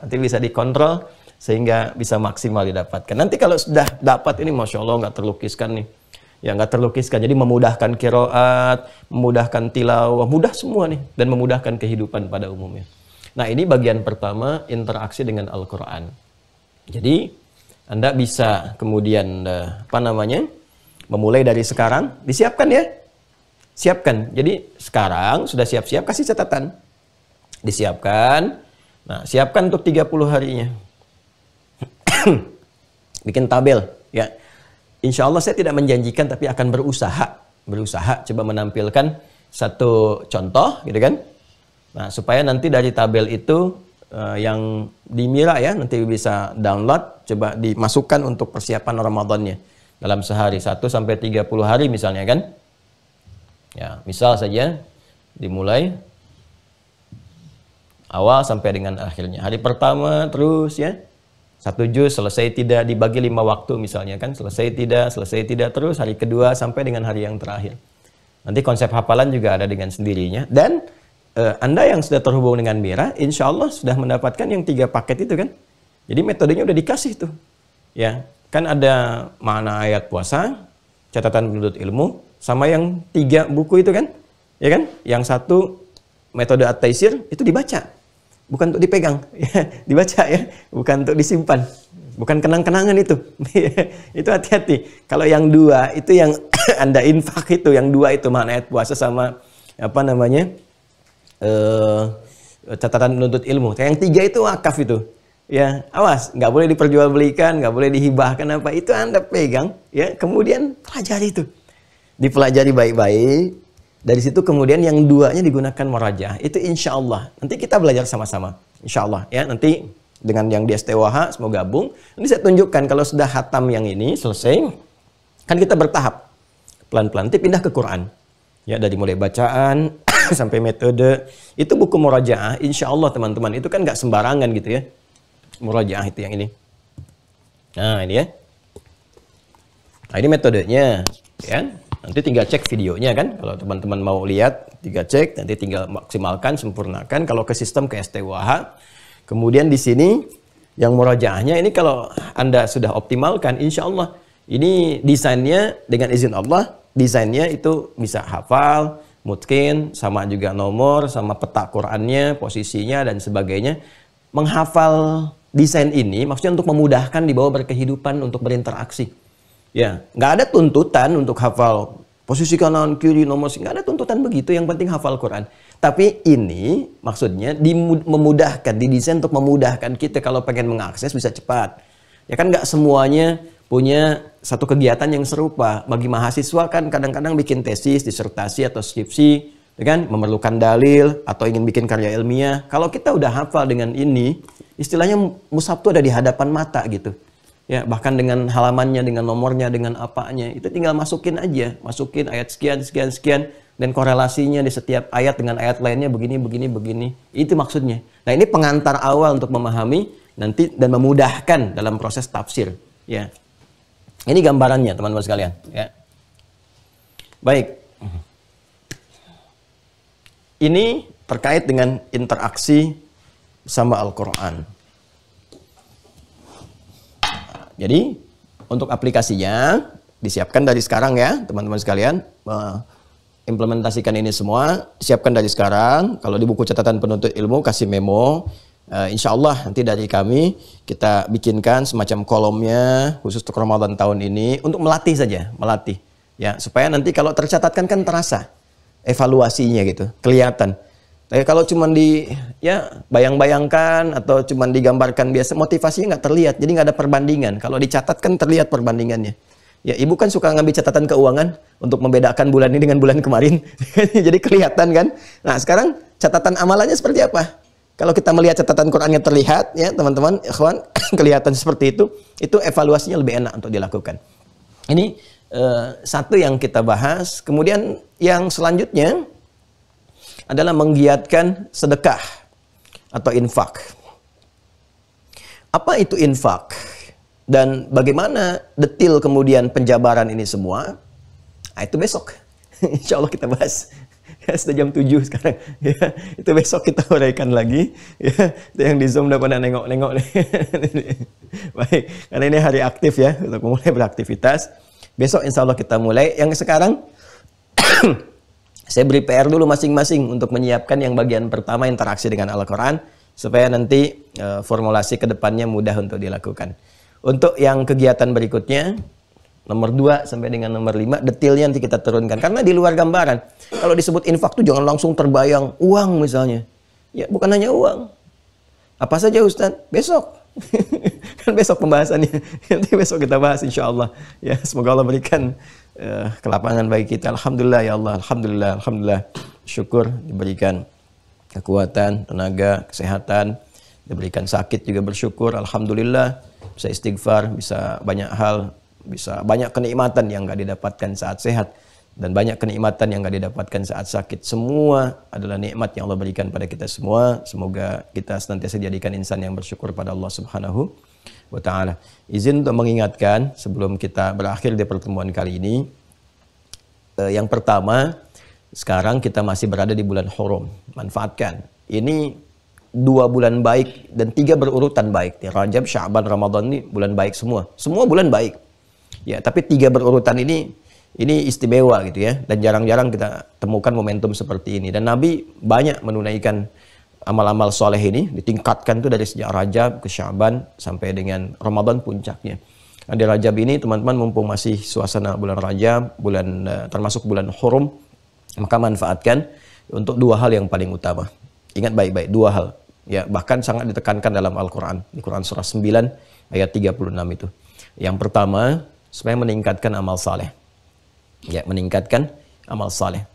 Nanti bisa dikontrol sehingga bisa maksimal didapatkan. Nanti kalau sudah dapat ini, masya Allah nggak terlukiskan nih. Ya nggak terlukiskan. Jadi memudahkan qiraat, memudahkan tilawah, mudah semua nih dan memudahkan kehidupan pada umumnya. Nah ini bagian pertama interaksi dengan Al-Quran. Jadi Anda bisa kemudian memulai dari sekarang, disiapkan ya. Siapkan. Jadi sekarang sudah siap-siap, kasih catatan. Disiapkan. Nah, siapkan untuk 30 harinya. Bikin tabel ya. Insya Allah saya tidak menjanjikan tapi akan berusaha coba menampilkan satu contoh gitu kan. Nah, supaya nanti dari tabel itu yang di Mira ya, nanti bisa download, coba dimasukkan untuk persiapan Ramadannya dalam sehari 1 sampai 30 hari misalnya kan. Ya, misal saja dimulai awal sampai dengan akhirnya. Hari pertama terus ya. 1 juz selesai tidak dibagi 5 waktu misalnya kan, selesai tidak terus hari kedua sampai dengan hari yang terakhir. Nanti konsep hafalan juga ada dengan sendirinya. Dan Anda yang sudah terhubung dengan Mira, insya Allah sudah mendapatkan yang 3 paket itu kan. Jadi metodenya udah dikasih tuh. Ya, kan ada makna ayat puasa, catatan penuntut ilmu, sama yang 3 buku itu kan. Ya kan? Yang 1 metode at-taisir itu dibaca. Bukan untuk dipegang, ya, dibaca ya, bukan untuk disimpan, bukan kenang-kenangan itu. Itu hati-hati. Kalau yang 2 itu yang Anda infak itu, yang 2 itu makna ayat puasa sama apa namanya catatan penuntut ilmu. Yang 3 itu wakaf itu. Ya, awas, nggak boleh diperjualbelikan, nggak boleh dihibahkan apa. Itu Anda pegang, ya. Kemudian pelajari itu, dipelajari baik-baik. Dari situ kemudian yang 2-nya digunakan murajaah. Itu insya Allah. Nanti kita belajar sama-sama. Insya Allah ya. Nanti dengan yang di STWH semua gabung. Nanti saya tunjukkan kalau sudah hatam yang ini selesai. Kan kita bertahap. Pelan-pelan. Nanti pindah ke Quran. Ya, dari mulai bacaan sampai metode. Itu buku murajaah. Insya Allah teman-teman. Itu kan nggak sembarangan gitu ya. Murajaah itu yang ini. Nah ini ya. Nah ini metodenya. Ya. Nanti tinggal cek videonya kan. Kalau teman-teman mau lihat, tinggal cek. Nanti tinggal maksimalkan, sempurnakan. Kalau ke sistem ke STWH. Kemudian di sini yang murajaahnya ini kalau Anda sudah optimalkan, insya Allah ini desainnya dengan izin Allah, desainnya itu bisa hafal, mungkin sama juga nomor, sama peta Qurannya, posisinya dan sebagainya. Menghafal desain ini maksudnya untuk memudahkan dibawa berkehidupan, untuk berinteraksi. Ya, nggak ada tuntutan untuk hafal posisi kanan, kiri, nomor, nggak ada tuntutan begitu. Yang penting hafal Quran. Tapi ini maksudnya memudahkan, didesain untuk memudahkan kita kalau pengen mengakses bisa cepat. Ya kan nggak semuanya punya satu kegiatan yang serupa. Bagi mahasiswa kan kadang-kadang bikin tesis, disertasi atau skripsi, ya kan memerlukan dalil atau ingin bikin karya ilmiah. Kalau kita udah hafal dengan ini, istilahnya mushaf itu ada di hadapan mata gitu. Ya, bahkan dengan halamannya, dengan nomornya, dengan apanya, itu tinggal masukin aja, masukin ayat sekian, sekian, sekian, dan korelasinya di setiap ayat dengan ayat lainnya begini, begini, begini. Itu maksudnya. Nah, ini pengantar awal untuk memahami nanti dan memudahkan dalam proses tafsir. Ya, ini gambarannya, teman-teman sekalian. Ya, baik. Ini terkait dengan interaksi sama Al-Quran. Jadi untuk aplikasinya disiapkan dari sekarang ya teman-teman sekalian. Implementasikan ini semua, siapkan dari sekarang. Kalau di buku catatan penuntut ilmu kasih memo. Insya Allah nanti dari kami kita bikinkan semacam kolomnya khusus untuk Ramadan tahun ini untuk melatih saja, melatih ya supaya nanti kalau tercatatkan kan terasa evaluasinya gitu, kelihatan. Tapi kalau cuma bayang-bayangkan atau cuma digambarkan biasa, motivasinya nggak terlihat. Jadi nggak ada perbandingan. Kalau dicatat kan terlihat perbandingannya. Ya, ibu kan suka ngambil catatan keuangan untuk membedakan bulan ini dengan bulan kemarin. Jadi kelihatan kan. Nah sekarang catatan amalannya seperti apa? Kalau kita melihat catatan Qurannya terlihat, ya teman-teman, ikhwan, kelihatan seperti itu evaluasinya lebih enak untuk dilakukan. Ini satu yang kita bahas. Kemudian yang selanjutnya adalah menggiatkan sedekah atau infak. Apa itu infak? Dan bagaimana detil kemudian penjabaran ini semua? Nah, itu besok. Insya Allah kita bahas. Ya, sudah jam 7 sekarang. Ya, itu besok kita uraikan lagi. Ya, yang di Zoom udah pada nengok-nengok nih. Baik, karena ini hari aktif ya, untuk mulai beraktivitas. Besok insya Allah kita mulai. Yang sekarang saya beri PR dulu masing-masing untuk menyiapkan yang bagian pertama interaksi dengan Al-Quran supaya nanti formulasi ke depannya mudah untuk dilakukan. Untuk yang kegiatan berikutnya nomor 2 sampai dengan nomor 5, detailnya nanti kita turunkan. Karena di luar gambaran. Kalau disebut infak tuh jangan langsung terbayang uang misalnya. Ya, bukan hanya uang. Apa saja Ustaz? Besok. Kan besok pembahasannya. Nanti besok kita bahas insya Allah. Ya, semoga Allah berikan kelapangan bagi kita. Alhamdulillah ya Allah. Alhamdulillah. Alhamdulillah. Syukur diberikan kekuatan, tenaga, kesehatan. Diberikan sakit juga bersyukur. Alhamdulillah. Bisa istighfar, bisa banyak hal. Bisa banyak kenikmatan yang gak didapatkan saat sehat dan banyak kenikmatan yang gak didapatkan saat sakit. Semua adalah nikmat yang Allah berikan pada kita semua. Semoga kita senantiasa dijadikan insan yang bersyukur pada Allah Subhanahu wa taala. Izin untuk mengingatkan sebelum kita berakhir di pertemuan kali ini. Yang pertama, sekarang kita masih berada di bulan Hurum. Manfaatkan. Ini 2 bulan baik dan 3 berurutan baik. Rajab, Sya'ban, Ramadan ini bulan baik semua. Semua bulan baik. Ya, tapi 3 berurutan ini istimewa gitu ya, dan jarang-jarang kita temukan momentum seperti ini. Dan Nabi banyak menunaikan amal-amal soleh ini, ditingkatkan tuh dari sejak Rajab ke Sya'ban sampai dengan Ramadan puncaknya. Nah, di Rajab ini teman-teman mumpung masih suasana bulan Rajab, termasuk bulan Hurum, maka manfaatkan untuk 2 hal yang paling utama. Ingat baik-baik, 2 hal. Ya, bahkan sangat ditekankan dalam Al-Quran, di Quran surah 9 ayat 36 itu. Yang pertama, supaya meningkatkan amal saleh. Ya, meningkatkan amal saleh.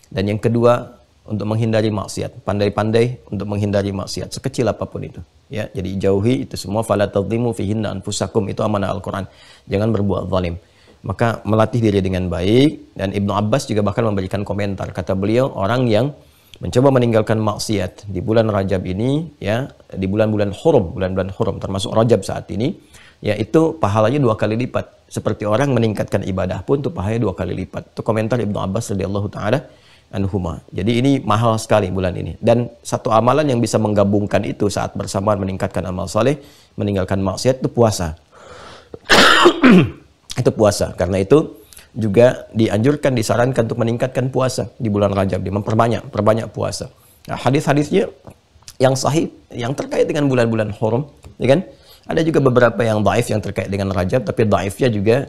Dan yang kedua, untuk menghindari maksiat. Pandai-pandai untuk menghindari maksiat, sekecil apapun itu. Ya, jadi jauhi itu semua. Fala tadhimu fihinna anfusakum, itu amanah Al-Quran. Jangan berbuat zalim. Maka melatih diri dengan baik. Dan Ibnu Abbas juga bahkan memberikan komentar. Kata beliau, orang yang mencoba meninggalkan maksiat di bulan Rajab ini, ya, di bulan-bulan Hurum, bulan-bulan Hurum, termasuk Rajab saat ini, ya, itu pahalanya 2 kali lipat. Seperti orang meningkatkan ibadah pun itu pahalanya 2 kali lipat. Itu komentar Ibnu Abbas radhiyallahu taala anhuma. Jadi ini mahal sekali bulan ini. Dan satu amalan yang bisa menggabungkan itu saat bersamaan meningkatkan amal saleh, meninggalkan maksiat, itu puasa. Itu puasa. Karena itu juga dianjurkan, disarankan untuk meningkatkan puasa di bulan Rajab, perbanyak puasa. Nah, hadis-hadisnya yang sahih, yang terkait dengan bulan-bulan Hurum, ya kan? Ada juga beberapa yang dhaif yang terkait dengan Rajab, tapi dhaifnya juga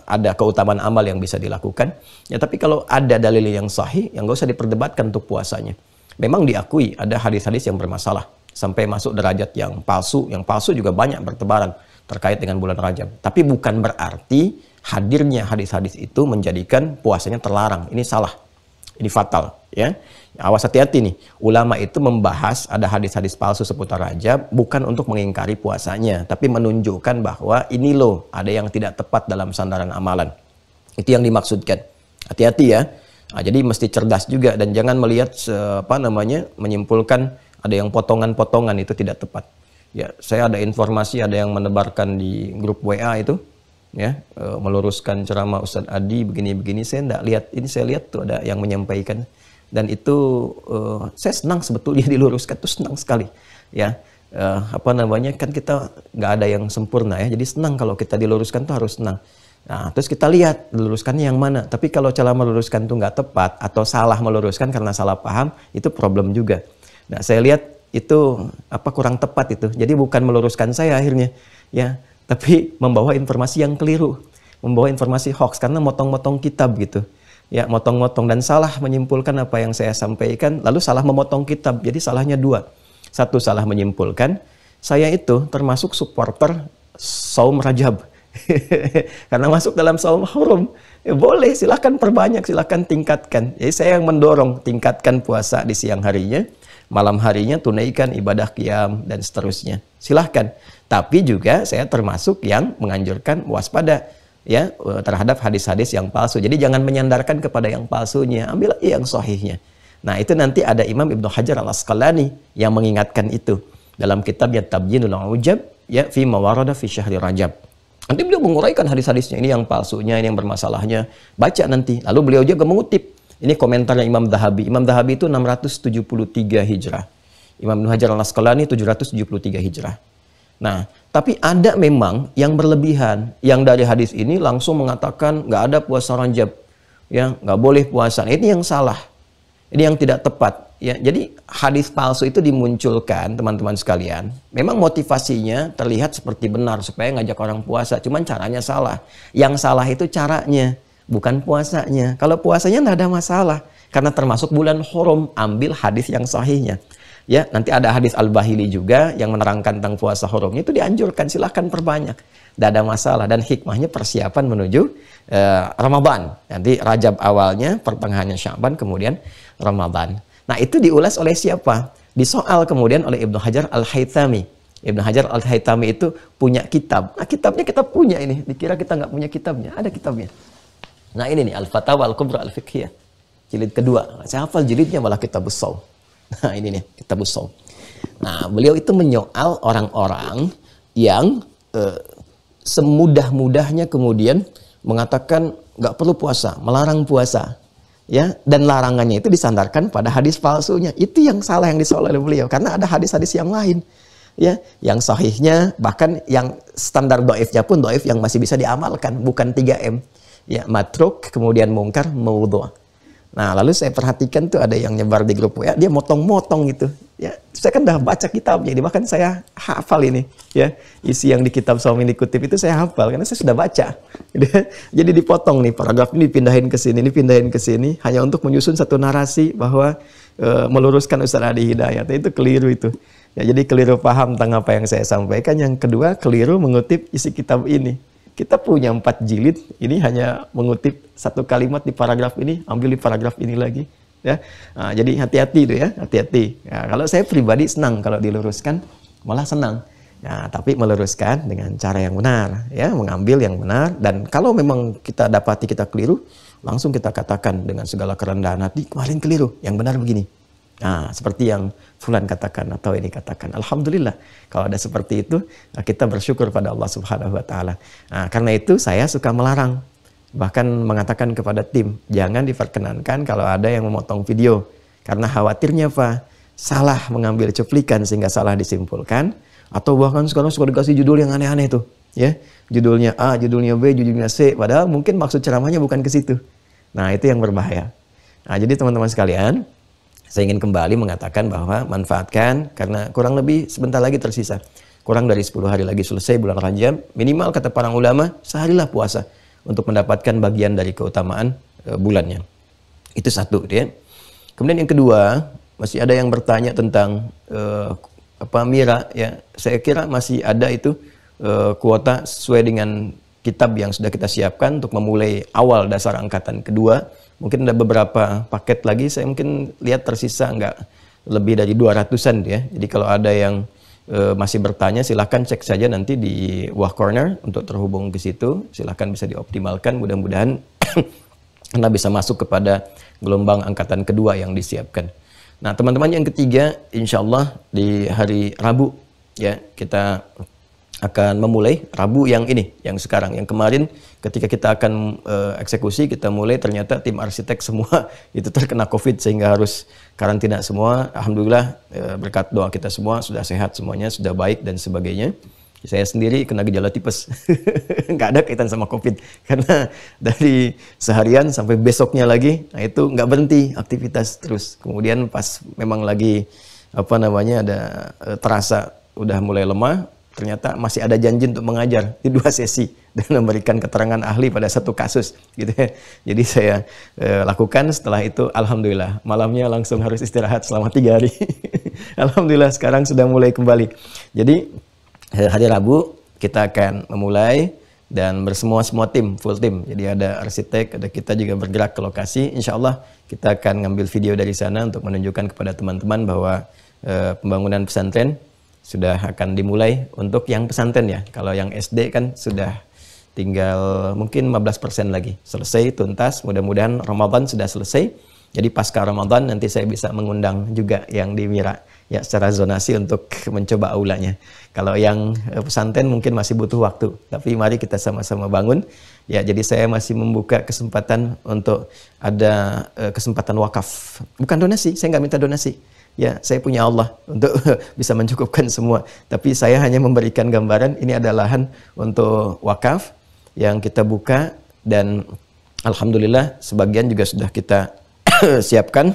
ada keutamaan amal yang bisa dilakukan. Ya, tapi kalau ada dalil yang sahih, yang nggak usah diperdebatkan untuk puasanya. Memang diakui ada hadis-hadis yang bermasalah, sampai masuk derajat yang palsu juga banyak bertebaran terkait dengan bulan Rajab. Tapi bukan berarti hadirnya hadis-hadis itu menjadikan puasanya terlarang. Ini salah. Ini fatal, ya. Awas, hati-hati nih. Ulama itu membahas ada hadis-hadis palsu seputar Rajab bukan untuk mengingkari puasanya, tapi menunjukkan bahwa ini loh ada yang tidak tepat dalam sandaran amalan. Itu yang dimaksudkan. Hati-hati ya. Nah, jadi mesti cerdas juga dan jangan melihat menyimpulkan ada yang potongan-potongan itu tidak tepat. Ya, saya ada informasi ada yang menebarkan di grup WA itu, ya, meluruskan ceramah Ustadz Adi begini-begini. Saya enggak lihat, ini saya lihat tuh ada yang menyampaikan dan itu saya senang sebetulnya diluruskan tuh, senang sekali, ya. Kan kita nggak ada yang sempurna ya, jadi senang kalau kita diluruskan tuh harus senang. Nah, terus kita lihat diluruskannya yang mana. Tapi kalau cara meluruskan tuh nggak tepat atau salah meluruskan karena salah paham, itu problem juga. Nah, saya lihat itu kurang tepat itu. Jadi bukan meluruskan saya akhirnya, ya, tapi membawa informasi yang keliru, membawa informasi hoax karena motong-motong kitab gitu. Ya, motong-motong dan salah menyimpulkan apa yang saya sampaikan, lalu salah memotong kitab. Jadi salahnya 2. Satu, salah menyimpulkan. Saya itu termasuk supporter saum Rajab. Karena masuk dalam saum Hurum. Ya, boleh, silahkan perbanyak, silahkan tingkatkan. Jadi saya yang mendorong, tingkatkan puasa di siang harinya, malam harinya tunaikan ibadah qiyam dan seterusnya. Silahkan. Tapi juga saya termasuk yang menganjurkan waspada, ya, terhadap hadis-hadis yang palsu. Jadi jangan menyandarkan kepada yang palsunya, ambil yang sahihnya. Nah, itu nanti ada Imam Ibnu Hajar Al-Asqalani yang mengingatkan itu dalam kitabnya Tabyinul Ujab, ya, fi mawarada fi syahri Rajab. Nanti beliau menguraikan hadis-hadisnya, ini yang palsunya, ini yang bermasalahnya. Baca nanti. Lalu beliau juga mengutip. Ini komentarnya Imam Dhahabi. Imam Dhahabi itu 673 Hijrah. Imam Ibnu Hajar Al-Asqalani 773 Hijrah. Nah, tapi ada memang yang berlebihan, yang dari hadis ini langsung mengatakan nggak ada puasa Rajab, ya, nggak boleh puasa. Nah, ini yang salah, ini yang tidak tepat. ya. Jadi hadis palsu itu dimunculkan teman-teman sekalian. Memang motivasinya terlihat seperti benar supaya ngajak orang puasa, cuman caranya salah. Yang salah itu caranya, bukan puasanya. Kalau puasanya nggak ada masalah karena termasuk bulan haram, ambil hadis yang sahihnya. Ya, nanti ada hadis Al-Bahili juga yang menerangkan tentang puasa haramnya, itu dianjurkan, silahkan perbanyak. Tidak ada masalah, dan hikmahnya persiapan menuju Ramadan. Nanti Rajab awalnya, pertengahannya Sya'ban, kemudian Ramadan. Nah, itu diulas oleh siapa? Disoal kemudian oleh Ibnu Hajar Al-Haythami. Ibnu Hajar Al-Haythami itu punya kitab. Nah, kitabnya kita punya ini. Dikira kita nggak punya kitabnya. Ada kitabnya. Nah, ini nih, Al-Fatawa Al-Kubra Al-Fiqhiyah. Jilid kedua. Saya hafal jilidnya malah Kitabus Shaum. Nah, ini nih, Kitabus Shaum. Nah, beliau itu menyoal orang-orang yang semudah-mudahnya kemudian mengatakan nggak perlu puasa, melarang puasa, ya, dan larangannya itu disandarkan pada hadis palsunya. Itu yang salah yang disoal oleh beliau, karena ada hadis-hadis yang lain, ya, yang sahihnya, bahkan yang standar doifnya pun doif yang masih bisa diamalkan, bukan 3M, ya, matruk, kemudian mungkar, maudhu'. Nah, lalu saya perhatikan tuh ada yang nyebar di grup WA, dia motong-motong gitu. Ya, saya kan udah baca kitabnya, ini bahkan saya hafal ini, ya, isi yang di kitab Shaum ini dikutip itu saya hafal karena saya sudah baca. Jadi dipotong nih, paragraf ini dipindahin ke sini, ini pindahin ke sini, hanya untuk menyusun satu narasi bahwa meluruskan Ustaz Adi Hidayat. Itu keliru itu. Ya, jadi keliru paham tentang apa yang saya sampaikan. Yang kedua, keliru mengutip isi kitab ini. Kita punya 4 jilid, ini hanya mengutip satu kalimat di paragraf ini, ambil di paragraf ini lagi. Ya. Nah, jadi hati-hati itu ya, hati-hati. Ya, kalau saya pribadi senang kalau diluruskan, malah senang. Ya, tapi meluruskan dengan cara yang benar, ya, mengambil yang benar. Dan kalau memang kita dapati kita keliru, langsung kita katakan dengan segala kerendahan hati, kemarin keliru, yang benar begini. Nah, seperti yang Fulan katakan atau ini katakan. Alhamdulillah, kalau ada seperti itu, kita bersyukur pada Allah Subhanahu wa Ta'ala. Nah, karena itu saya suka melarang. Bahkan mengatakan kepada tim, jangan diperkenankan kalau ada yang memotong video. Karena khawatirnya apa? Salah mengambil cuplikan sehingga salah disimpulkan. Atau bahkan sekarang suka dikasih judul yang aneh-aneh tuh. Ya, judulnya A, judulnya B, judulnya C. Padahal mungkin maksud ceramahnya bukan ke situ. Nah, itu yang berbahaya. Nah, jadi teman-teman sekalian, saya ingin kembali mengatakan bahwa manfaatkan, karena kurang lebih sebentar lagi tersisa. Kurang dari 10 hari lagi selesai bulan Rajab. Minimal kata para ulama, seharilah puasa untuk mendapatkan bagian dari keutamaan bulannya. Itu satu, ya. Kemudian yang kedua, masih ada yang bertanya tentang mira, ya. Saya kira masih ada itu kuota sesuai dengan kitab yang sudah kita siapkan untuk memulai awal dasar angkatan kedua. Mungkin ada beberapa paket lagi, saya mungkin lihat tersisa nggak lebih dari 200-an ya. Jadi kalau ada yang masih bertanya, silahkan cek saja nanti di Wah Corner untuk terhubung ke situ. Silahkan bisa dioptimalkan, mudah-mudahan Anda bisa masuk kepada gelombang angkatan kedua yang disiapkan. Nah, teman-teman yang ketiga, insya Allah di hari Rabu ya, kita akan memulai Rabu yang ini, yang sekarang, yang kemarin ketika kita akan eksekusi, kita mulai ternyata tim arsitek semua itu terkena COVID sehingga harus karantina semua. Alhamdulillah berkat doa kita semua sudah sehat semuanya, sudah baik dan sebagainya. Saya sendiri kena gejala tipes, nggak ada kaitan sama COVID karena dari seharian sampai besoknya lagi, nah itu nggak berhenti aktivitas terus. Kemudian pas memang lagi ada terasa udah mulai lemah. Ternyata masih ada janji untuk mengajar di 2 sesi dan memberikan keterangan ahli pada 1 kasus gitu ya. Jadi saya lakukan, setelah itu alhamdulillah malamnya langsung harus istirahat selama 3 hari. Alhamdulillah sekarang sudah mulai kembali. Jadi hari Rabu kita akan memulai dan semua tim, full tim. Jadi ada arsitek, ada kita juga bergerak ke lokasi. Insya Allah kita akan ngambil video dari sana untuk menunjukkan kepada teman-teman bahwa pembangunan pesantren sudah akan dimulai untuk yang pesantren ya. Kalau yang SD kan sudah tinggal mungkin 15% lagi. Selesai, tuntas. Mudah-mudahan Ramadan sudah selesai. Jadi pasca Ramadan nanti saya bisa mengundang juga yang di Mira ya secara zonasi untuk mencoba aulanya. Kalau yang pesantren mungkin masih butuh waktu. Tapi mari kita sama-sama bangun. Ya, jadi saya masih membuka kesempatan untuk ada kesempatan wakaf. Bukan donasi, saya nggak minta donasi. Ya, saya punya Allah untuk bisa mencukupkan semua. Tapi saya hanya memberikan gambaran, ini ada lahan untuk wakaf yang kita buka. Dan alhamdulillah sebagian juga sudah kita siapkan.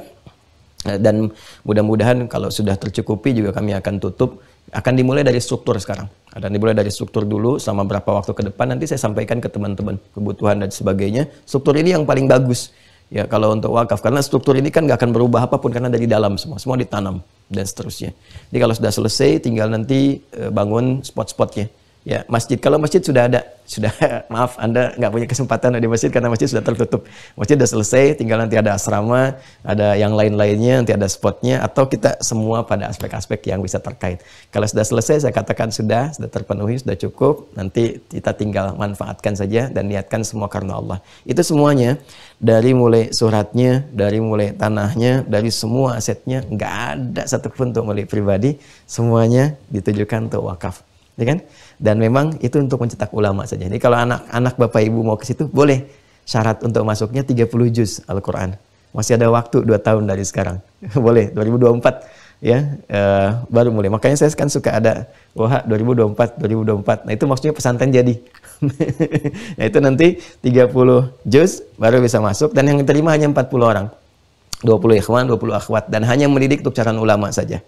Dan mudah-mudahan kalau sudah tercukupi juga kami akan tutup. Akan dimulai dari struktur sekarang. Akan dimulai dari struktur dulu selama berapa waktu ke depan. Nanti saya sampaikan ke teman-teman kebutuhan dan sebagainya. Struktur ini yang paling bagus. Ya kalau untuk wakaf. Karena struktur ini kan nggak akan berubah apapun karena dari dalam semua. Semua ditanam dan seterusnya. Jadi kalau sudah selesai tinggal nanti bangun spot-spotnya. Ya, masjid. Kalau masjid sudah ada, sudah maaf Anda nggak punya kesempatan di masjid karena masjid sudah tertutup. Masjid sudah selesai, tinggal nanti ada asrama, ada yang lain-lainnya, nanti ada spotnya, atau kita semua pada aspek-aspek yang bisa terkait. Kalau sudah selesai, saya katakan sudah terpenuhi, sudah cukup, nanti kita tinggal manfaatkan saja dan niatkan semua karena Allah. Itu semuanya, dari mulai suratnya, dari mulai tanahnya, dari semua asetnya, nggak ada satupun untuk milik pribadi, semuanya ditujukan untuk wakaf. Ya kan? Dan memang itu untuk mencetak ulama saja. Jadi kalau anak-anak Bapak Ibu mau ke situ, boleh. Syarat untuk masuknya 30 juz Al-Quran. Masih ada waktu 2 tahun dari sekarang. Boleh, 2024 ya baru mulai. Makanya saya kan suka ada wah 2024. Nah itu maksudnya pesantren jadi. Nah itu nanti 30 juz baru bisa masuk dan yang diterima hanya 40 orang. 20 ikhwan, 20 akhwat dan hanya mendidik untuk calon ulama saja.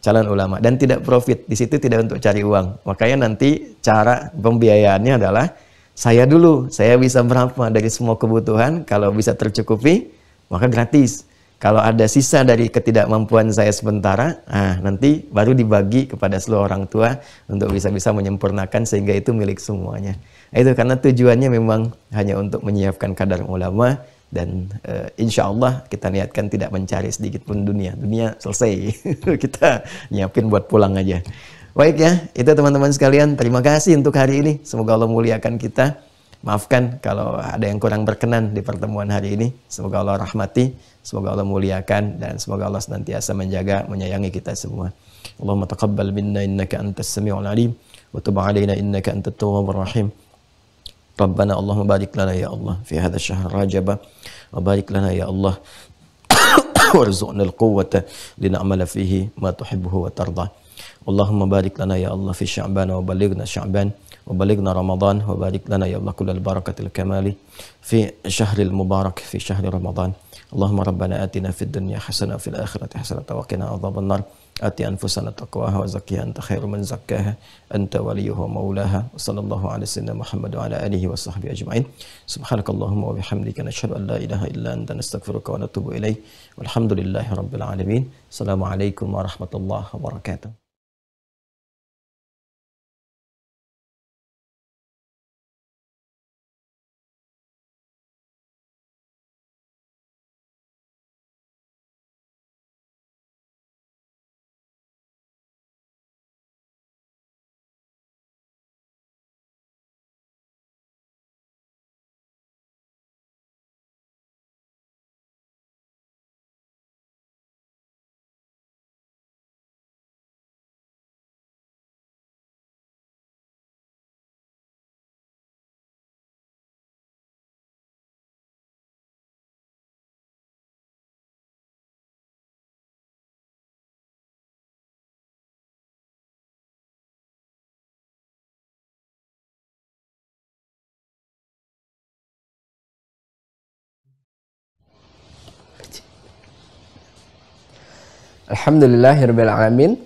Calon ulama dan tidak profit di situ, tidak untuk cari uang. Makanya nanti cara pembiayaannya adalah saya dulu, saya bisa berapa dari semua kebutuhan, kalau bisa tercukupi maka gratis. Kalau ada sisa dari ketidakmampuan saya sementara, nanti baru dibagi kepada seluruh orang tua untuk bisa-bisa menyempurnakan sehingga itu milik semuanya. Itu karena tujuannya memang hanya untuk menyiapkan kadar ulama. Dan insya Allah kita niatkan tidak mencari sedikit pun dunia selesai. Kita nyiapin buat pulang aja. Baik ya, itu teman-teman sekalian, terima kasih untuk hari ini. Semoga Allah muliakan kita. Maafkan kalau ada yang kurang berkenan di pertemuan hari ini. Semoga Allah rahmati, semoga Allah muliakan, dan semoga Allah senantiasa menjaga, menyayangi kita semua. Allahumma taqabbal minna innaka antas sami'ul alim wa tub alaina innaka antat tawwabur rahim. Rabbana Allahumma barik lana ya Allah fi hadha syahr Rajab wa barik lana ya Allah warzuqna al-quwwata lin'amala fihi ma tuhibbuhu wa tarda. Allahumma barik lana ya Allah fi Sya'ban wa balighna Sya'ban wa balighna Ramadan wa barik lana ya Allah kullal barakatil kamali fi syahril mubarak fi syahri Ramadan. Allahumma rabbana atina fid dunya hasanah wa fil akhirati hasanah wa qina adzabannar. Ati anfusana taqwaha wa zakkiha anta khairu man zakkaha anta waliyuha wa maulaha. Wa sallallahu ala sayyidina Muhammad wa ala alihi wa sahbihi ajma'in. Subhanakallahumma wa bihamdika nashhadu an la ilaha illa anta nastaghfiruka wa natubu ilaik. Walhamdulillahi rabbil alamin. Assalamualaikum warahmatullahi wabarakatuh. Alhamdulillahirabbil alamin.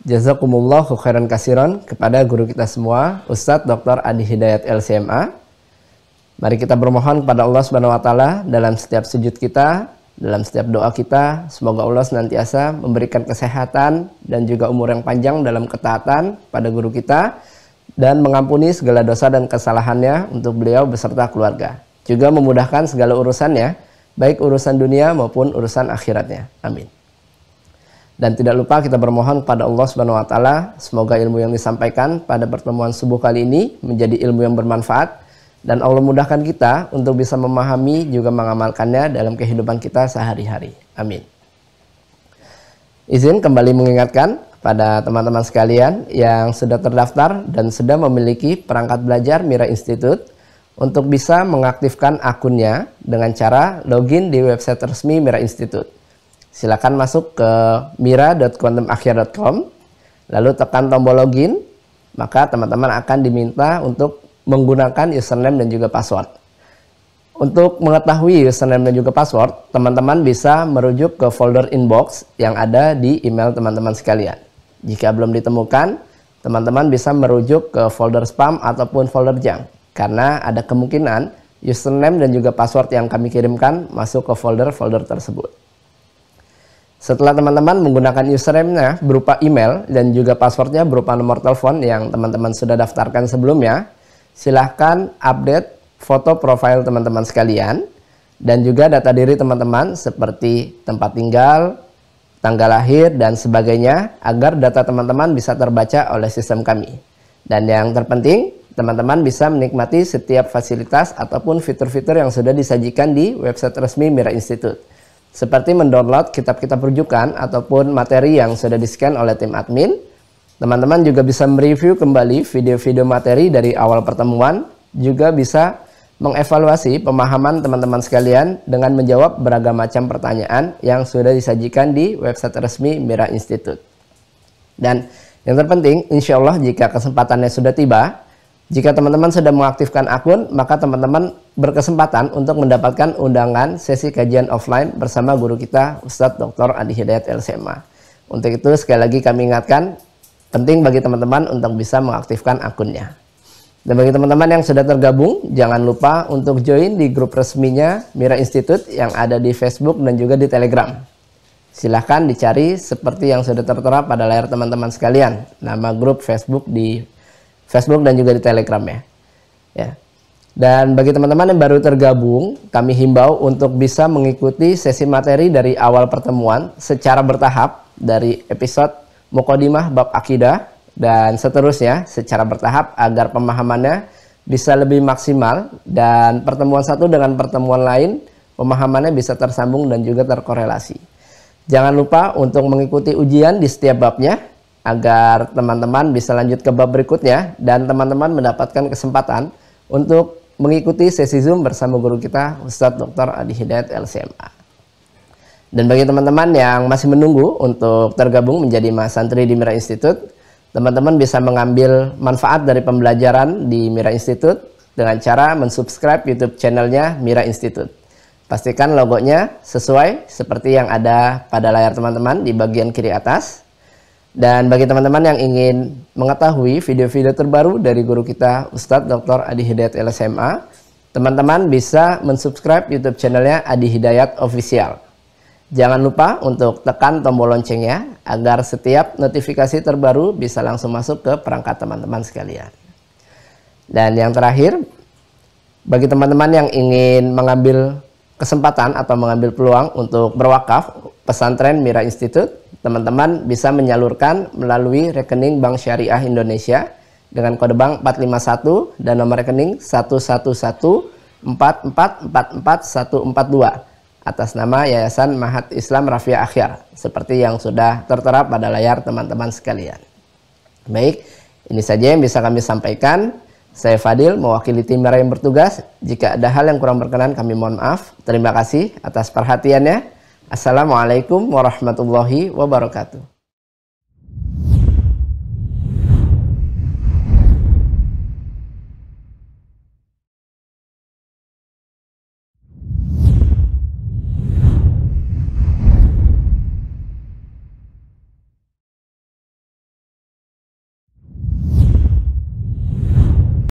Jazakumullahu khairan kasiran kepada guru kita semua, Ustadz Dr. Adi Hidayat LCMA. Mari kita bermohon kepada Allah Subhanahu wa taala dalam setiap sujud kita, dalam setiap doa kita, semoga Allah senantiasa memberikan kesehatan dan juga umur yang panjang dalam ketaatan pada guru kita dan mengampuni segala dosa dan kesalahannya untuk beliau beserta keluarga. Juga memudahkan segala urusannya, baik urusan dunia maupun urusan akhiratnya. Amin. Dan tidak lupa kita bermohon kepada Allah Subhanahu wa taala, semoga ilmu yang disampaikan pada pertemuan subuh kali ini menjadi ilmu yang bermanfaat dan Allah mudahkan kita untuk bisa memahami juga mengamalkannya dalam kehidupan kita sehari-hari. Amin. Izin kembali mengingatkan kepada teman-teman sekalian yang sudah terdaftar dan sudah memiliki perangkat belajar Mira Institute untuk bisa mengaktifkan akunnya dengan cara login di website resmi Mira Institute. Silakan masuk ke mira.quantumakhir.com, lalu tekan tombol login, maka teman-teman akan diminta untuk menggunakan username dan juga password. Untuk mengetahui username dan juga password, teman-teman bisa merujuk ke folder inbox yang ada di email teman-teman sekalian. Jika belum ditemukan, teman-teman bisa merujuk ke folder spam ataupun folder junk, karena ada kemungkinan username dan juga password yang kami kirimkan masuk ke folder-folder tersebut. Setelah teman-teman menggunakan username-nya berupa email dan juga passwordnya berupa nomor telepon yang teman-teman sudah daftarkan sebelumnya, silahkan update foto profil teman-teman sekalian dan juga data diri teman-teman seperti tempat tinggal, tanggal lahir, dan sebagainya agar data teman-teman bisa terbaca oleh sistem kami. Dan yang terpenting, teman-teman bisa menikmati setiap fasilitas ataupun fitur-fitur yang sudah disajikan di website resmi Mira Institute. Seperti mendownload kitab-kitab rujukan ataupun materi yang sudah di-scan oleh tim admin. Teman-teman juga bisa mereview kembali video-video materi dari awal pertemuan, juga bisa mengevaluasi pemahaman teman-teman sekalian dengan menjawab beragam macam pertanyaan yang sudah disajikan di website resmi Mira Institute. Dan yang terpenting, insya Allah jika kesempatannya sudah tiba, jika teman-teman sudah mengaktifkan akun, maka teman-teman berkesempatan untuk mendapatkan undangan sesi kajian offline bersama guru kita, Ustadz Dr. Adi Hidayat LCMA. Untuk itu, sekali lagi kami ingatkan, penting bagi teman-teman untuk bisa mengaktifkan akunnya. Dan bagi teman-teman yang sudah tergabung, jangan lupa untuk join di grup resminya Mira Institute yang ada di Facebook dan juga di Telegram. Silahkan dicari seperti yang sudah tertera pada layar teman-teman sekalian, nama grup Facebook di Facebook dan juga di Telegram ya. Dan bagi teman-teman yang baru tergabung, kami himbau untuk bisa mengikuti sesi materi dari awal pertemuan secara bertahap dari episode Muqaddimah Bab Akidah dan seterusnya secara bertahap agar pemahamannya bisa lebih maksimal dan pertemuan satu dengan pertemuan lain pemahamannya bisa tersambung dan juga terkorelasi. Jangan lupa untuk mengikuti ujian di setiap babnya agar teman-teman bisa lanjut ke bab berikutnya dan teman-teman mendapatkan kesempatan untuk mengikuti sesi Zoom bersama guru kita Ustadz Dr. Adi Hidayat LCMA. Dan bagi teman-teman yang masih menunggu untuk tergabung menjadi mahasantri di Mira Institute, teman-teman bisa mengambil manfaat dari pembelajaran di Mira Institute dengan cara mensubscribe YouTube channelnya Mira Institute. Pastikan logonya sesuai seperti yang ada pada layar teman-teman di bagian kiri atas. Dan bagi teman-teman yang ingin mengetahui video-video terbaru dari guru kita Ustadz Dr. Adi Hidayat LCMA, teman-teman bisa mensubscribe YouTube channelnya Adi Hidayat Official. Jangan lupa untuk tekan tombol loncengnya agar setiap notifikasi terbaru bisa langsung masuk ke perangkat teman-teman sekalian. Dan yang terakhir, bagi teman-teman yang ingin mengambil kesempatan atau mengambil peluang untuk berwakaf pesantren Mira Institute, teman-teman bisa menyalurkan melalui rekening Bank Syariah Indonesia dengan kode bank 451 dan nomor rekening 11144444142 atas nama Yayasan Mahat Islam Rafiah Akhyar, seperti yang sudah tertera pada layar teman-teman sekalian. Baik, ini saja yang bisa kami sampaikan. Saya Fadil, mewakili tim Mira yang bertugas. Jika ada hal yang kurang berkenan, kami mohon maaf. Terima kasih atas perhatiannya. Assalamualaikum warahmatullahi wabarakatuh.